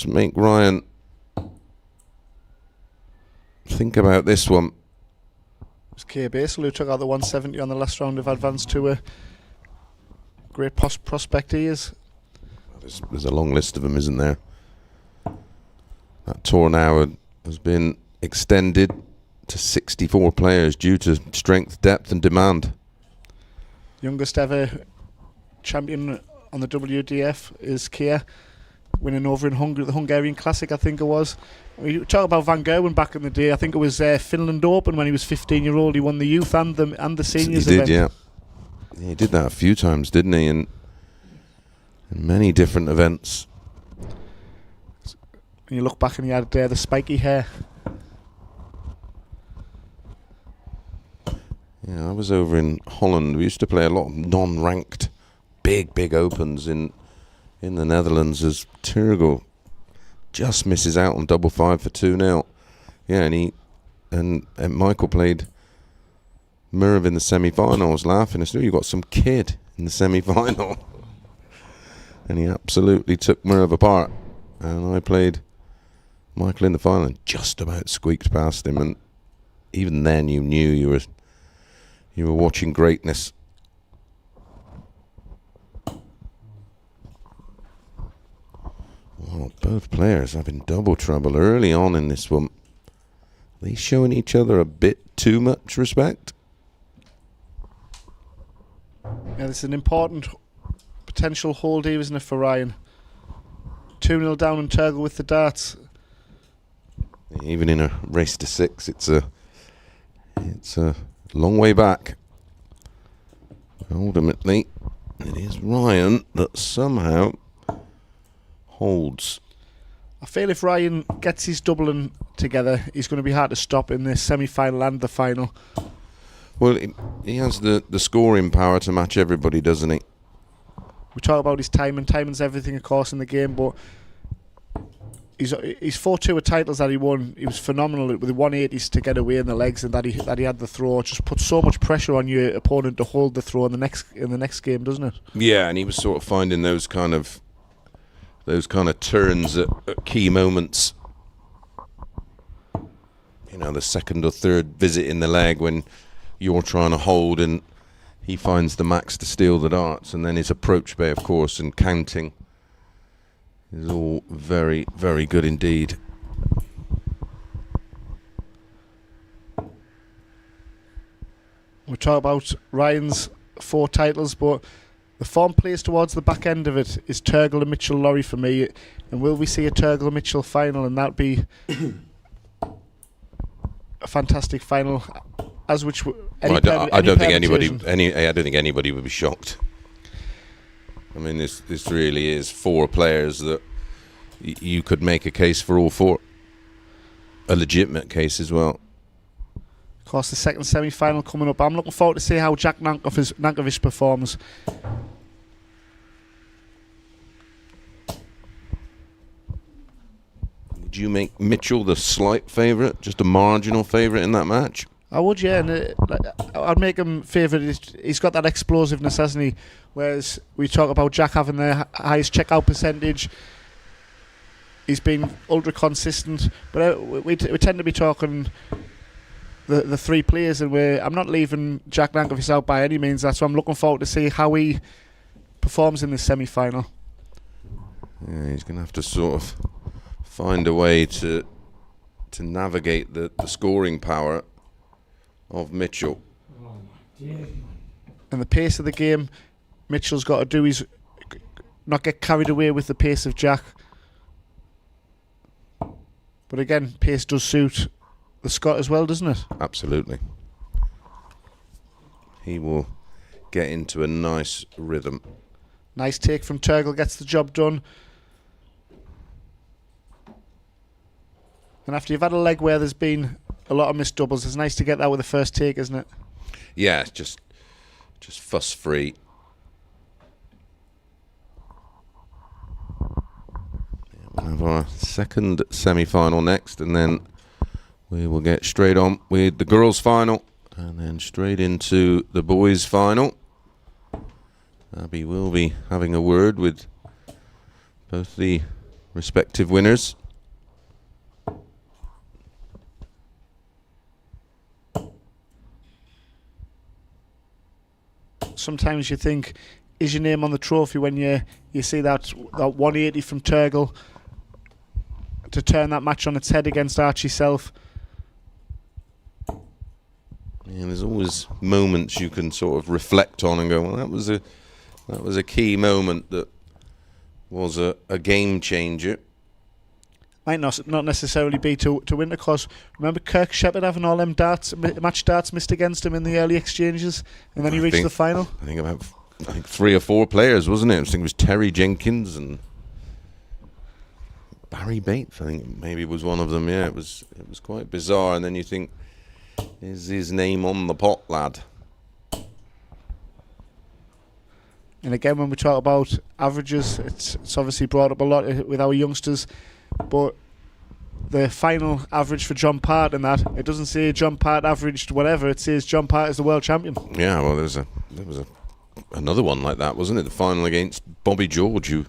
make Ryan think about this one. It's Kay Basil who took out the 170 on the last round of advance to a great prospect he is. There's a long list of them, isn't there? That tour now has been extended to 64 players due to strength, depth and demand. Youngest ever champion on the WDF is Kia, winning over in Hungary, the Hungarian Classic, I think it was. We talk about Van Gerwen back in the day. I think it was Finland Open when he was 15-year-old. He won the youth and the seniors event. He did, yeah. He did that a few times, didn't he? In many different events. And you look back and he had the spiky hair. Yeah, I was over in Holland. We used to play a lot of non-ranked, big opens in the Netherlands as Turgle just misses out on double five for 2-0. Yeah, and Michael played Merv in the semi-finals, laughing. I said, you got some kid in the semi-final. And he absolutely took Merv apart. And I played Michael in the final and just about squeaked past him. And even then you knew you were watching greatness. Oh, both players having double trouble early on in this one. Are they showing each other a bit too much respect? Yeah, this is an important potential hold here, isn't it, for Ryan? 2-0 down in Turgle with the darts. Even in a race to 6, it's a long way back. Ultimately, it is Ryan that somehow holds. I feel if Ryan gets his doubling together, he's going to be hard to stop in the semi-final and the final. Well, he has the scoring power to match everybody, doesn't he? We talk about his time, and timing's everything, of course, in the game, but he's 4-2 with titles that he won. He was phenomenal with the 180s to get away in the legs, and that he had the throw. It just puts so much pressure on your opponent to hold the throw in the next game, doesn't it? Yeah, and he was sort of finding those kind of turns at key moments. You know, the second or third visit in the leg when you're trying to hold and he finds the max to steal the darts, and then his approach bay, of course, and counting is all very, very good indeed. We talk about Ryan's 4 titles, but the form plays towards the back end of it is Turgle and Mitchell Lorry for me. And will we see a Turgle Mitchell final? And that'd be a fantastic final. As which I don't think anybody would be shocked. I mean, this really is 4 players that you could make a case for all 4. A legitimate case as well. Of course, the second semi-final coming up. I'm looking forward to see how Jack Nankovic performs. Would you make Mitchell the slight favourite, just a marginal favourite in that match? I would, yeah. And I'd make him favourite. He's got that explosiveness, hasn't he? Whereas we talk about Jack having the highest checkout percentage. He's been ultra consistent. But we tend to be talking the 3 players, and I'm not leaving Jack Nankovic out by any means. That's why I'm looking forward to see how he performs in this semi-final. Yeah, he's going to have to sort of find a way to navigate the scoring power of Mitchell. And the pace of the game, Mitchell's got to do is not get carried away with the pace of Jack. But again, pace does suit the Scot as well, doesn't it? Absolutely. He will get into a nice rhythm. Nice take from Turgle, gets the job done. And after you've had a leg where there's been a lot of missed doubles, it's nice to get that with the first take, isn't it? Yeah, just fuss free. We'll have our second semi-final next, and then we will get straight on with the girls' final, and then straight into the boys' final. Abby will be having a word with both the respective winners. Sometimes you think, is your name on the trophy when you see that 180 from Turgle to turn that match on its head against Archie Self. And there's always moments you can sort of reflect on and go, well, that was a key moment that was a game changer. Might not necessarily be to win the cause. Remember Kirk Shepherd having all them match darts missed against him in the early exchanges, and then he reached the final. I think 3 or 4 players, wasn't it? I think it was Terry Jenkins and Barry Bates. I think maybe was one of them. Yeah, it was quite bizarre. And then you think, is his name on the pot, lad? And again, when we talk about averages, it's obviously brought up a lot with our youngsters. But the final average for John Part and that, it doesn't say John Part averaged whatever, it says John Part is the world champion. Yeah, well, there was another one like that, wasn't it? The final against Bobby George, who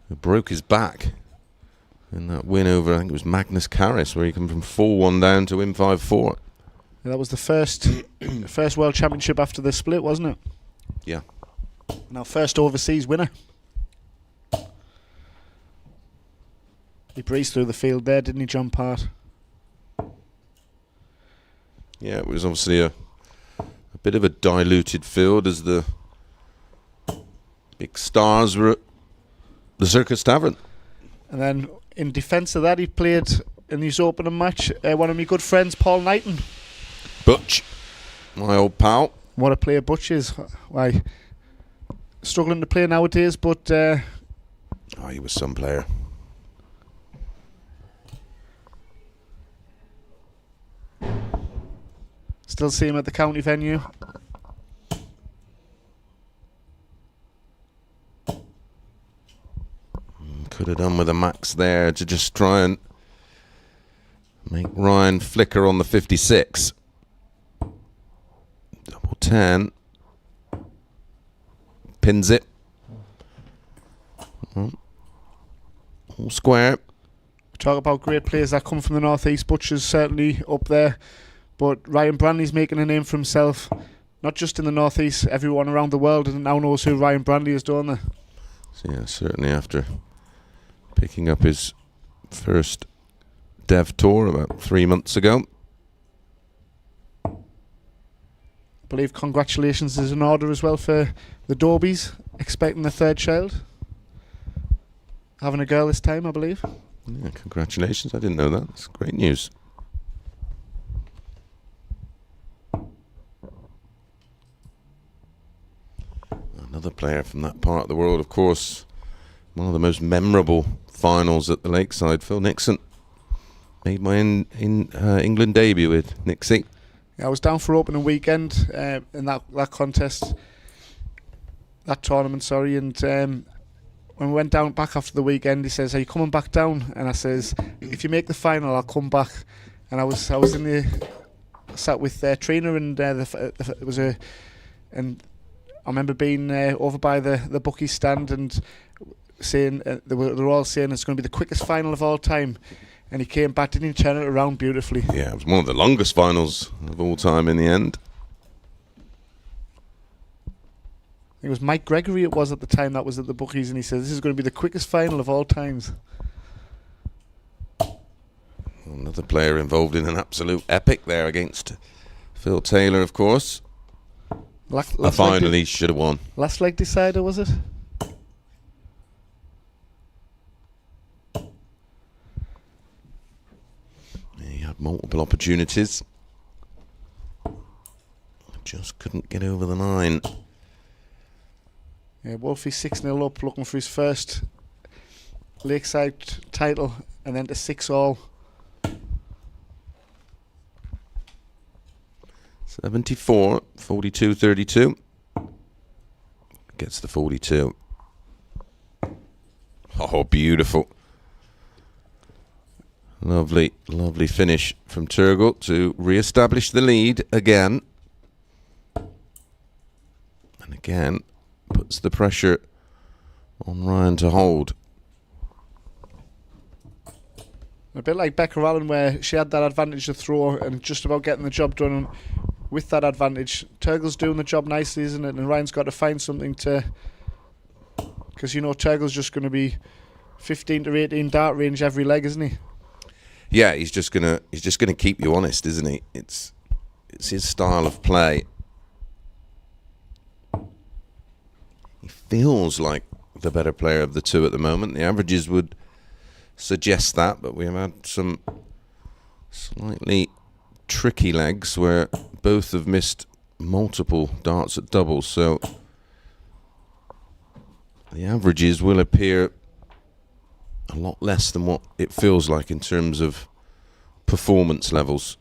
broke his back in that win over, I think it was Magnus Carris, where he came from 4-1 down to win 5-4. Yeah, that was the first world championship after the split, wasn't it? Yeah. And our first overseas winner. He breezed through the field there, didn't he, John Part? Yeah, it was obviously a bit of a diluted field as the big stars were at the Circus Tavern. And then in defence of that, he played in his opening match one of my good friends, Paul Knighton. Butch, my old pal. What a player Butch is. Why, struggling to play nowadays, but... he was some player. Still see him at the county venue. Could have done with a max there to just try and make Ryan flicker on the 56. Double 10. Pins it. All square. Talk about great players that come from the northeast. Butcher's certainly up there. But Ryan Branley's making a name for himself, not just in the northeast. Everyone around the world now knows who Ryan Branley is, don't they? So yeah, certainly after picking up his first dev tour about 3 months ago. I believe congratulations is in order as well for the Dorbies, expecting the third child. Having a girl this time, I believe. Yeah, congratulations. I didn't know that. It's great news. Another player from that part of the world, of course, one of the most memorable finals at the Lakeside, Phil Nixon. Made my England debut with Nixie. Yeah, I was down for opening weekend in that contest, that tournament, sorry, and when we went down back after the weekend, he says, "Are you coming back down?" And I says, "If you make the final, I'll come back." And I was sat with Trina, and it was and I remember being over by the bookie stand and saying they were all saying it's going to be the quickest final of all time, and he came back, didn't he turn it around beautifully? Yeah, it was one of the longest finals of all time in the end. It was Mike Gregory, it was at the time, that was at the bookies, and he said this is going to be the quickest final of all times. Another player involved in an absolute epic there against Phil Taylor, of course. Finally should have won. Last leg decider, was it? He had multiple opportunities. Just couldn't get over the line. Yeah, Wolfie 6-0 up, looking for his first Lakeside title, and then to 6-all. 74, 42, 32. Gets the 42. Oh, beautiful. Lovely, lovely finish from Turgle to re-establish the lead again. And again, puts the pressure on Ryan to hold. A bit like Becca Allen, where she had that advantage to throw and just about getting the job done. And with that advantage, Turgle's doing the job nicely, isn't it? And Ryan's got to find something to... Because, you know, Turgle's just going to be 15 to 18 dart range every leg, isn't he? Yeah, he's just gonna keep you honest, isn't he? It's his style of play. He feels like the better player of the two at the moment. The averages would suggest that, but we have had some slightly tricky legs where both have missed multiple darts at doubles, so the averages will appear a lot less than what it feels like in terms of performance levels.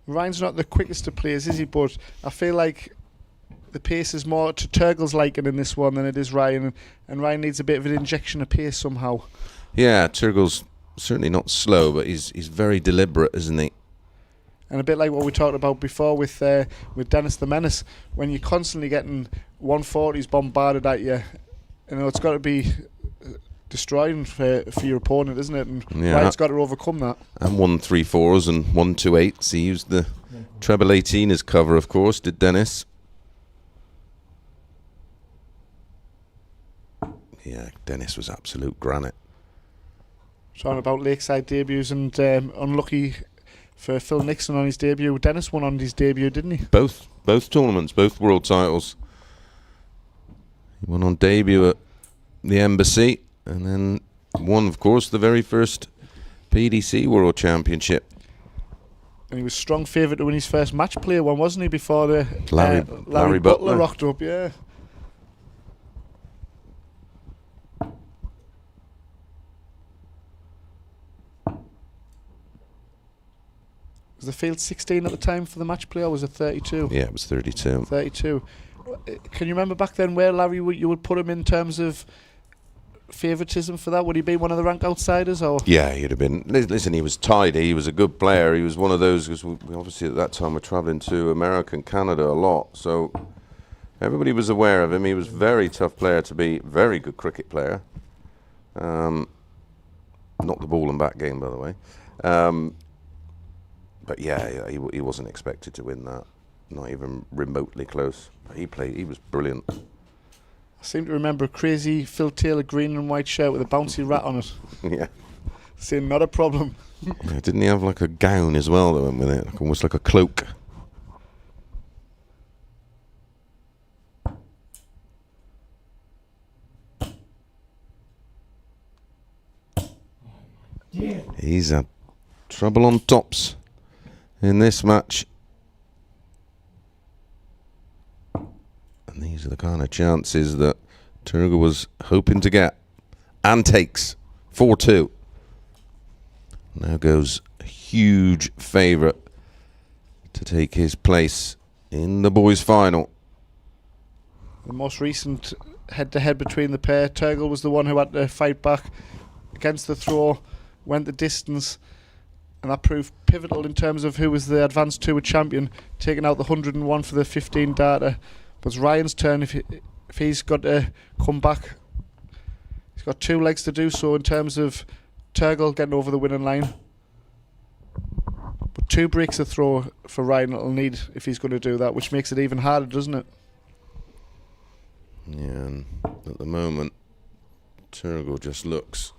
Ryan's not the quickest of players, is he? But I feel like the pace is more to Turgle's liking in this one than it is Ryan, and Ryan needs a bit of an injection of pace somehow. Yeah, Turgle's certainly not slow, but he's very deliberate, isn't he? And a bit like what we talked about before with Dennis the Menace, when you're constantly getting 140s bombarded at you, you know, it's got to be destroying for your opponent, isn't it? And yeah. Ryan's got to overcome that. And 1-3-4s and 1-2-8s. He used the treble 18 as cover, of course, did Dennis. Yeah, Dennis was absolute granite. Talking about Lakeside debuts and unlucky for Phil Nixon on his debut. Dennis won on his debut, didn't he? Both tournaments, both world titles. He won on debut at the Embassy, and then won, of course, the very first PDC World Championship. And he was strong favourite to win his first match play one, wasn't he, before the Larry Butler rocked up, yeah. Was the field 16 at the time for the match play, or was it 32? Yeah, it was 32. 32. Can you remember back then where Larry you would put him in terms of favouritism for that? Would he be one of the rank outsiders? Or yeah, he'd have been. Listen, he was tidy. He was a good player. He was one of those, because we obviously at that time were travelling to America and Canada a lot, so everybody was aware of him. He was a very tough player to be. Very good cricket player. Not the ball and bat game, by the way. But yeah, he wasn't expected to win that. Not even remotely close. He was brilliant. I seem to remember a crazy Phil Taylor green and white shirt with a bouncy rat on it. Yeah. Saying not a problem. Yeah, didn't he have like a gown as well that went with it? Almost like a cloak. Yeah. He's a trouble on tops in this match. And these are the kind of chances that Turgle was hoping to get. And takes 4-2. Now goes a huge favourite to take his place in the boys' final. The most recent head-to-head between the pair, Turgle was the one who had to fight back against the throw, went the distance, and that proved pivotal in terms of who was the advanced tour champion, taking out the 101 for the 15 darter. But it's Ryan's turn if he's got to come back. He's got 2 legs to do so in terms of Turgle getting over the winning line. But 2 breaks of throw for Ryan will need if he's going to do that, which makes it even harder, doesn't it? Yeah, and at the moment, Turgle just looks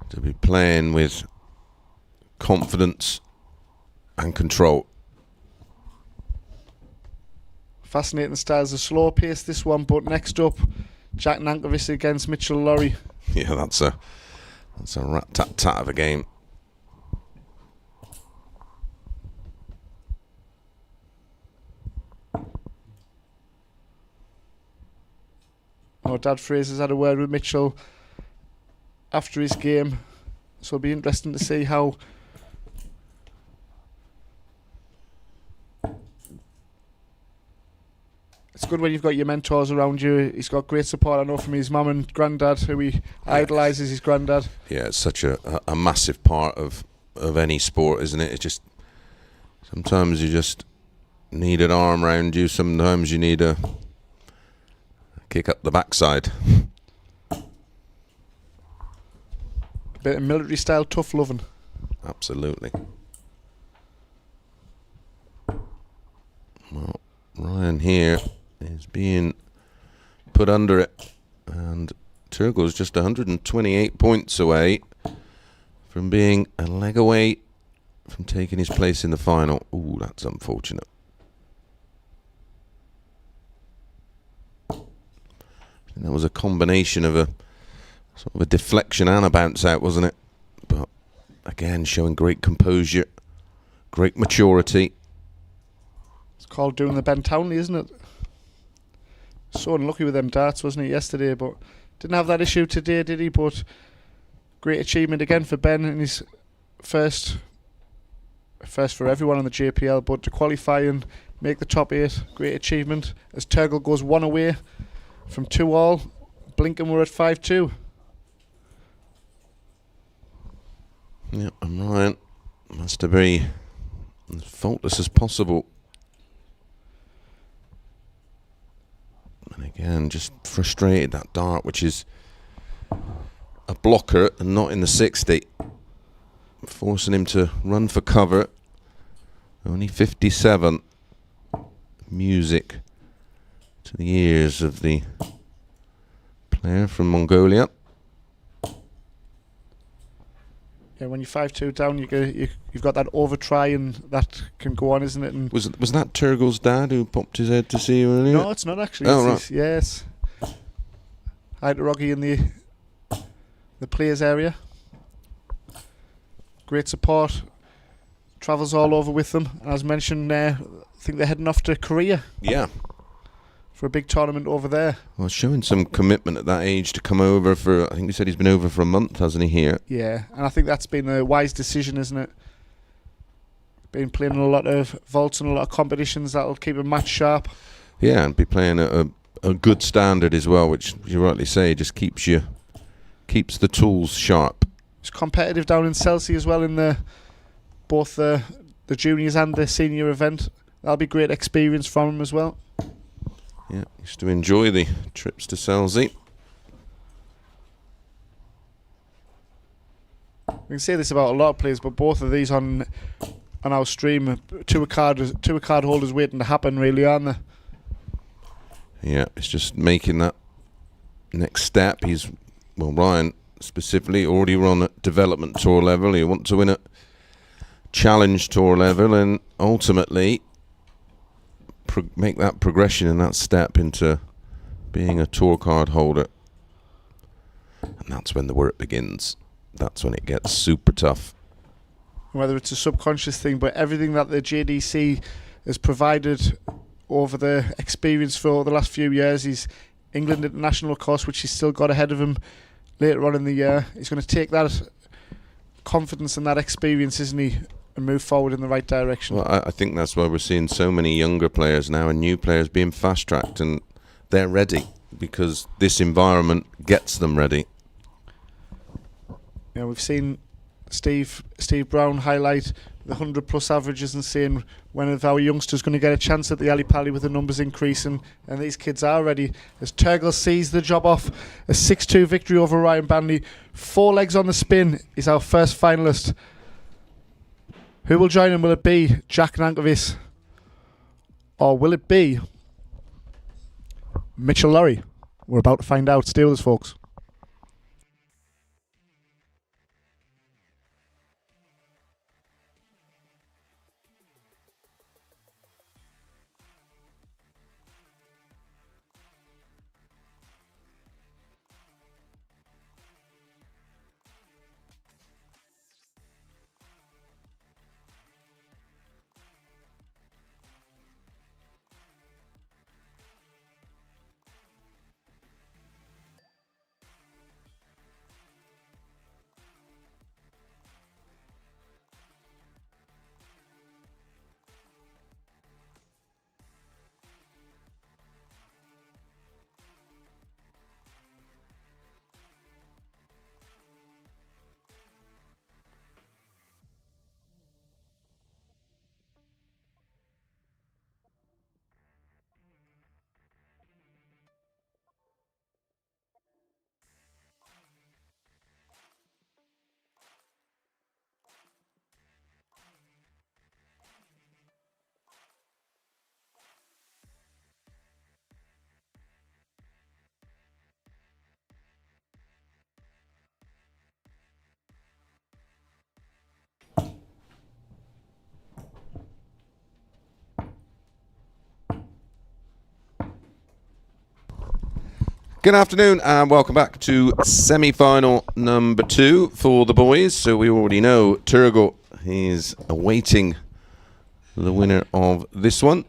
to be playing with confidence and control. Fascinating styles of slow pace this one, but next up, Jack Nankervis against Mitchell Lorry. Yeah, that's a rat-tat-tat of a game. Dad Fraser's had a word with Mitchell after his game, so it'll be interesting to see how it's good when you've got your mentors around you. He's got great support, I know, from his mum and granddad, who he idolises his granddad. Yeah, it's such a massive part of any sport, isn't it? It's just, sometimes you just need an arm around you, sometimes you need a kick up the backside. Bit of military style tough loving. Absolutely. Well, Ryan here is being put under it, and Turgle's just 128 points away from being a leg away from taking his place in the final. Ooh, that's unfortunate. And that was a combination of a sort of a deflection and a bounce out, wasn't it? But again, showing great composure, great maturity. It's called doing the Ben Townley, isn't it? So unlucky with them darts, wasn't he, yesterday? But didn't have that issue today, did he? But great achievement again for Ben in his first for everyone on the JPL. But to qualify and make the top 8, great achievement. As Turgle goes one away from 2-all, Blinken were at 5-2. Yep, and Ryan has to be as faultless as possible. And again, just frustrated, that dart, which is a blocker and not in the 60, forcing him to run for cover. Only 57. Music to the ears of the player from Mongolia. Yeah, when you're 5-2 down, you've got that over try, and that can go on, isn't it? And Was that Turgle's dad who popped his head to see you earlier? no, it's not actually. Oh, It's yes. Hi to Roggy in the players area. Great support. Travels all over with them. And as mentioned, I think they're heading off to Korea Yeah. for a big tournament over there. Well, showing some commitment at that age to come over for, I think he said he's been over for a month, hasn't he, here? Yeah, and I think that's been a wise decision, isn't it? Been playing in a lot of vaults and a lot of competitions that'll keep a match sharp. Yeah, and be playing at a good standard as well, which you rightly say just keeps the tools sharp. It's competitive down in Chelsea as well in both the juniors and the senior event. That'll be great experience from him as well. Yeah, used to enjoy the trips to Selsey. We can say this about a lot of players, but both of these on our stream, two card holders waiting to happen, really, aren't they? Yeah, it's just making that next step. Ryan specifically already run at development tour level. He wants to win at challenge tour level, and ultimately make that progression and that step into being a tour card holder. And that's when the work begins. That's when it gets super tough. Whether it's a subconscious thing, but everything that the JDC has provided over the experience for the last few years, he's England International, of course, which he's still got ahead of him later on in the year. He's going to take that confidence and that experience, isn't he, and move forward in the right direction. Well, I think that's why we're seeing so many younger players now and new players being fast-tracked, and they're ready because this environment gets them ready. You know, we've seen Steve Brown highlight the 100-plus averages and saying when of our youngsters going to get a chance at the Ali Pali with the numbers increasing, and these kids are ready. As Turgle sees the job off, a 6-2 victory over Ryan Banley. 4 legs on the spin is our first finalist. Who will join him? Will it be Jack Nankervis, or will it be Mitchell Lorry? We're about to find out. Stay with us, folks. Good afternoon and welcome back to semi-final number 2 for the boys. So we already know Turgot is awaiting the winner of this one.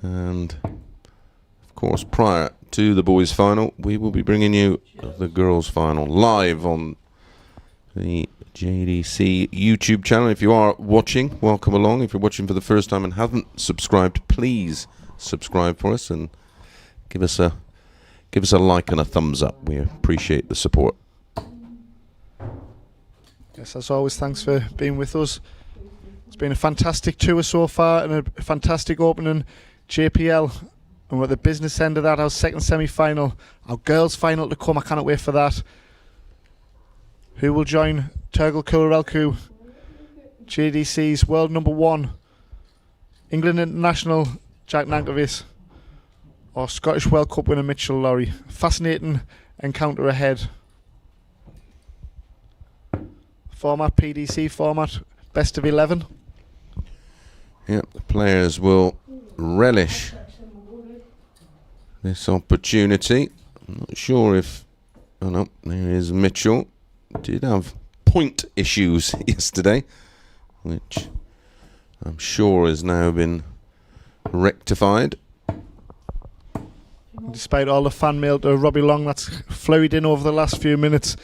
And of course, prior to the boys' final, we will be bringing you the girls' final live on the JDC YouTube channel. If you are watching, welcome along. If you're watching for the first time and haven't subscribed, please subscribe for us and give us a like and a thumbs up. We appreciate the support. Yes, as always, thanks for being with us. It's been a fantastic tour so far and a fantastic opening JPL. And we're at the business end of that, our second semi-final, our girls' final to come. I cannot wait for that. Who will join Turgal Kurarelku, JDC's world number 1, England international Jack Nankervis, or Scottish World Cup winner Mitchell Lowry? Fascinating encounter ahead. Format, PDC format, best of 11. Yep, the players will relish this opportunity. I'm not sure if... Oh no, there is Mitchell. Did have point issues yesterday, which I'm sure has now been rectified. Despite all the fan mail to Robbie Long that's flowed in over the last few minutes,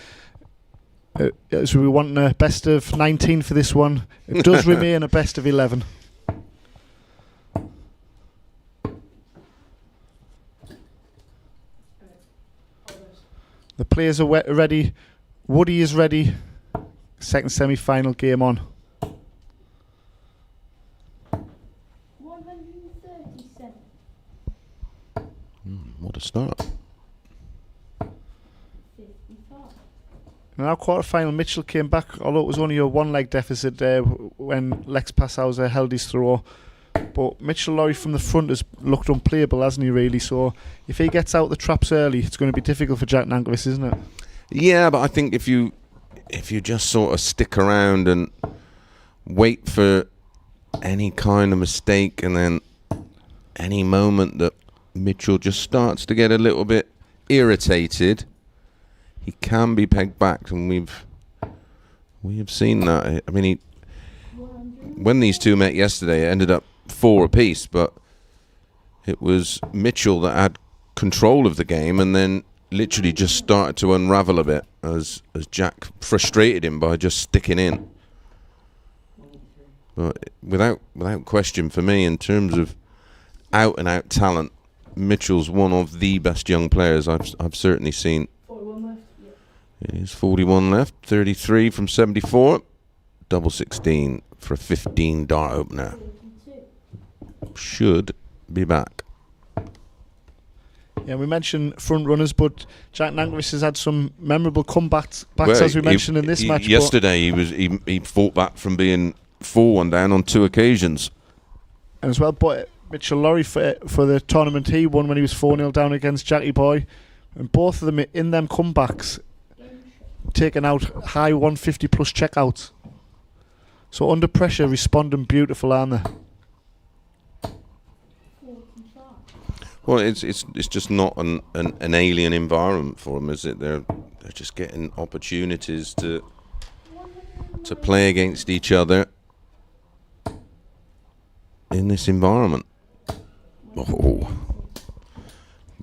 as we want a best of 19 for this one, it does remain a best of 11. The players are ready. Woody is ready. Second semi-final game on. 137. What a start. 55. In our quarter-final, Mitchell came back, although it was only a one-leg deficit when Lex Passauer held his throw. But Mitchell Lowry from the front has looked unplayable, hasn't he, really? So if he gets out the traps early, it's going to be difficult for Jack Nankervis, isn't it? Yeah, but I think if you just sort of stick around and wait for any kind of mistake, and then any moment that Mitchell just starts to get a little bit irritated, he can be pegged back, and we have seen that. I mean, when these two met yesterday, it ended up 4 apiece, but it was Mitchell that had control of the game, and then literally just started to unravel a bit as Jack frustrated him by just sticking in. But without question, for me, in terms of out and out talent, Mitchell's one of the best young players I've certainly seen. 41 left. Yeah. It is 41 left, 33 from 74, double 16 for a 15 dart opener. 42. Should be back. Yeah, we mentioned front runners, but Jack Nankervis has had some memorable comebacks, Well, as we mentioned in this match. Yesterday, he fought back from being 4-1 down on 2 occasions. And as well, but Mitchell Lowry for the tournament he won when he was 4-0 down against Jackie Boy, and both of them in them comebacks taking out high 150 plus checkouts. So under pressure, responding beautiful, aren't they? 45. Well, it's just not an alien environment for them, is it? They're just getting opportunities to play against each other in this environment. Oh,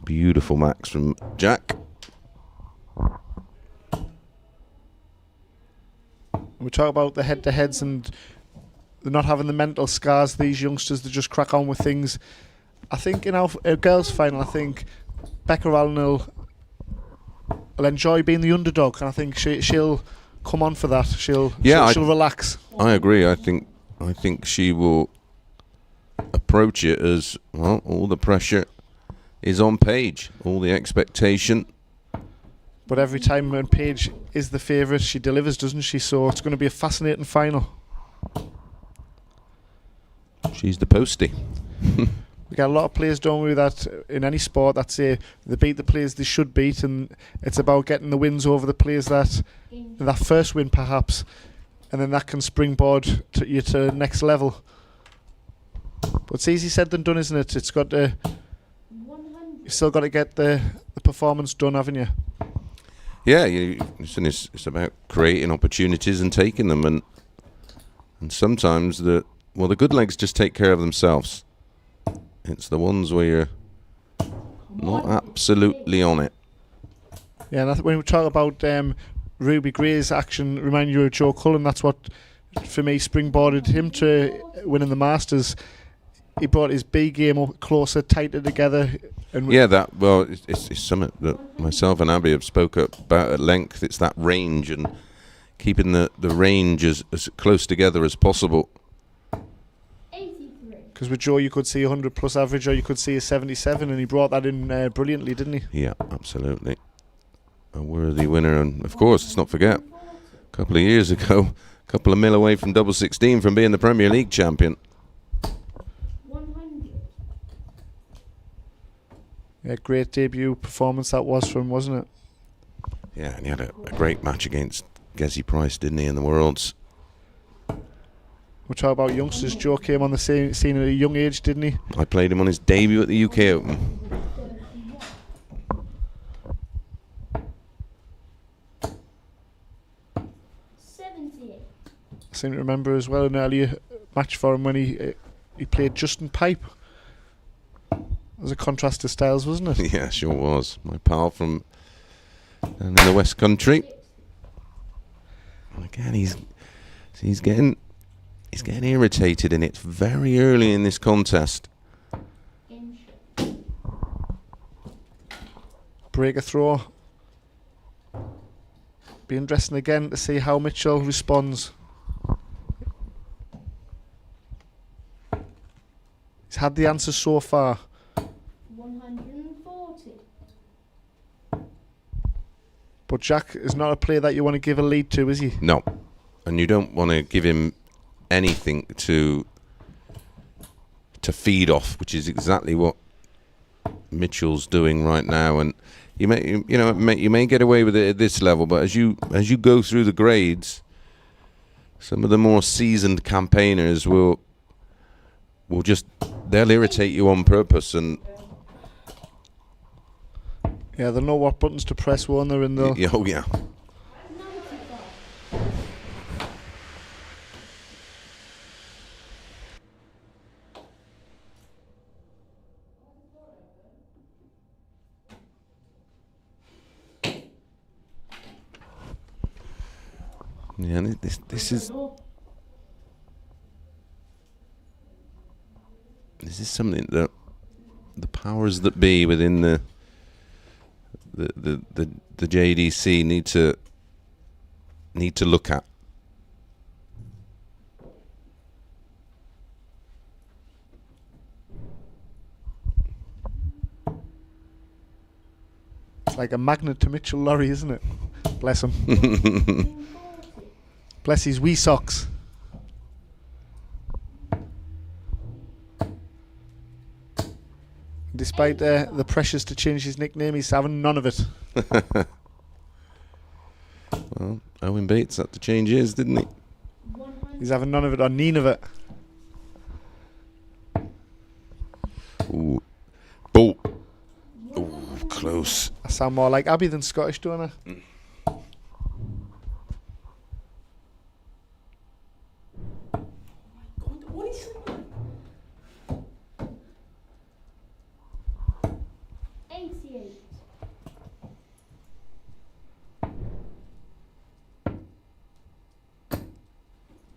beautiful max from Jack. We talk about the head-to-heads and they're not having the mental scars, these youngsters, they just crack on with things. I think in our girls' final, I think Becca Allen will enjoy being the underdog, and I think she'll come on for that. She'll relax. I agree. I think she will approach it as, well, all the pressure is on Paige, all the expectation. But every time when Paige is the favourite, she delivers, doesn't she? So it's going to be a fascinating final. She's the postie. We got a lot of players, don't we, that in any sport that say they beat the players they should beat, and it's about getting the wins over the players that first win perhaps, and then that can springboard you to the next level. But it's easy said than done, isn't it? It's got to, 100. you've still got to get the performance done, haven't you? Yeah, it's about creating opportunities and taking them, and sometimes the good legs just take care of themselves. It's the ones where you're not absolutely on it. Yeah, and when we talk about Ruby Gray's action, remind you of Joe Cullen. That's what, for me, springboarded him to winning the Masters. He brought his B game up closer, tighter together. And it's something that myself and Abby have spoke about at length. It's that range and keeping the range as close together as possible. 83. Because with Joe, you could see 100 plus average, or you could see a 77, and he brought that in brilliantly, didn't he? Yeah, absolutely. A worthy winner, and of course, let's not forget, a couple of years ago, a couple of mil away from double 16 from being the Premier League champion. 100. Yeah, great debut performance that was from, wasn't it? Yeah, and he had a great match against Gezi Price, didn't he, in the Worlds? We'll talk about youngsters. Joe came on the scene at a young age, didn't he? I played him on his debut at the UK Open. 78. I seem to remember as well an earlier match for him when he played Justin Pipe. As a contrast to Styles, wasn't it? Yeah, sure was. My pal from down in the West Country. And again, he's getting irritated, and it's very early in this contest. Game shot. Break a throw. Be interesting again to see how Mitchell responds. He's had the answer so far. 140. But Jack is not a player that you want to give a lead to, is he? No, and you don't want to give him anything to feed off, which is exactly what Mitchell's doing right now. And you may get away with it at this level, but as you go through the grades, some of the more seasoned campaigners will they'll irritate you on purpose. And Yeah, they'll know what buttons to press, won't they? And they'll oh yeah. 95. Yeah, and this is something that the powers that be within the JDC need to look at. It's like a magnet to Mitchell Lorry, isn't it? Bless him. 140. Bless his wee socks. Despite the pressures to change his nickname, he's having none of it. Well, Owen Bates had to change his, didn't he? 100. He's having none of it or none of it. Ooh. Ball. Ooh, close. I sound more like Abby than Scottish, don't I? God, what is it? 88.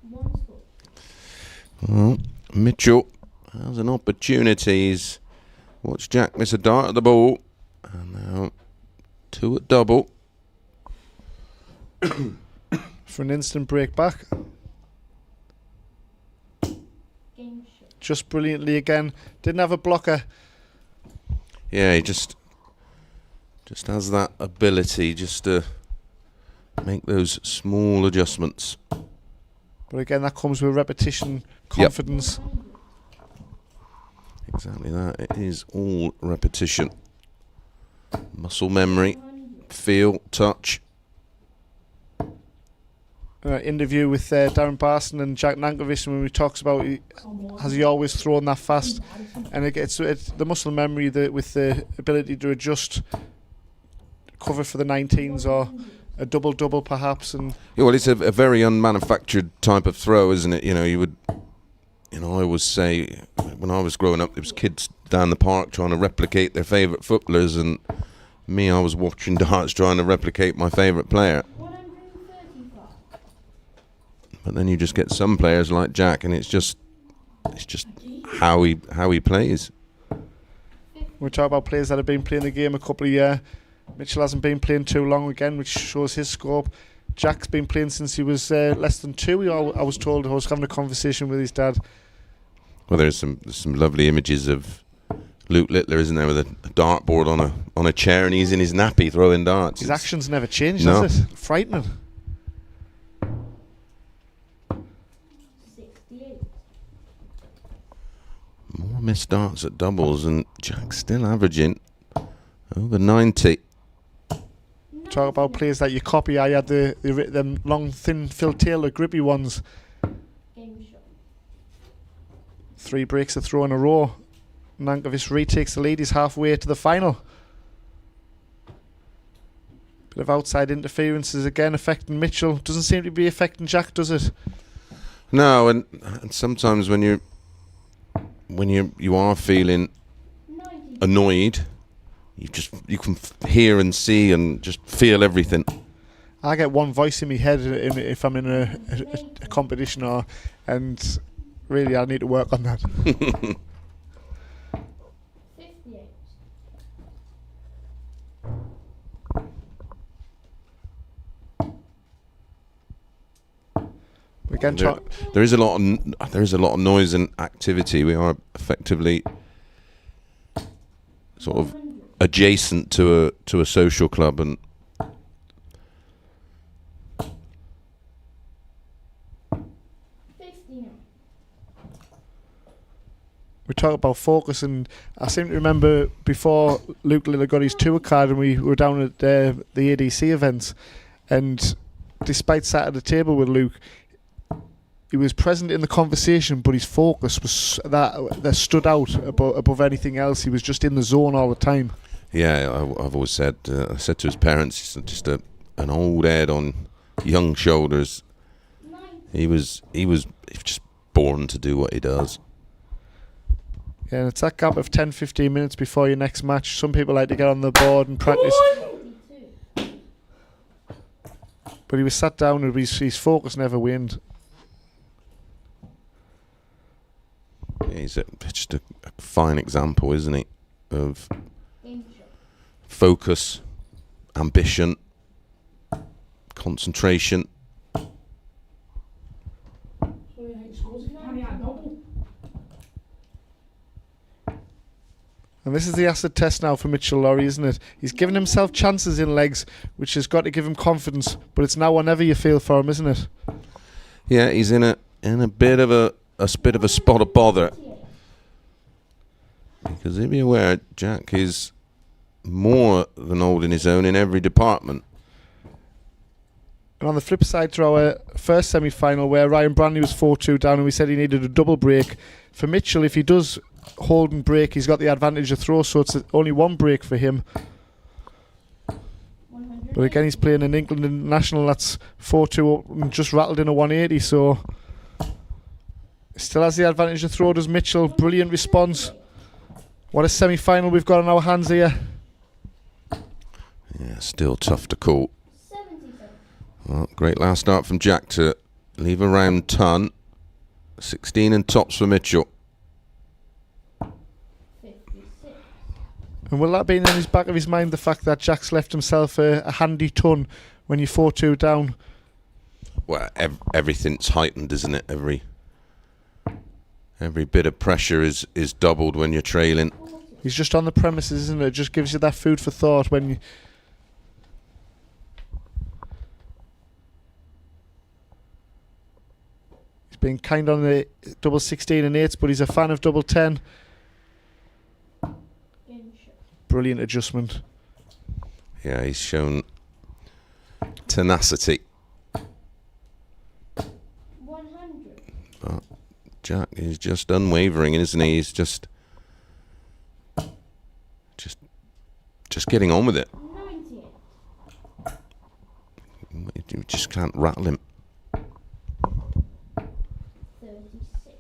One score. Well, Mitchell has an opportunity. He's watched Jack miss a dart at the ball. And now 2 at double. For an instant break back. Game shot. Just brilliantly again. Didn't have a blocker. Yeah, he just has that ability just to make those small adjustments. But again, that comes with repetition, confidence. 100. Exactly that. It is all repetition. Muscle memory, 100. feel, touch. Interview with Darren Barson and Jack Nankervis, when we talks about has he always thrown that fast, and it's the muscle memory with the ability to adjust cover for the 19s or a double-double perhaps. And Yeah, well, it's a very unmanufactured type of throw, isn't it? I always say when I was growing up, there was kids down the park trying to replicate their favourite footballers, and me, I was watching darts trying to replicate my favourite player. 135. But then you just get some players like Jack, and it's just how he plays. we talk about players that have been playing the game a couple of years. Mitchell hasn't been playing too long again, which shows his scope. Jack's been playing since he was less than 2. I was told. I was having a conversation with his dad. Well, there's some lovely images of Luke Littler, isn't there, with a dartboard on a chair, and he's in his nappy throwing darts. His actions never changed, No. has it? Frightening. 68. More missed darts at doubles, and Jack's still averaging over 90. Talk about players that you copy. I had them long, thin Phil Taylor grippy ones. Game shot. 3 breaks a throw in a row. Nankovic retakes the lead. He's halfway to the final. Bit of outside interferences again affecting Mitchell. Doesn't seem to be affecting Jack, does it? No, and sometimes when you are feeling 90. annoyed, you can hear and see and just feel everything. I get one voice in my head if I'm in a competition, and really I need to work on that. 58. We can There, talk. there is a lot of noise and activity. We are effectively sort of 100. adjacent to a social club, and 59. We talk about focus, and I seem to remember before Luke Liller got his tour card and we were down at the ADC events, and despite sat at the table with Luke, he was present in the conversation, but his focus was that stood out above anything else. He was just in the zone all the time. yeah, I've always said, I said to his parents, he's just an old head on young shoulders. 90. He was just born to do what he does. Yeah, and it's that gap of 10-15 minutes before your next match. Some people like to get on the board and practice, 42. but he was sat down and his focus never waned. He's just a fine example, isn't he, of Game shot. focus, ambition, concentration. So you think scores if you carry out a double? And this is the acid test now for Mitchell Lowry, isn't it? He's given himself chances in legs, which has got to give him confidence. But it's now or never you feel for him, isn't it? Yeah, he's in a bit of a spot of bother, because if you're aware, Jack is more than holding his own in every department. And on the flip side to our first semi-final, where Ryan Branley was 4-2 down and we said he needed a double break, for Mitchell, if he does hold and break, he's got the advantage of throw, so it's only 1 break for him. 100. But again, he's playing in England International, that's 4-2 up and just rattled in a 180, so still has the advantage of throw, does Mitchell. Brilliant response. What a semi-final we've got on our hands here. Yeah, still tough to call. 77. Well, great last start from Jack to leave a round ton. 16 and tops for Mitchell. 56. And will that be in his back of his mind, the fact that Jack's left himself a handy ton when you're 4-2 down? Well, everything's heightened, isn't it? Every bit of pressure is doubled when you're trailing. He's just on the premises, isn't it? It just gives you that food for thought when you... He's been kind on the double 16 and 8s, but he's a fan of double 10. Game shot. Brilliant adjustment. Yeah, he's shown tenacity. 100. But Jack is just unwavering, isn't he? He's just getting on with it. 98. You just can't rattle him. 36.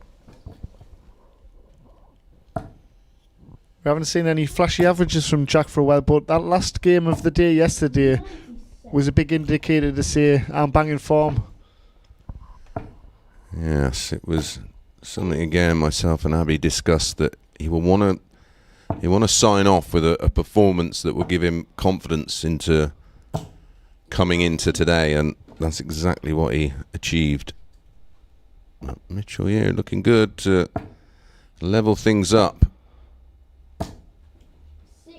We haven't seen any flashy averages from Jack for a while, but that last game of the day yesterday 97. was a big indicator to say I'm banging form. Yes, it was something again. Myself and Abby discussed that he will want to sign off with a performance that will give him confidence into coming into today, and that's exactly what he achieved. Mitchell here looking good to level things up. 6.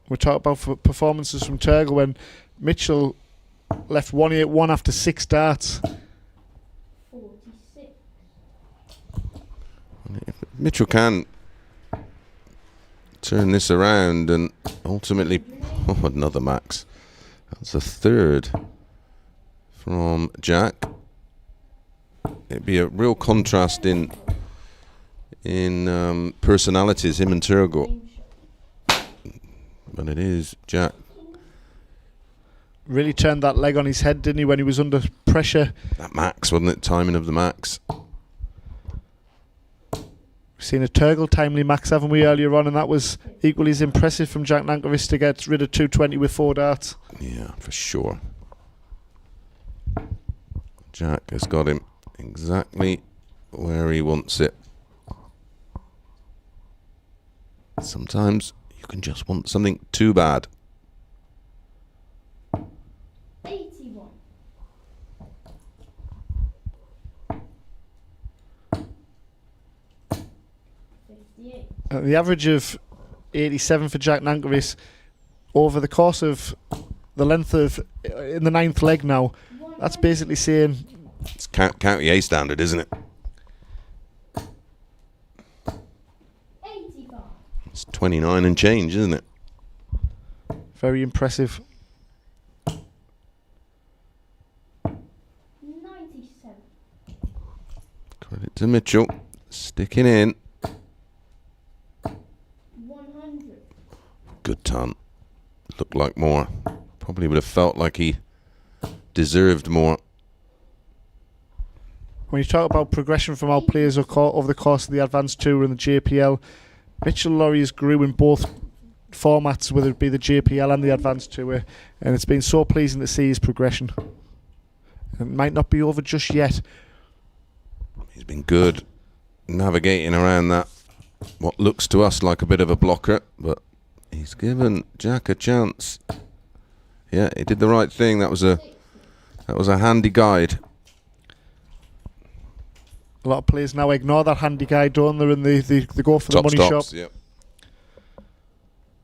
We talk about performances from Turgle when Mitchell left 181 after 6 darts. 46. If Mitchell can turn this around and ultimately, another max. That's a third from Jack. It'd be a real contrast in personalities, him and Turgot. Game shot. But it is Jack. Really turned that leg on his head, didn't he, when he was under pressure? That max, wasn't it? Timing of the max. We've seen a Turgle timely max, haven't we, earlier on, and that was equally as impressive from Jack Nankervis to get rid of 220 with 4 darts. Yeah, for sure. Jack has got him exactly where he wants it. Sometimes you can just want something too bad. 81. The average of 87 for Jack Nankervis over the course of the length of in the 9th leg now. That's basically saying It's county A standard, isn't it? 85. It's 29 and change, isn't it? very impressive. 97. Credit to Mitchell. Sticking in. 100. Good ton. Looked like more. Probably would have felt like he deserved more. When you talk about progression from our players over the course of the Advanced Tour and the JPL, Mitchell Laurie has grew in both formats, whether it be the JPL and the Advanced Tour, and it's been so pleasing to see his progression. It might not be over just yet. He's been good navigating around that, what looks to us like a bit of a blocker, but he's given Jack a chance. Yeah, he did the right thing. That was a handy guide. A lot of players now ignore that handy guy, don't they, and they go for the money Stops, shot. yep.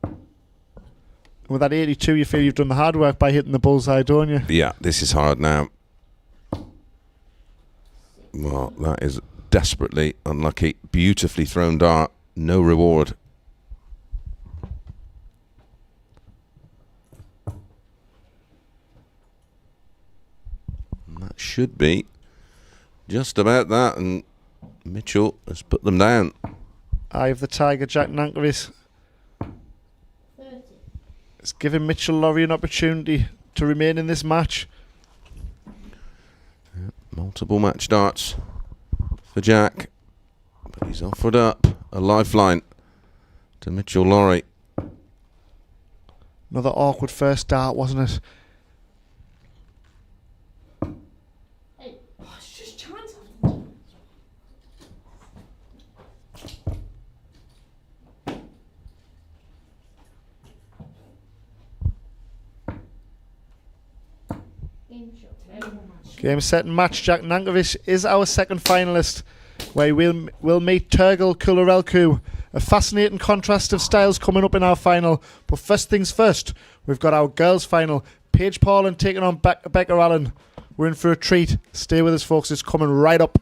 And with that 82, you feel you've done the hard work by hitting the bullseye, don't you? Yeah, this is hard now. Well, that is desperately unlucky. Beautifully thrown dart. No reward. And that should be just about that. And Mitchell has put them down. Eye of the Tiger, Jack Nankervis. 30. It's giving Mitchell Laurie an opportunity to remain in this match. Multiple match darts for Jack. But he's offered up a lifeline to Mitchell Laurie. Another awkward first dart, wasn't it? Hey. Oh, it's just chance. Game shot. Game, set and match. Jack Nankervis is our second finalist, where we'll meet Turgle Kularelku. A fascinating contrast of styles coming up in our final. But first things first, we've got our girls' final. Paige Pauling taking on Becca Allen. We're in for a treat. Stay with us, folks. It's coming right up.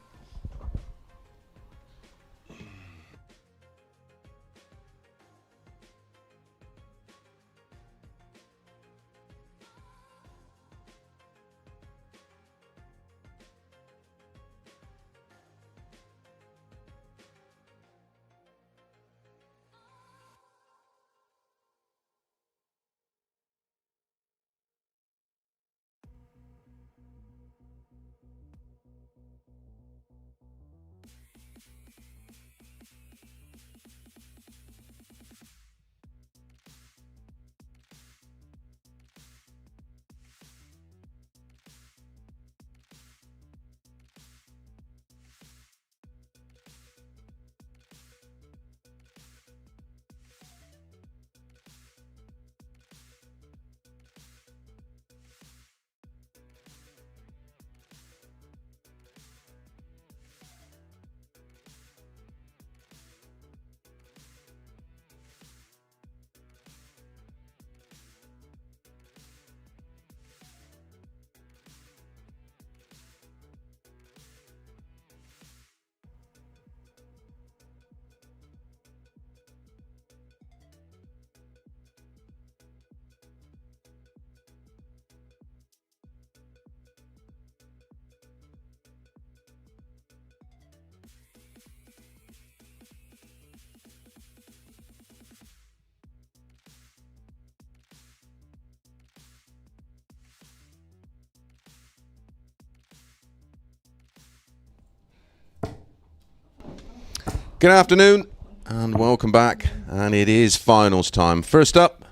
Good afternoon and welcome back, and it is finals time. First up,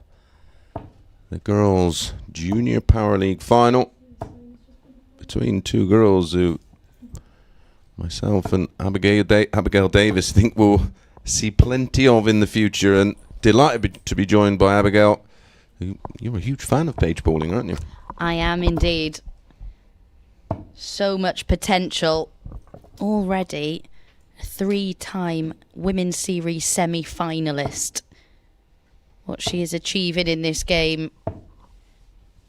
the girls' Junior Power League final between two girls who myself and Abigail Davis think we'll see plenty of in the future, and delighted to be joined by Abigail. You're a huge fan of Paige Pauling, aren't you? I am indeed. So much potential already. A 3-time Women's Series semi-finalist. What she is achieving in this game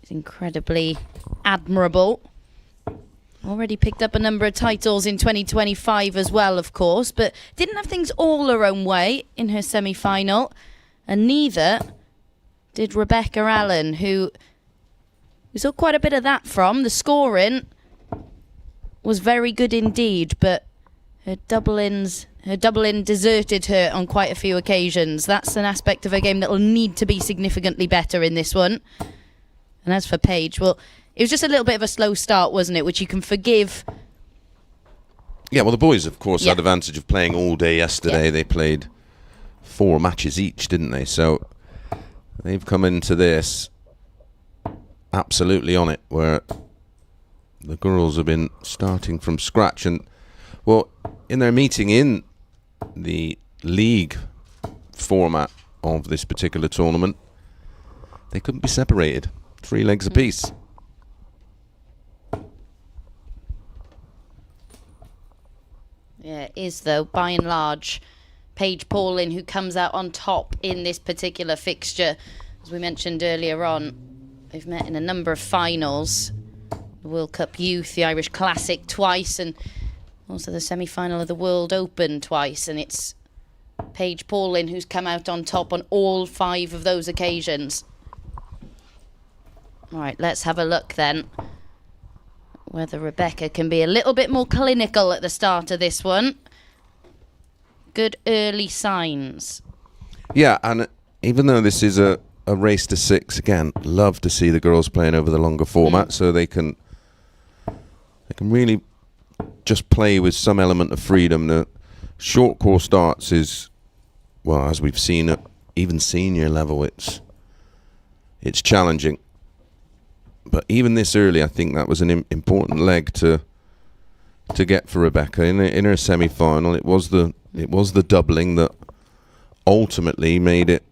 is incredibly admirable. Already picked up a number of titles in 2025 as well, of course, but didn't have things all her own way in her semi-final. And neither did Rebecca Allen, who we saw quite a bit of that from. The scoring was very good indeed, but her double-in deserted her on quite a few occasions. That's an aspect of her game that will need to be significantly better in this one. And as for Paige, well, it was just a little bit of a slow start, wasn't it, which you can forgive. Yeah, well, the boys, of course, had the advantage of playing all day yesterday. Yeah. They played 4 matches each, didn't they? So they've come into this absolutely on it, where the girls have been starting from scratch. And, well, in their meeting in the league format of this particular tournament, they couldn't be separated. 3 legs apiece. Yeah, it is, though, by and large. Paige Pauling, who comes out on top in this particular fixture. As we mentioned earlier on, they've met in a number of finals. The World Cup Youth, the Irish Classic twice, and also the semi-final of the World Open twice. And it's Paige Pauling who's come out on top on all 5 of those occasions. All right, let's have a look then. Whether Rebecca can be a little bit more clinical at the start of this one. Good early signs. Yeah, and even though this is a race to 6, again, love to see the girls playing over the longer format, so they can really just play with some element of freedom. The short course starts is, well, as we've seen at even senior level, it's challenging. But even this early, I think that was an important leg to get for Rebecca in her semi-final. It was the doubling that ultimately made it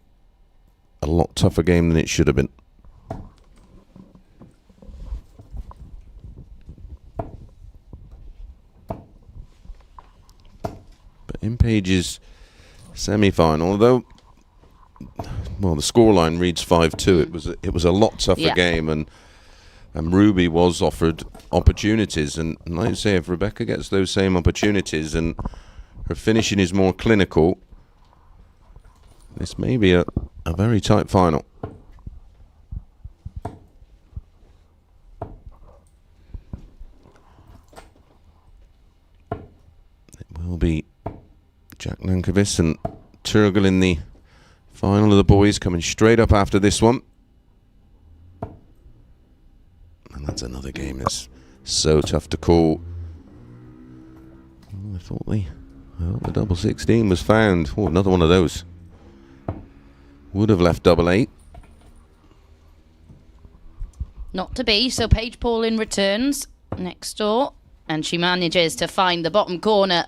a lot tougher game than it should have been. But in Paige's semi-final, although, well, the scoreline reads 5-2, it was a lot tougher game, and Ruby was offered opportunities, and like I say, if Rebecca gets those same opportunities and her finishing is more clinical, this may be a very tight final. It will be Jack Nankervis and Turgel in the final of the boys, coming straight up after this one. And that's another game that's so tough to call. I thought the double 16 was found. Oh, another one of those. Would have left double 8. Not to be, so Paige Pauling returns next door, and she manages to find the bottom corner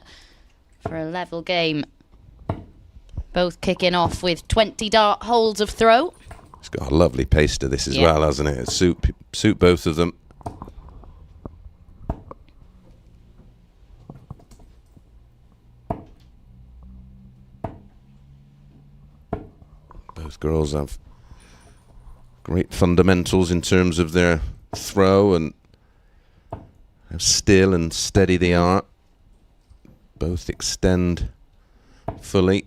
for a level game. Both kicking off with 20 dart holds of throw. It's got a lovely pace to this as well, hasn't it? It suit both of them. Both girls have great fundamentals in terms of their throw and how still and steady they are. Both extend fully.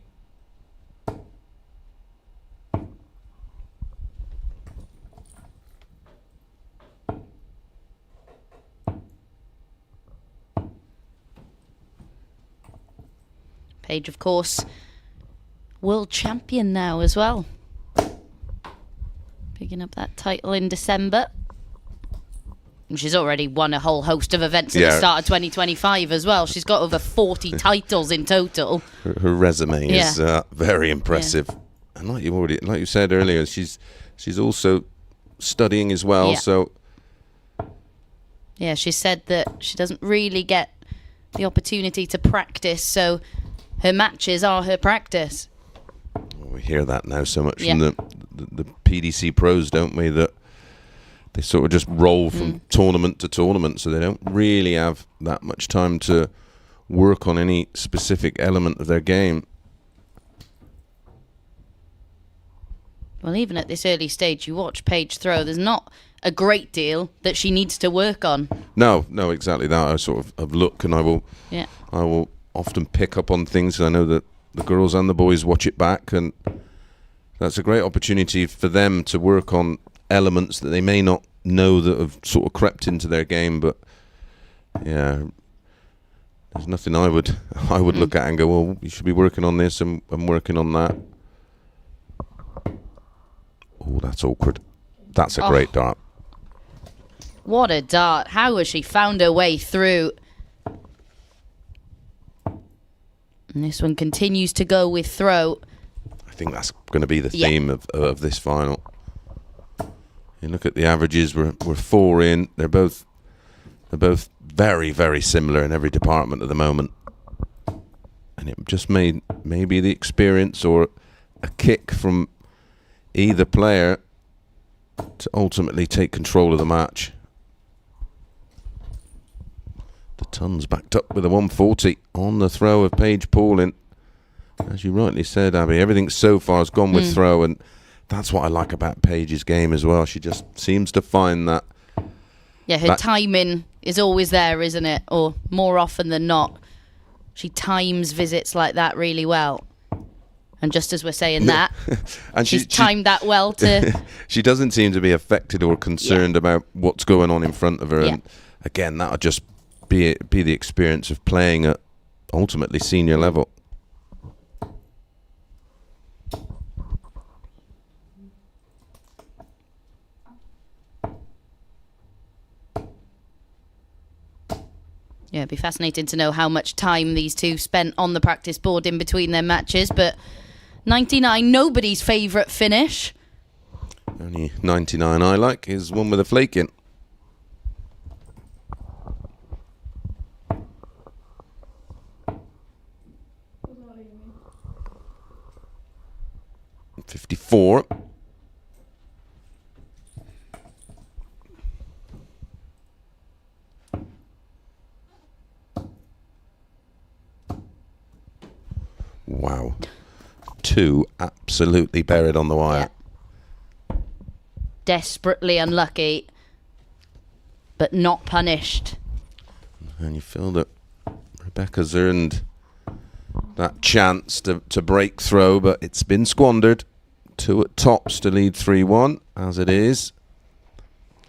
Paige, of course, world champion now as well. Picking up that title in December. And she's already won a whole host of events at Yeah. the start of 2025 as well. She's got over 40 titles in total. Her resume is Yeah. very impressive. And like you said earlier, she's also studying as well. Yeah. So Yeah, she said that she doesn't really get the opportunity to practice, so her matches are her practice. we hear that now so much Yeah. from the PDC pros, don't we? That they sort of just roll from tournament to tournament, so they don't really have that much time to work on any specific element of their game. Well, even at this early stage, you watch Paige throw, there's not a great deal that she needs to work on. No, exactly that. I sort of look, and I will often pick up on things. I know that the girls and the boys watch it back, and that's a great opportunity for them to work on elements that they may not know that have sort of crept into their game. But yeah, there's nothing I would look at and go, well, you should be working on this and working on that. Oh, that's awkward. That's a great dart. What a dart. How has she found her way through? And this one continues to go with throw. I think that's going to be the Yeah. theme of this final. You look at the averages. We're 4 in. They're both very, very similar in every department at the moment. And it just maybe the experience or a kick from either player to ultimately take control of the match. The Tons backed up with a 140 on the throw of Paige Paulin. As you rightly said, Abby, everything so far has gone with throw, and that's what I like about Paige's game as well. She just seems to find that. Yeah, her timing is always there, isn't it? Or more often than not, she times visits like that really well. And just as we're saying that, And she's timed that well to... She doesn't seem to be affected or concerned about what's going on in front of her. Yeah. And again, that'll just be the experience of playing at ultimately senior level. Yeah, it'd be fascinating to know how much time these two spent on the practice board in between their matches. But 99, nobody's favourite finish. Only 99 I like is one with a flake in. What does that even mean? 54. Wow. 2 absolutely buried on the wire. Desperately unlucky, but not punished. And you feel that Rebecca's earned that chance to break throw, but it's been squandered. 2 at tops to lead 3-1, as it is.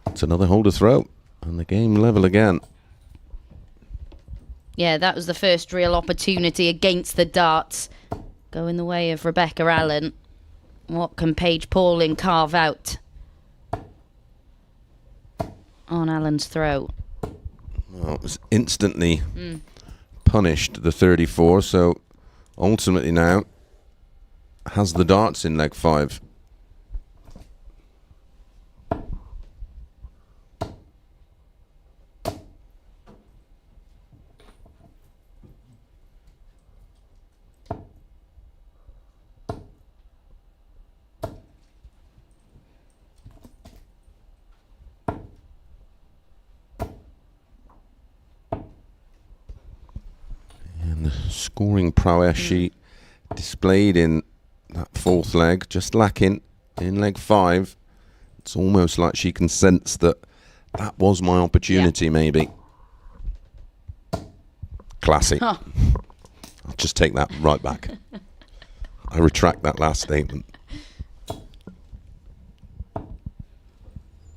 It's another holder throw, and the game level again. Yeah, that was the first real opportunity against the darts. Go in the way of Rebecca Allen. What can Paige Paulin carve out on Allen's throw? Well, it was instantly punished, the 34, so ultimately now has the darts in leg 5. And the scoring prowess she displayed in that 4th leg, just lacking in leg 5. It's almost like she can sense that was my opportunity, maybe. Classy. Huh. I'll just take that right back. I retract that last statement.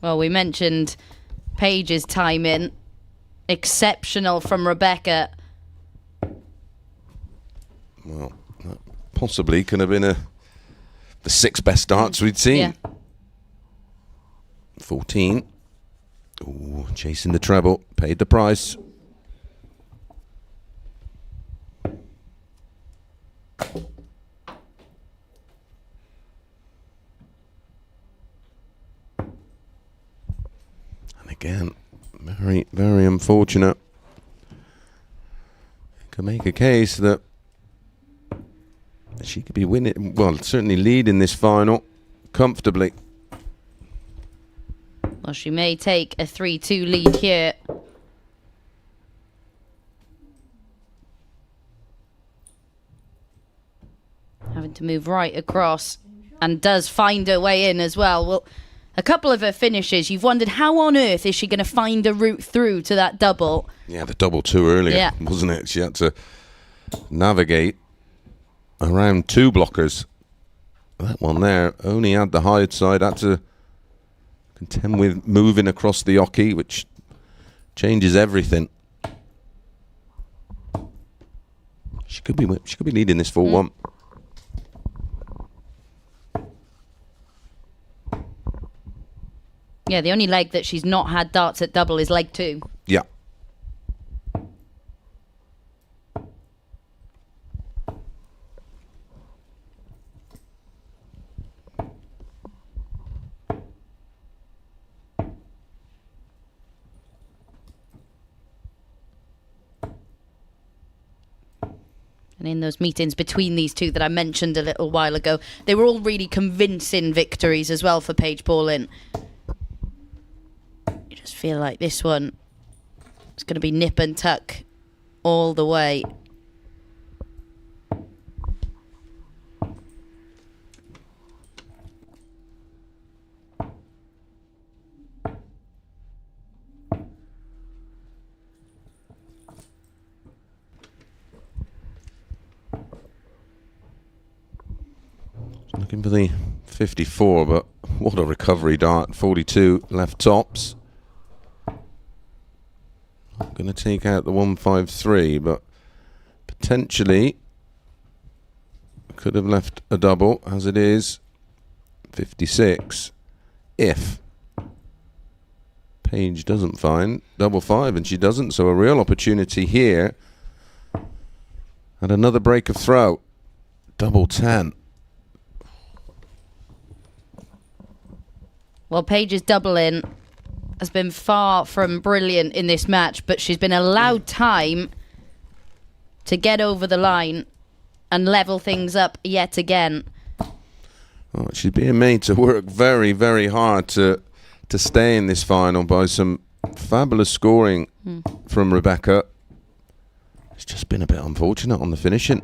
Well, we mentioned Paige's timing. Exceptional from Rebecca. Well, that possibly could have been the 6 best darts we'd seen. Yeah. 14. Ooh, chasing the treble, paid the price. And again, very, very unfortunate. You can make a case that she could be winning, well, certainly leading this final comfortably. Well, she may take a 3-2 lead here. Having to move right across, and does find her way in as well. Well, a couple of her finishes, you've wondered how on earth is she going to find a route through to that double? Yeah, the double two earlier, wasn't it? She had to navigate around two blockers. That one there only had the high side, had to contend with moving across the oki, which changes everything. She could be leading this 4-1. Yeah, the only leg that she's not had darts at double is leg 2. Yeah. And in those meetings between these two that I mentioned a little while ago, they were all really convincing victories as well for Paige Paulin. You just feel like this one is going to be nip and tuck all the way. Looking for the 54, but what a recovery dart. 42 left tops. I'm going to take out the 153, but potentially could have left a double as it is. 56 if Paige doesn't find double 5, and she doesn't, so a real opportunity here. And another break of throw. Double 10. Well, Paige's double-in has been far from brilliant in this match, but she's been allowed time to get over the line and level things up yet again. Oh, she's being made to work very, very hard to stay in this final by some fabulous scoring from Rebecca. It's just been a bit unfortunate on the finishing.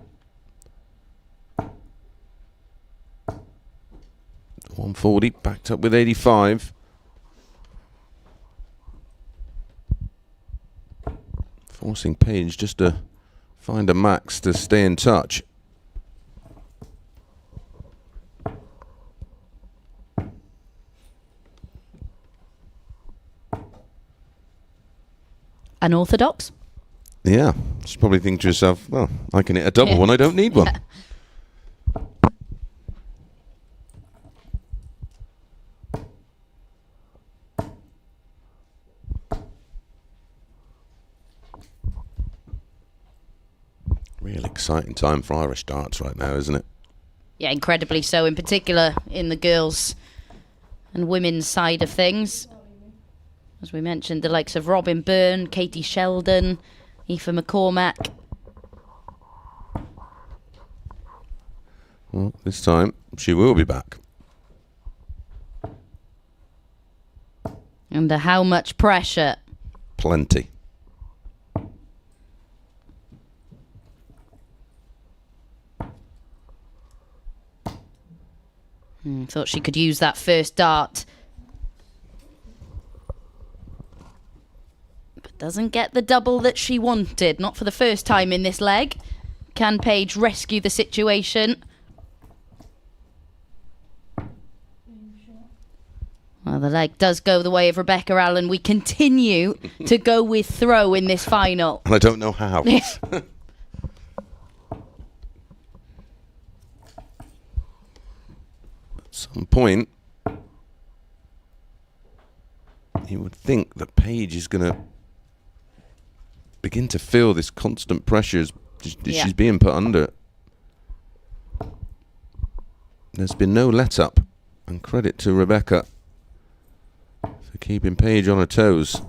140 backed up with 85. Forcing Paige just to find a max to stay in touch. Unorthodox? Yeah, she's probably thinking to herself, well, I can hit a double one, I don't need one. Real exciting time for Irish darts right now, isn't it? Yeah, incredibly so, in particular in the girls' and women's side of things. As we mentioned, the likes of Robin Byrne, Katie Sheldon, Aoife McCormack. Well, this time she will be back. Under how much pressure? Plenty. Thought she could use that first dart. But doesn't get the double that she wanted. Not for the first time in this leg. Can Paige rescue the situation? Well, the leg does go the way of Rebecca Allen. We continue to go with throw in this final. And I don't know how. At some point, you would think that Paige is going to begin to feel this constant pressure as she's being put under. There's been no let-up, and credit to Rebecca for keeping Paige on her toes.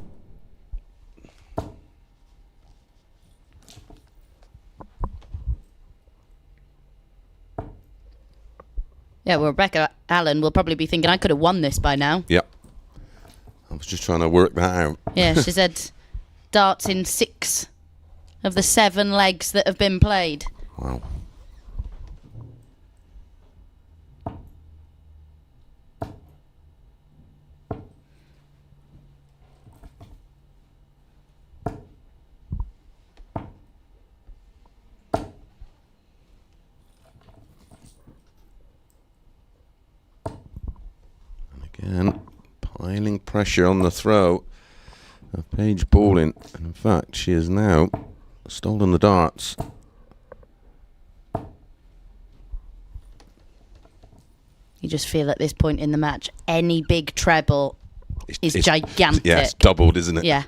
Yeah, well, Rebecca Allen will probably be thinking, I could have won this by now. Yep. I was just trying to work that out. Yeah, she's had darts in 6 of the 7 legs that have been played. Wow. Again, piling pressure on the throw of Paige Pauling. And in fact, she has now stolen the darts. You just feel at this point in the match, any big treble is gigantic. Yeah, it's doubled, isn't it? Yeah.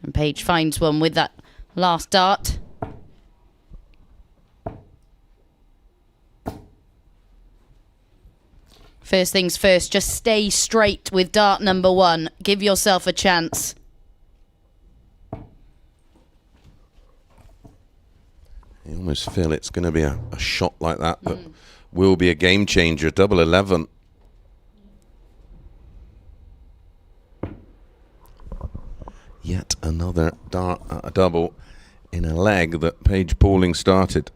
And Paige finds one with that last dart. First things first, just stay straight with dart number 1. Give yourself a chance. You almost feel it's going to be a shot like that that will be a game changer. Double 11. Yet another dart at a double in a leg that Paige Pauling started.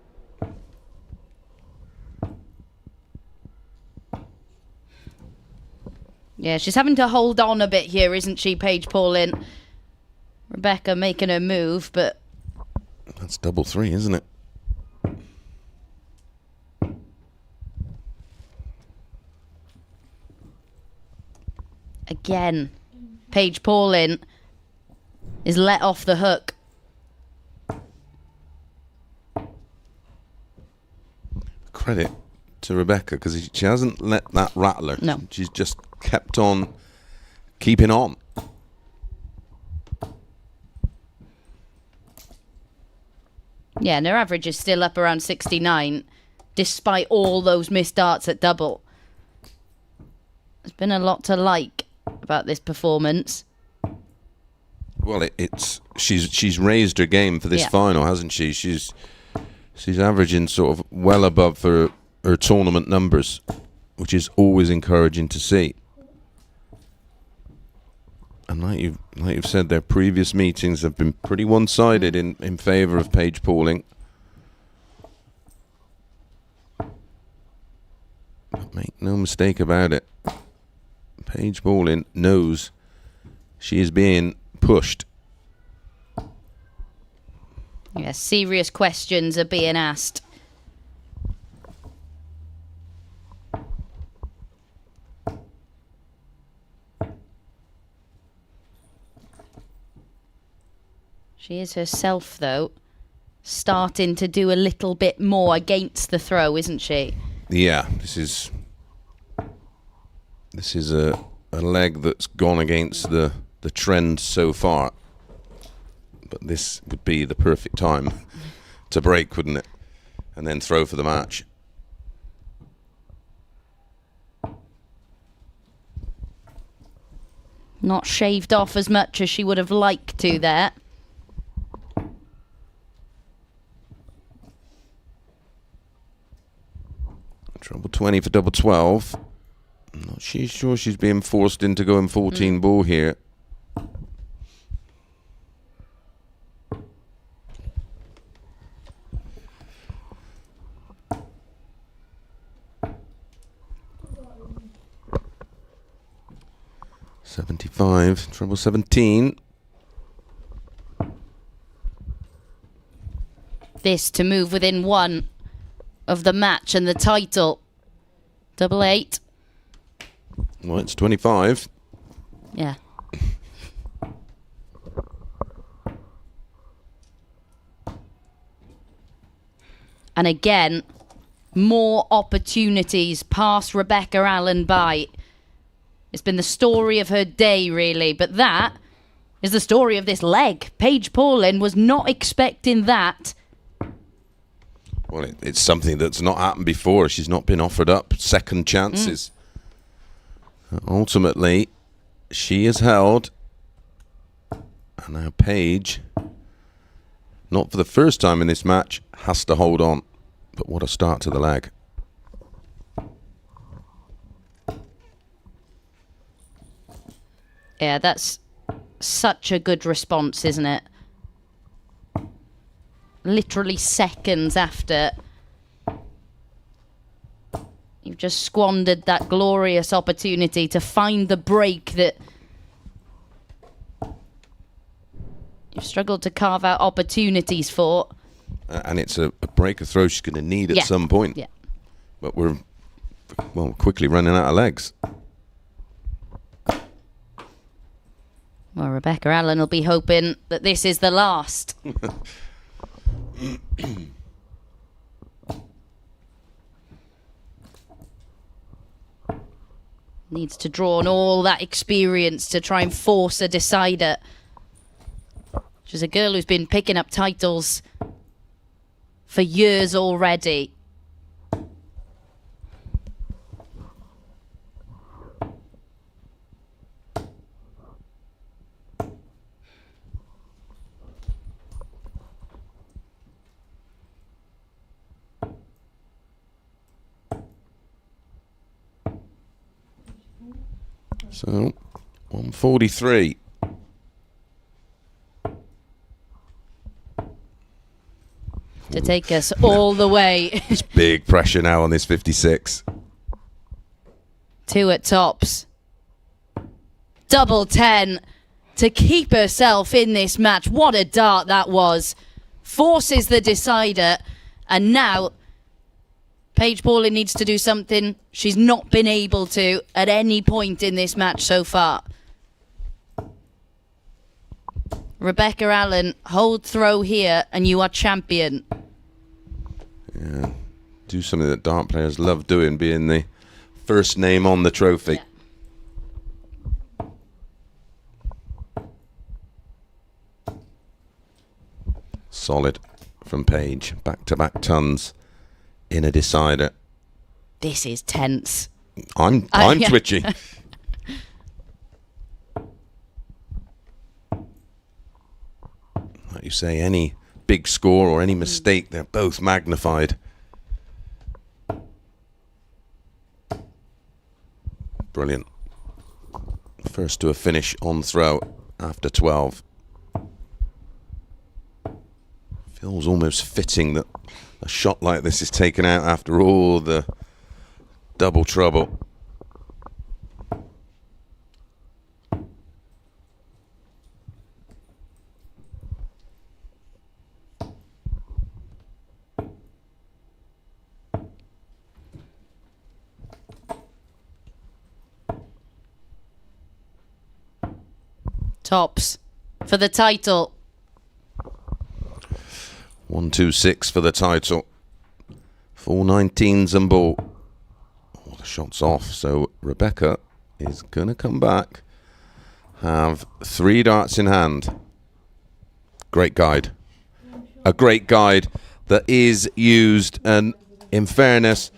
Yeah, she's having to hold on a bit here, isn't she, Paige Pauling? Rebecca making her move, but... That's double 3, isn't it? Again, Paige Pauling is let off the hook. Credit to Rebecca, because she hasn't let that rattle her. No. She's just kept on keeping on. Yeah, and her average is still up around 69, despite all those missed darts at double. There's been a lot to like about this performance. Well, she's raised her game for this final, hasn't she? She's averaging sort of well above her tournament numbers, which is always encouraging to see. And like you've said, their previous meetings have been pretty one-sided in favour of Paige Pauling. But make no mistake about it, Paige Pauling knows she is being pushed. Yeah, serious questions are being asked. She is herself, though, starting to do a little bit more against the throw, isn't she? Yeah, this is a leg that's gone against the trend so far. But this would be the perfect time to break, wouldn't it? And then throw for the match. Not shaved off as much as she would have liked to there. Treble 20 for double 12. I'm not sure she's being forced into going 14 ball here. $75, treble 17. This to move within 1 of the match and the title. Double 8. Well, it's 25. Yeah. And again, more opportunities pass Rebecca Allen by. It's been the story of her day, really, but that is the story of this leg. Paige Paulin was not expecting that. Well, it's something that's not happened before. She's not been offered up second chances. Ultimately, she is held. And now Paige, not for the first time in this match, has to hold on. But what a start to the leg. Yeah, that's such a good response, isn't it? Literally seconds after you've just squandered that glorious opportunity to find the break that you've struggled to carve out opportunities for. And it's a breaker throw she's going to need at some point. Yeah. But we're, well, quickly running out of legs. Well, Rebecca Allen will be hoping that this is the last. Needs to draw on all that experience to try and force a decider. She's a girl who's been picking up titles for years already. So, 143. To take us all the way. It's big pressure now on this 56. 2 at tops. Double 10 to keep herself in this match. What a dart that was. Forces the decider. And now Paige Paulin needs to do something she's not been able to at any point in this match so far. Rebecca Allen, hold throw here and you are champion. Yeah, do something that dart players love doing, being the first name on the trophy. Yeah. Solid from Paige. Back-to-back tons in a decider. This is tense. I'm Yeah. twitching. Like you say, any big score or any mistake, they're both magnified. Brilliant. First to a finish on throw after 12. Feels almost fitting that a shot like this is taken out after all the double trouble. Tops for the title. 1-2-6 for the title. 419s and ball. Oh, the shot's off. So Rebecca is going to come back. Have 3 darts in hand. Great guide. A great guide that is used. And in fairness,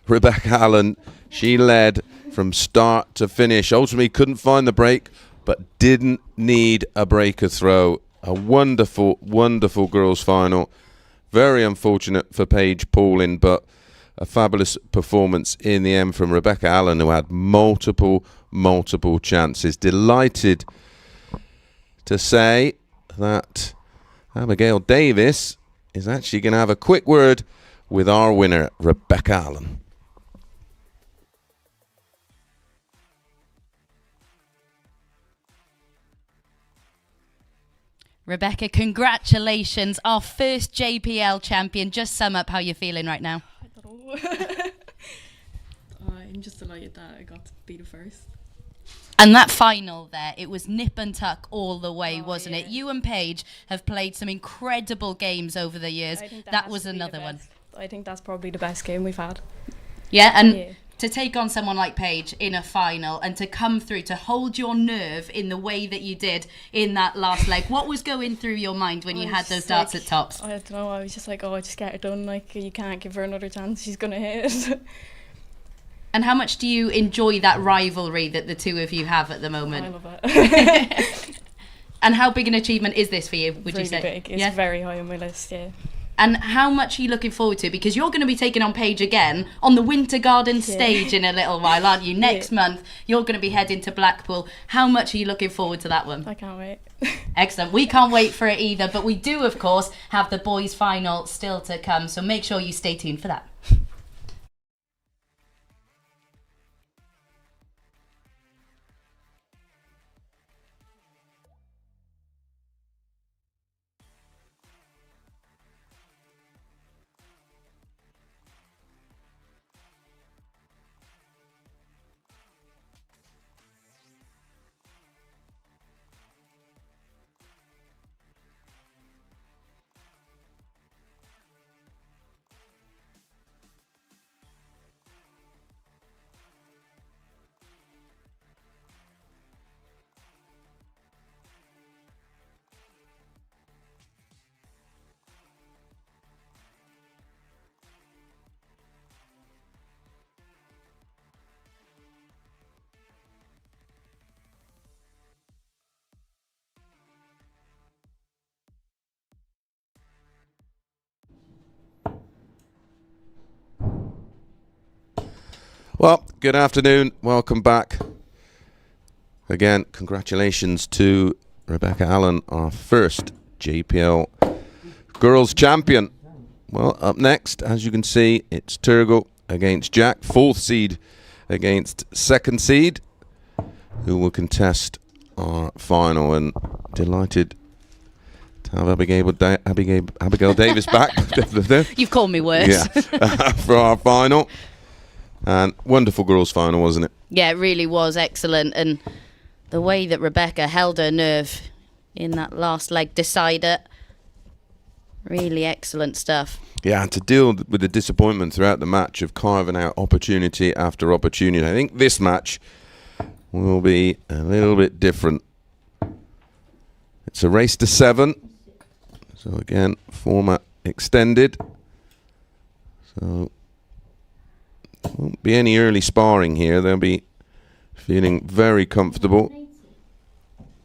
Rebecca Allen, she led from start to finish. Ultimately couldn't find the break, but didn't need a breaker throw. A wonderful, wonderful girls' final. Very unfortunate for Paige Paulin, but a fabulous performance in the end from Rebecca Allen, who had multiple chances. Delighted to say that Abigail Davis is actually going to have a quick word with our winner, Rebecca Allen. Rebecca, congratulations, our first JPL champion. Just sum up how you're feeling right now. I don't know. I'm just delighted that I got to be the first. And that final there, it was nip and tuck all the way, wasn't it? Yeah. You and Paige have played some incredible games over the years. I think That has was to be the another one. best. I think that's probably the best game we've had. Yeah, and Yeah. to take on someone like Paige in a final and to come through, to hold your nerve in the way that you did in that last leg, what was going through your mind when you I had was those darts like, at tops? I don't know, I was just like, oh, just get it done. Like, you can't give her another chance. She's going to hit it. And how much do you enjoy that rivalry that the two of you have at the I moment? love it. And how big an achievement is this for you, would really you say? big. It's Yeah? very high on my list, yeah. And how much are you looking forward to? Because you're going to be taking on Paige again on the Winter Garden stage in a little while, aren't you? Next month, you're going to be heading to Blackpool. How much are you looking forward to that one? I can't wait. Excellent. We can't wait for it either, but we do, of course, have the boys' final still to come, so make sure you stay tuned for that. Well, good afternoon. Welcome back. Again, congratulations to Rebecca Allen, our first JPL Girls Champion. Well, up next, as you can see, it's Turgle against Jack, 4th seed against 2nd seed, who will contest our final. And delighted to have Abigail Davis back. You've called me worse. Yeah, for our final. And wonderful girls' final, wasn't it? Yeah, it really was excellent. And the way that Rebecca held her nerve in that last leg decider, really excellent stuff. Yeah, and to deal with the disappointment throughout the match of carving out opportunity after opportunity. I think this match will be a little bit different. It's a race to 7. So again, format extended. So won't be any early sparring here. They'll be feeling very comfortable.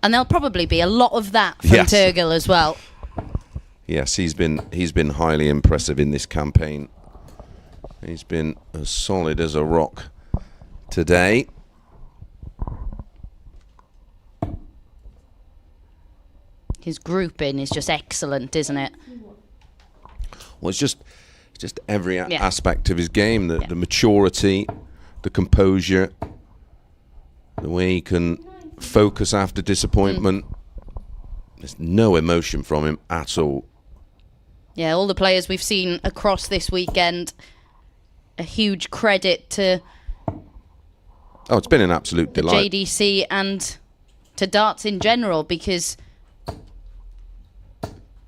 And there'll probably be a lot of that from Yes. Turgle as well. Yes, he's been highly impressive in this campaign. He's been as solid as a rock today. His grouping is just excellent, isn't it? Well, it's just every Yeah. aspect of his game, the Yeah. maturity, the composure, the way he can focus after disappointment. There's no emotion from him at all. Yeah, all the players we've seen across this weekend, a huge credit to Oh, it's been an absolute the delight. JDC and to darts in general, because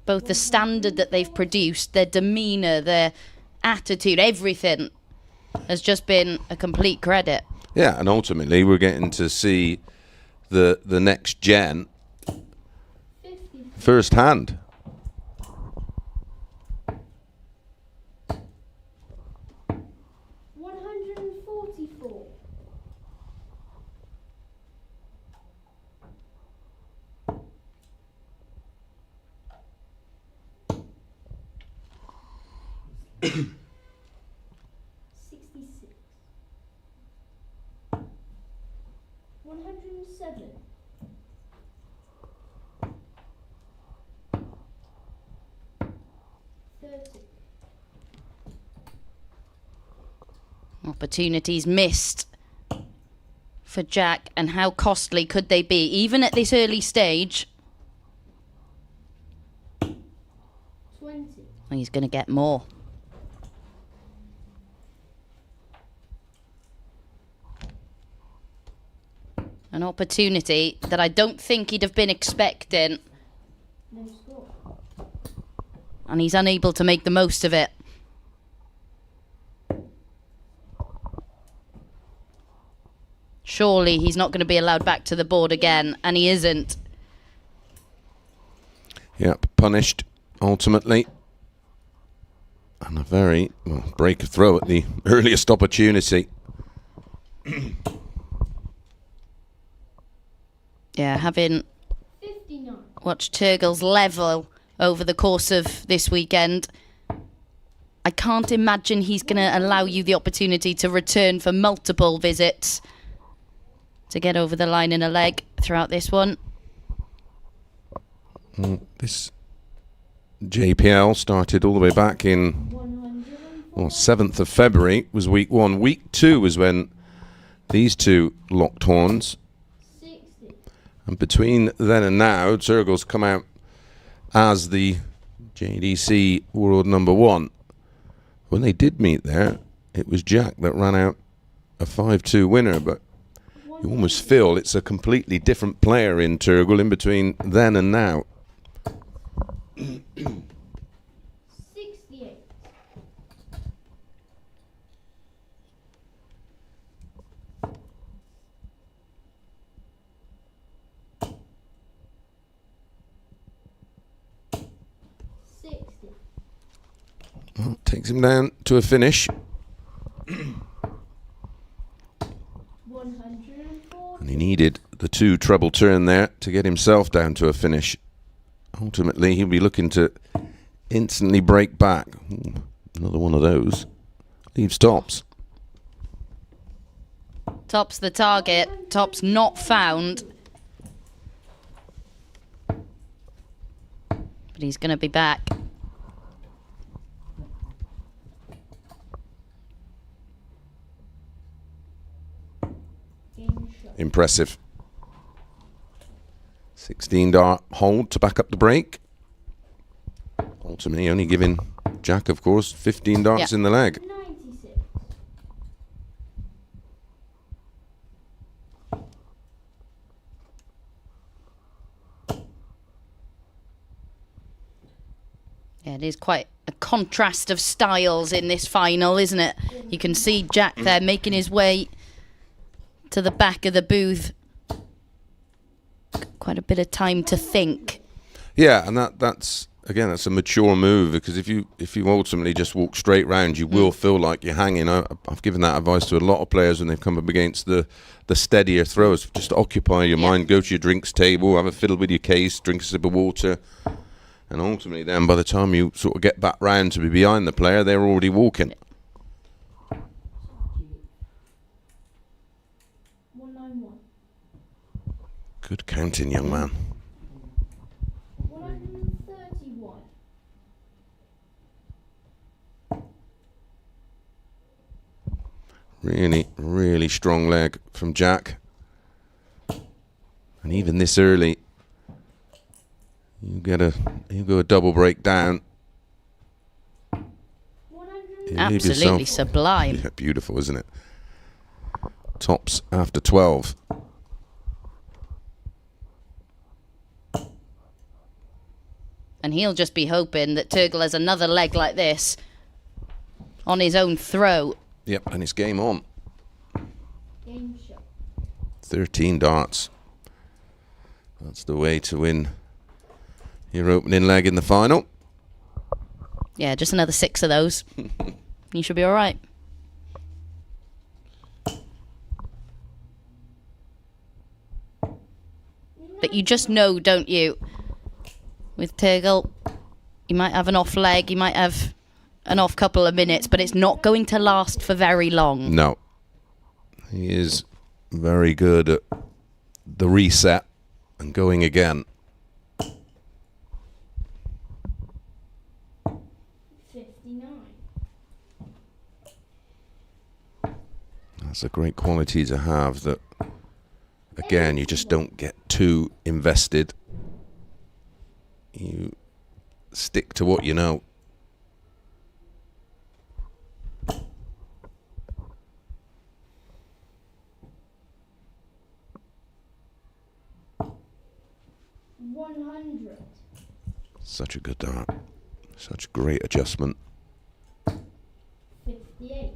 both the standard that they've produced, their demeanour, their attitude, everything has just been a complete credit. Yeah, and ultimately we're getting to see the next gen firsthand. Opportunities missed for Jack, and how costly could they be, even at this early stage? 20. He's going to get more. An opportunity that I don't think he'd have been expecting, No score. and he's unable to make the most of it. Surely he's not going to be allowed back to the board again, and he isn't. Yep, punished ultimately. And a very break of throw at the earliest opportunity. Yeah, having 59. watched Turgle's level over the course of this weekend, I can't imagine he's going to allow you the opportunity to return for multiple visits to get over the line in a leg throughout this one. This JPL started all the way back in 104. 7th of February was week 1. Week 2 was when these two locked horns. 60. And between then and now, Turgle's come out as the JDC world number 1. When they did meet there, it was Jack that ran out a 5-2 winner, but you almost feel it's a completely different player in Turgle in between then and now. 68. Well, takes him down to a finish. 104. And he needed the 2 treble turn there to get himself down to a finish. Ultimately, he'll be looking to instantly break back. Another one of those. Leaves tops. Top's the target. Top's not found. But he's going to be back. Game shot. Impressive. 16 dart hold to back up the break. Ultimately, only giving Jack, of course, 15 darts Yeah. in the leg. 96. Yeah, it is quite a contrast of styles in this final, isn't it? You can see Jack there making his way to the back of the booth. Quite a bit of time to think. Yeah, and that's again, that's a mature move, because if you ultimately just walk straight round, you will feel like you're hanging. I've given that advice to a lot of players when they've come up against the steadier throws. Just occupy your mind, go to your drinks table, have a fiddle with your case, drink a sip of water, and ultimately then by the time you sort of get back round to be behind the player, they're already walking. 191. Good counting, young man. 131. Really, really strong leg from Jack. And even this early, you go a double break down. 100. You leave Absolutely yourself- sublime. Yeah, beautiful, isn't it? Tops after 12. And he'll just be hoping that Turgle has another leg like this on his own throw. Yep, and it's game on. Game shot. 13 darts. That's the way to win your opening leg in the final. Yeah, just another 6 of those. You should be all right. But you just know, don't you? With Turgle, you might have an off leg, you might have an off couple of minutes, but it's not going to last for very long. No. He is very good at the reset and going again. 59. That's a great quality to have, that, again, you just don't get too invested. You stick to what you know. Such a good dart. Such great adjustment. 58.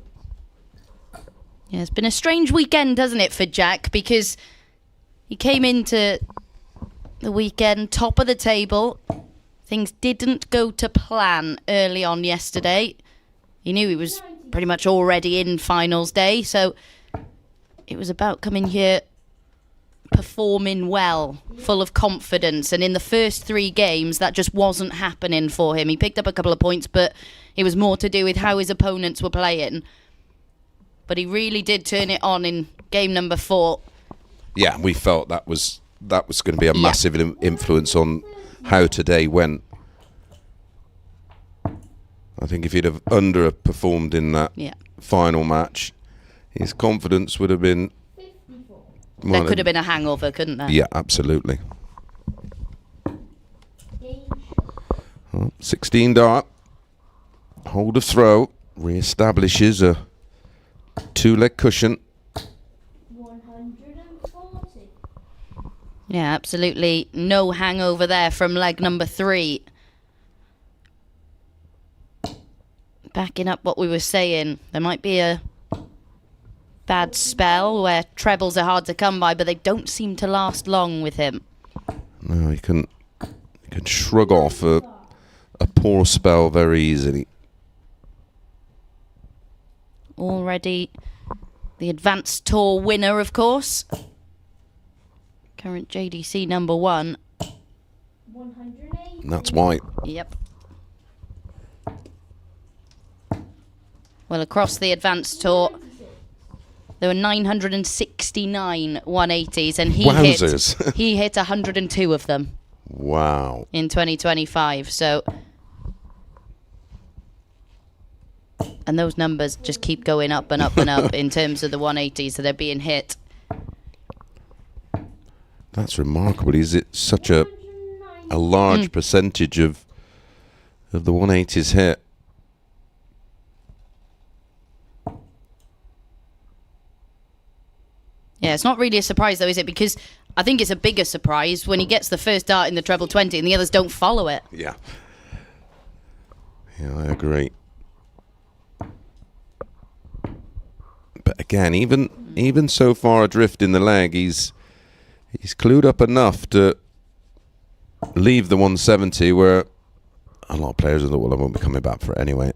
Yeah, it's been a strange weekend, hasn't it, for Jack? Because he came into the weekend top of the table. Things didn't go to plan early on yesterday. He knew he was pretty much already in finals day, so it was about coming here performing well, full of confidence, and in the first 3 games that just wasn't happening for him. He picked up a couple of points, but it was more to do with how his opponents were playing. But he really did turn it on in game number 4. Yeah, we felt that was going to be a massive influence on how today went. I think if he'd have underperformed in that final match, his confidence would have been... There could have been a hangover, couldn't there? Yeah, absolutely. 16 dart. Hold of throw. Re-establishes a 2-leg cushion. 140. Yeah, absolutely no hangover there from leg number 3. Backing up what we were saying, there might be a bad spell where trebles are hard to come by, but they don't seem to last long with him. No, he can shrug off a poor spell very easily. Already the Advanced Tour winner, of course. Current JDC number 1. 180. And that's white. Yep. Well, across the Advanced Tour, there were 969 180s, and Wowzers. he hit 102 of them Wow. in 2025. So, and those numbers just keep going up and up and up in terms of the 180s that are being hit. That's remarkable. Is it such a large percentage of the 180s hit? Yeah, it's not really a surprise though, is it? Because I think it's a bigger surprise when he gets the first dart in the treble 20 and the others don't follow it. Yeah. Yeah, I agree. But again, even so far adrift in the leg, he's clued up enough to leave the 170 where a lot of players thought, well, I won't be coming back for it anyway.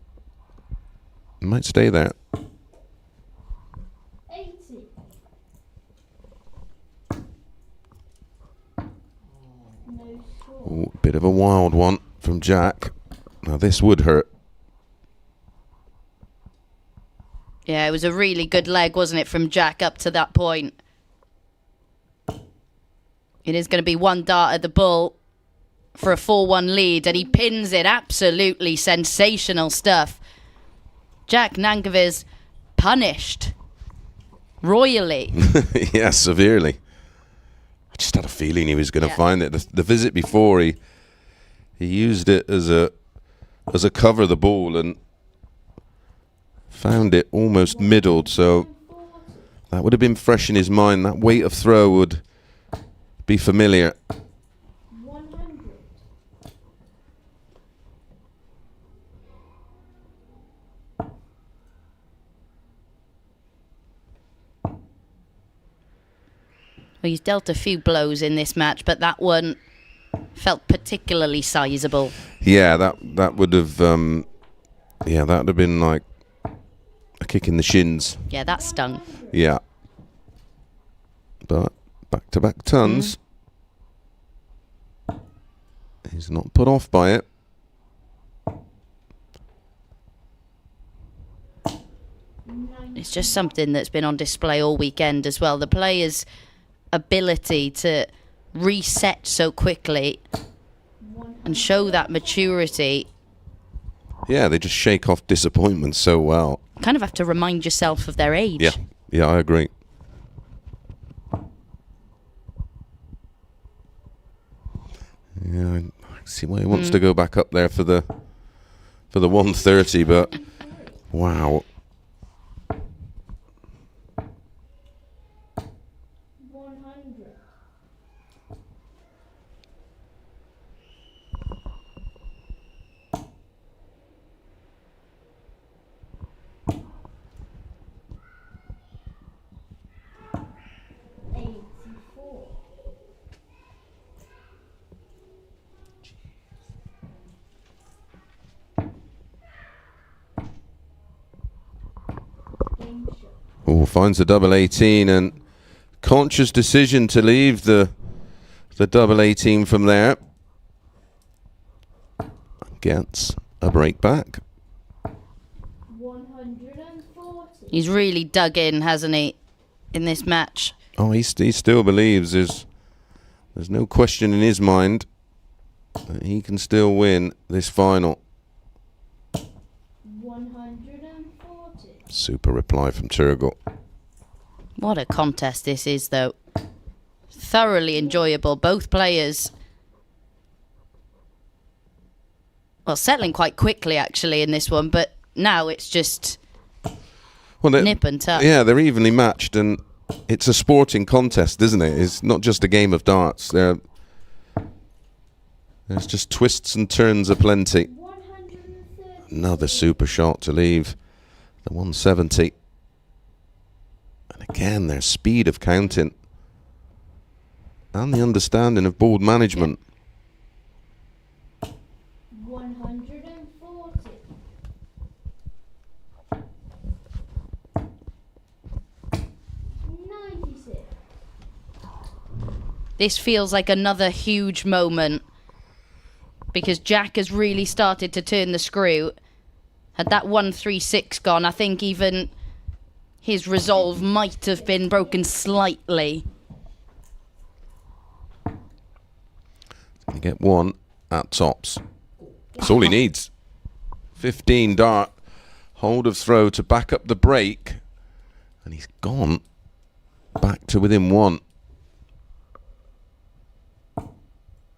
He might stay there. 80. No score. Ooh, bit of a wild one from Jack. Now this would hurt. Yeah, it was a really good leg, wasn't it, from Jack up to that point. It is going to be 1 dart at the bull for a 4-1 lead, and he pins it. Absolutely sensational stuff. Jack Nankervis punished royally. Yeah, severely. I just had a feeling he was going to find it. The visit before, he used it as a cover the ball and found it almost middled, so that would have been fresh in his mind. That weight of throw would be familiar. 100. Well, he's dealt a few blows in this match, but that one felt particularly sizable. Yeah, that would have that would have been like a kick in the shins. Yeah, that stung. Yeah. But back-to-back tons. He's not put off by it. It's just something that's been on display all weekend as well. The players' ability to reset so quickly and show that maturity. Yeah, they just shake off disappointment so well. Kind of have to remind yourself of their age. Yeah, I agree. Yeah, I see why he wants to go back up there for the 130, but wow. 100. game shot. Oh, finds the double 18 and conscious decision to leave the double 18 from there. Gets a break back. 140. He's really dug in, hasn't he, in this match? Oh, he still believes there's no question in his mind that he can still win this final. 140. Super reply from Turgle. What a contest this is, though. Thoroughly enjoyable. Both players, well, settling quite quickly, actually, in this one. But now it's just nip and tuck. Yeah, they're evenly matched, and it's a sporting contest, isn't it? It's not just a game of darts. There's just twists and turns aplenty. 130. Another super shot to leave the 170. And again, their speed of counting and the understanding of board management. 140. This feels like another huge moment because Jack has really started to turn the screw. Had that 136 gone, I think even his resolve might have been broken slightly. Gonna get one at tops. That's all he needs. 15 dart, hold of throw to back up the break, and he's gone back to within one.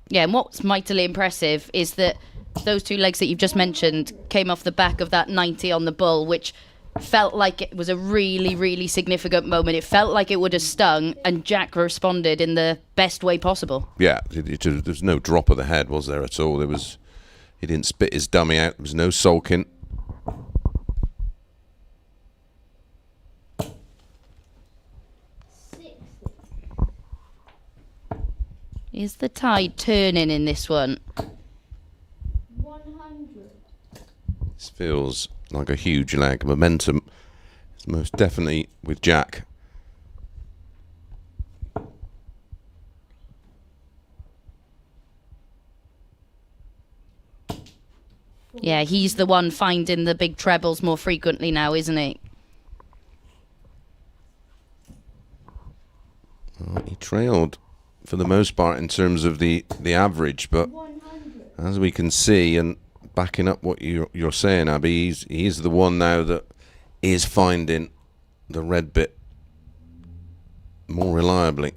Yeah, and what's mightily impressive is that those two legs that you've just mentioned came off the back of that 90 on the bull, which felt like it was a really, really significant moment. It felt like it would have stung, and Jack responded in the best way possible. Yeah, there's no drop of the head, was there, at all? He didn't spit his dummy out. There was no sulking. Is the tide turning in this one? 100. This feels like a huge lag. Momentum is most definitely with Jack. Yeah, he's the one finding the big trebles more frequently now, isn't he? Well, he trailed for the most part in terms of the average, but 100. as we can see, and backing up what you're saying, Abby, he's the one now that is finding the red bit more reliably.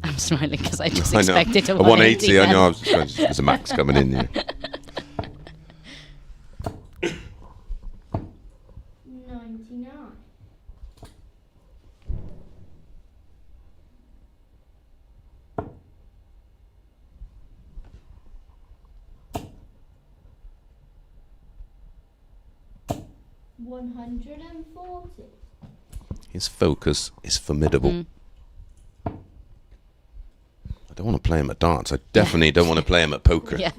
I'm smiling because I just I know. expected a A 180. I then. know. There's a max coming in here. 99. 140. His focus is formidable. I don't want to play him at darts. I definitely don't want to play him at poker. Yeah.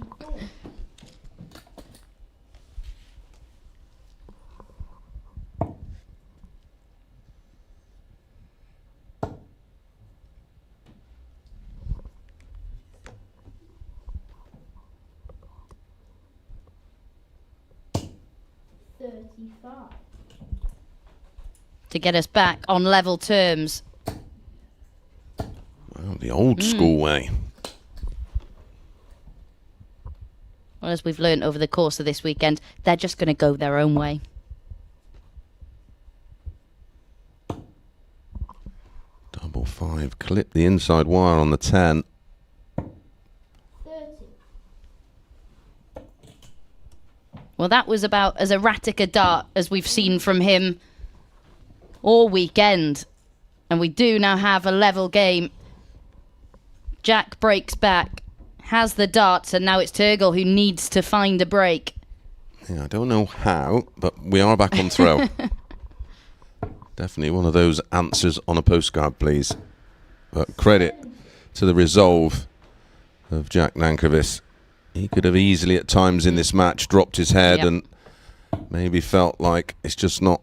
To get us back on level terms. Well, the old school way. Well, as we've learned over the course of this weekend, they're just going to go their own way. Double five. Clip the inside wire on the 10. 30. Well, that was about as erratic a dart as we've seen from him all weekend. And we do now have a level game. Jack breaks back, has the darts, and now it's Turgle who needs to find a break. Yeah, I don't know how, but we are back on throw. Definitely one of those answers on a postcard, please. But credit to the resolve of Jack Nankervis. He could have easily at times in this match dropped his head Yep. and maybe felt like it's just not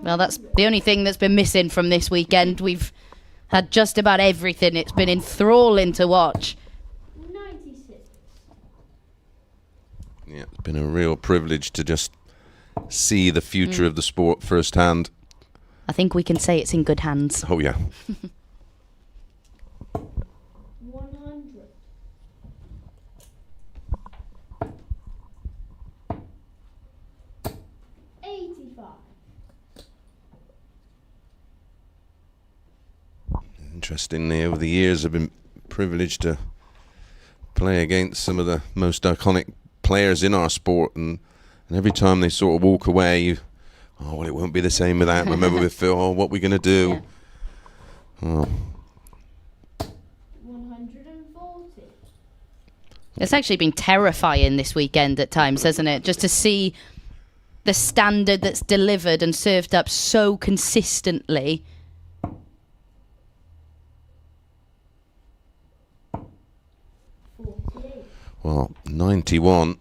Well, that's the only thing that's been missing from this weekend. We've had just about everything. It's been enthralling to watch. 96. Yeah, it's been a real privilege to just see the future of the sport firsthand. I think we can say it's in good hands. Oh, yeah. 100. 85. Interestingly, over the years, I've been privileged to play against some of the most iconic players in our sport, and every time they sort of walk away, oh, well, it won't be the same without. Remember with Phil, oh, what are we going to do? Yeah. Oh, 140. It's actually been terrifying this weekend at times, hasn't it? Just to see the standard that's delivered and served up so consistently. 48. well, 91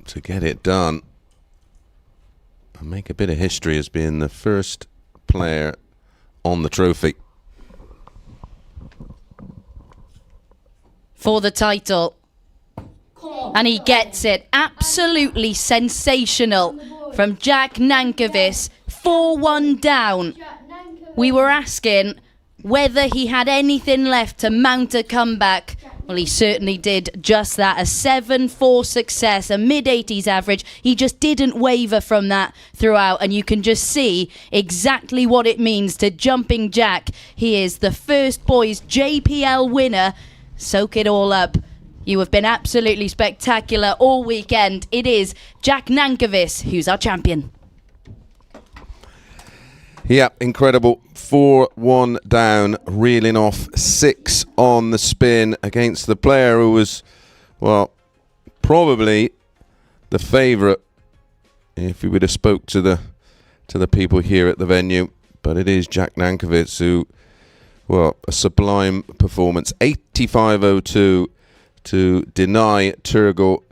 to get it done and make a bit of history as being the first player on the trophy. For the title. And he gets it. Absolutely sensational from Jack Nankervis. 4-1 down. Jack Nanker. We were asking whether he had anything left to mount a comeback. Well, he certainly did just that. A 7-4 success, a mid-80s average. He just didn't waver from that throughout, and you can just see exactly what it means to Jumping Jack. He is the first boys JPL winner. Soak it all up. You have been absolutely spectacular all weekend. It is Jack Nankervis who's our champion. Yeah, incredible. 4-1 down, reeling off 6 on the spin against the player who was, well, probably the favourite if we would have spoke to the people here at the venue. But it is Jack Nankervis who, well, a sublime performance. 85.02 to deny Turgot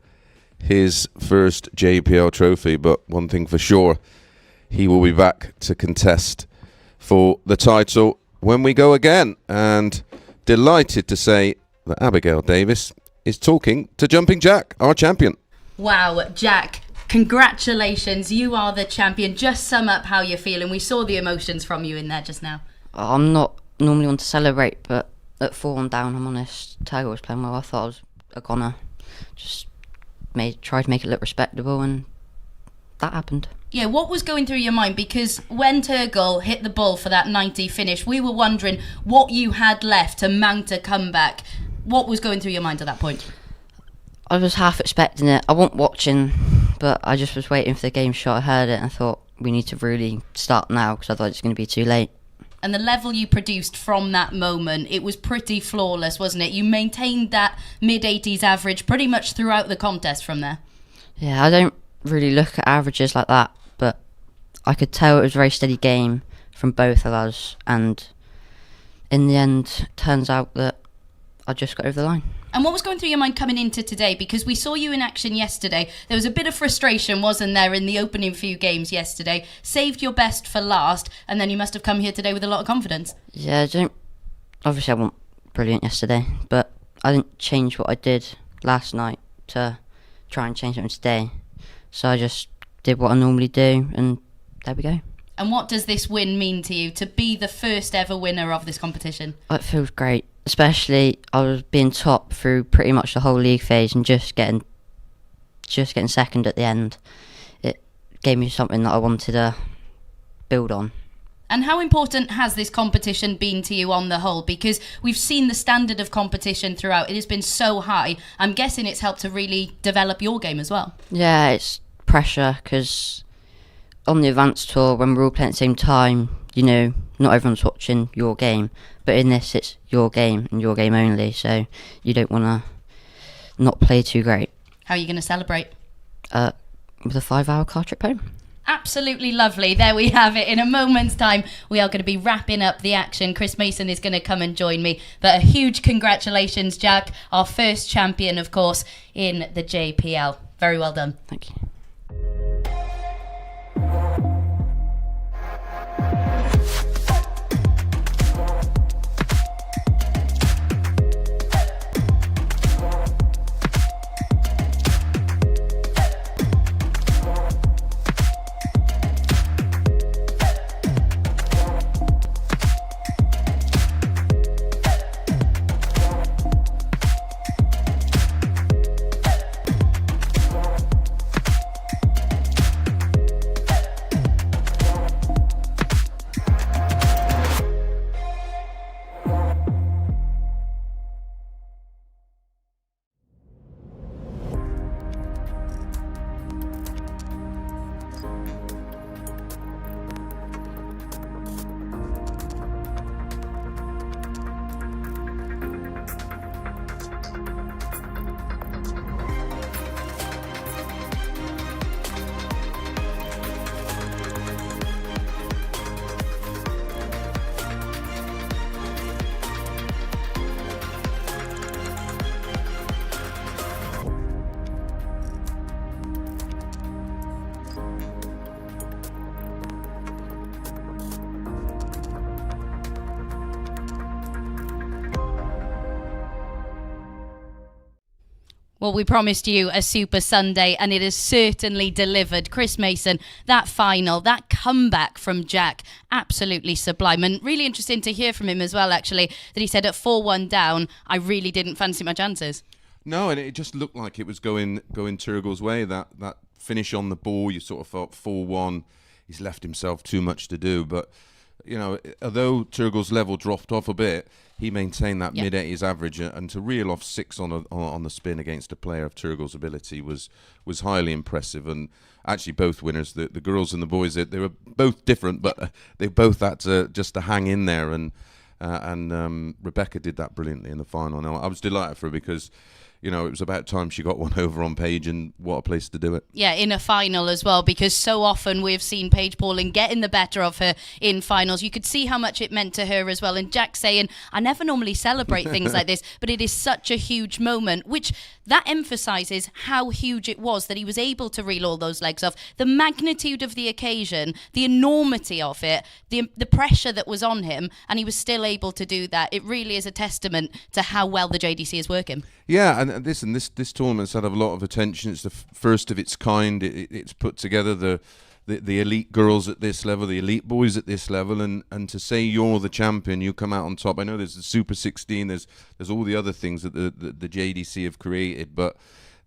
his first JPL trophy. But one thing for sure, he will be back to contest for the title when we go again. And delighted to say that Abigail Davis is talking to Jumping Jack, our champion. Wow, Jack, congratulations. You are the champion. Just sum up how you're feeling. We saw the emotions from you in there just now. I'm not normally one to celebrate, but at 4-1 down, I'm honest. Tiger was playing well. I thought I was a goner. Just tried to make it look respectable, and that happened. Yeah, what was going through your mind? Because when Turgot hit the ball for that 90 finish, we were wondering what you had left to mount a comeback. What was going through your mind at that point? I was half expecting it. I wasn't watching, but I just was waiting for the game shot. I heard it and I thought, we need to really start now, because otherwise it's going to be too late. And the level you produced from that moment, it was pretty flawless, wasn't it? You maintained that mid-80s average pretty much throughout the contest from there. Yeah, I don't really look at averages like that, but I could tell it was a very steady game from both of us, and in the end, turns out that I just got over the line. And what was going through your mind coming into today? Because we saw you in action yesterday. There was a bit of frustration, wasn't there, in the opening few games yesterday? Saved your best for last, and then you must have come here today with a lot of confidence. Yeah, obviously I wasn't brilliant yesterday, but I didn't change what I did last night to try and change something today. So I just did what I normally do, and there we go. And what does this win mean to you, to be the first ever winner of this competition? It feels great, especially I was being top through pretty much the whole league phase, and just getting second at the end. It gave me something that I wanted to build on. And how important has this competition been to you on the whole? Because we've seen the standard of competition throughout. It has been so high. I'm guessing it's helped to really develop your game as well. Yeah, it's pressure, because on the advanced tour, when we're all playing at the same time, not everyone's watching your game. But in this, it's your game and your game only. So you don't want to not play too great. How are you going to celebrate? With a 5-hour car trip home. Absolutely lovely. There we have it. In a moment's time, we are going to be wrapping up the action. Chris Mason is going to come and join me. But a huge congratulations, Jack, our first champion, of course, in the JPL. Very well done. Thank you. Well, we promised you a Super Sunday, and it has certainly delivered. Chris Mason, that final, that comeback from Jack, absolutely sublime. And really interesting to hear from him as well, actually, that he said at 4-1 down, I really didn't fancy my chances. No, and it just looked like it was going Turgle's way. That finish on the ball, you sort of felt 4-1. He's left himself too much to do. But, you know, although Turgle's level dropped off a bit, he maintained that mid-80s average, and to reel off 6 on the spin against a player of Turgle's ability was highly impressive. And actually, both winners, the girls and the boys, they were both different, but they both had to just to hang in there. And Rebecca did that brilliantly in the final. Now, I was delighted for her because, you know, it was about time she got one over on Paige, and what a place to do it. Yeah, in a final as well, because so often we've seen Paige Pauling getting the better of her in finals. You could see how much it meant to her as well. And Jack saying, I never normally celebrate things like this, but it is such a huge moment, which that emphasises how huge it was that he was able to reel all those legs off. The magnitude of the occasion, the enormity of it, the pressure that was on him, and he was still able to do that. It really is a testament to how well the JDC is working. Yeah, and this tournament's had a lot of attention. It's the first of its kind. It's put together the elite girls at this level, the elite boys at this level, and to say you're the champion, you come out on top. I know there's the Super 16, there's all the other things that the JDC have created, but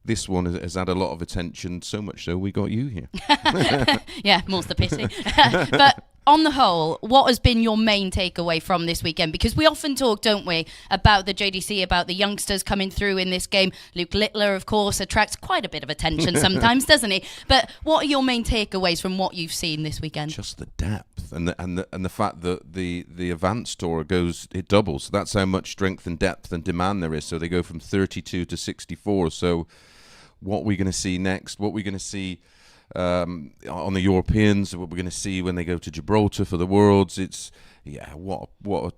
this one has had a lot of attention, so much so we got you here. Yeah, more's the pity. But on the whole, what has been your main takeaway from this weekend? Because we often talk, don't we, about the JDC, about the youngsters coming through in this game. Luke Littler, of course, attracts quite a bit of attention sometimes, doesn't he? But what are your main takeaways from what you've seen this weekend? Just the depth and the fact that the advanced tour it doubles. That's how much strength and depth and demand there is. So they go from 32 to 64. So what we're going to see next, what we're going to see on the Europeans, what we're going to see when they go to Gibraltar for the Worlds. It's what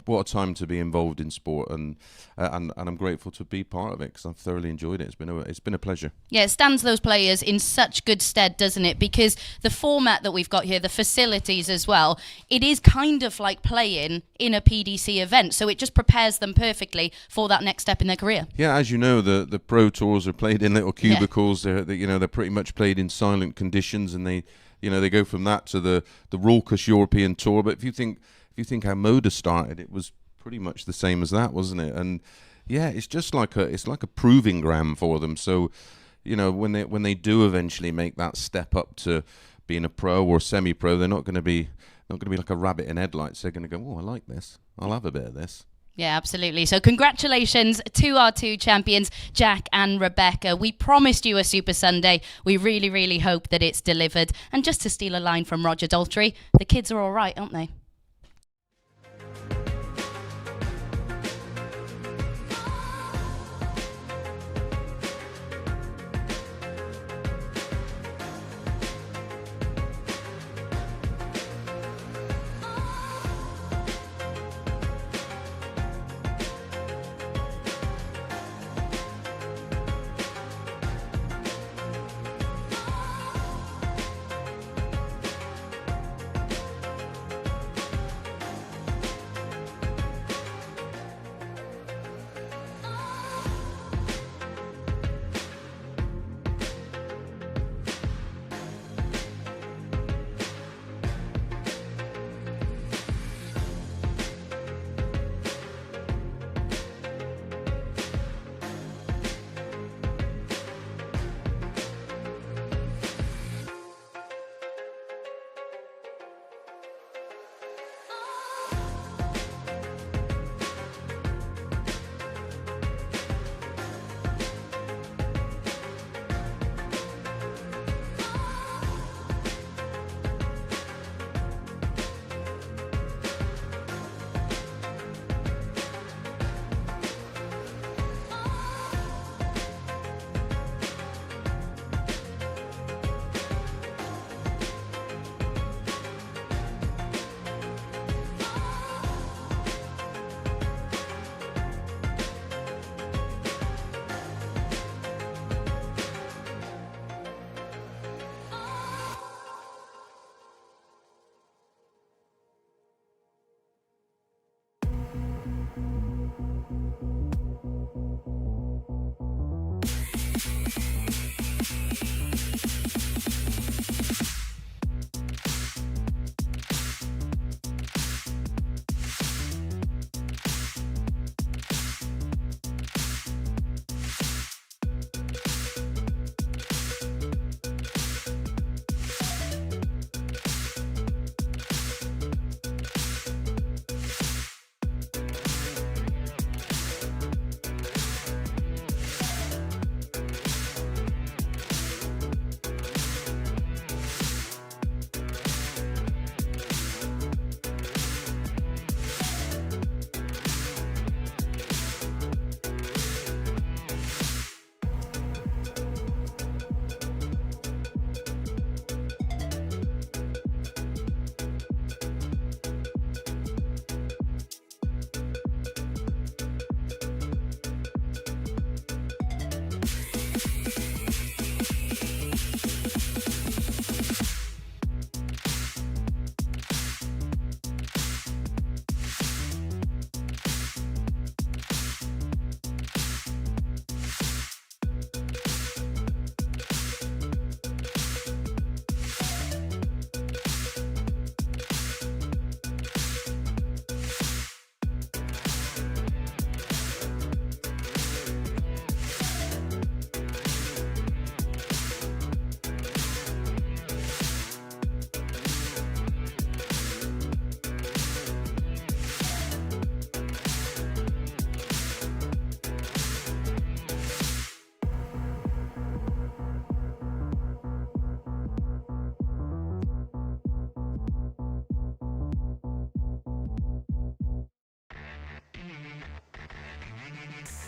a time to be involved in sport, and I'm grateful to be part of it because I've thoroughly enjoyed it. It's been a pleasure. Yeah, it stands those players in such good stead, doesn't it? Because the format that we've got here, the facilities as well, it is kind of like playing in a PDC event, so it just prepares them perfectly for that next step in their career. Yeah, as you know, the pro tours are played in little cubicles. Yeah. They're pretty much played in silent conditions, and they go from that to the raucous European tour. But if you think how Moda started, it was pretty much the same as that, wasn't it? And yeah, it's just like a proving ground for them. So, when they do eventually make that step up to being a pro or semi-pro, they're not going to be like a rabbit in headlights. They're going to go, oh, I like this. I'll have a bit of this. Yeah, absolutely. So congratulations to our two champions, Jack and Rebecca. We promised you a Super Sunday. We really, really hope that it's delivered. And just to steal a line from Roger Daltrey, the kids are all right, aren't they? Bye.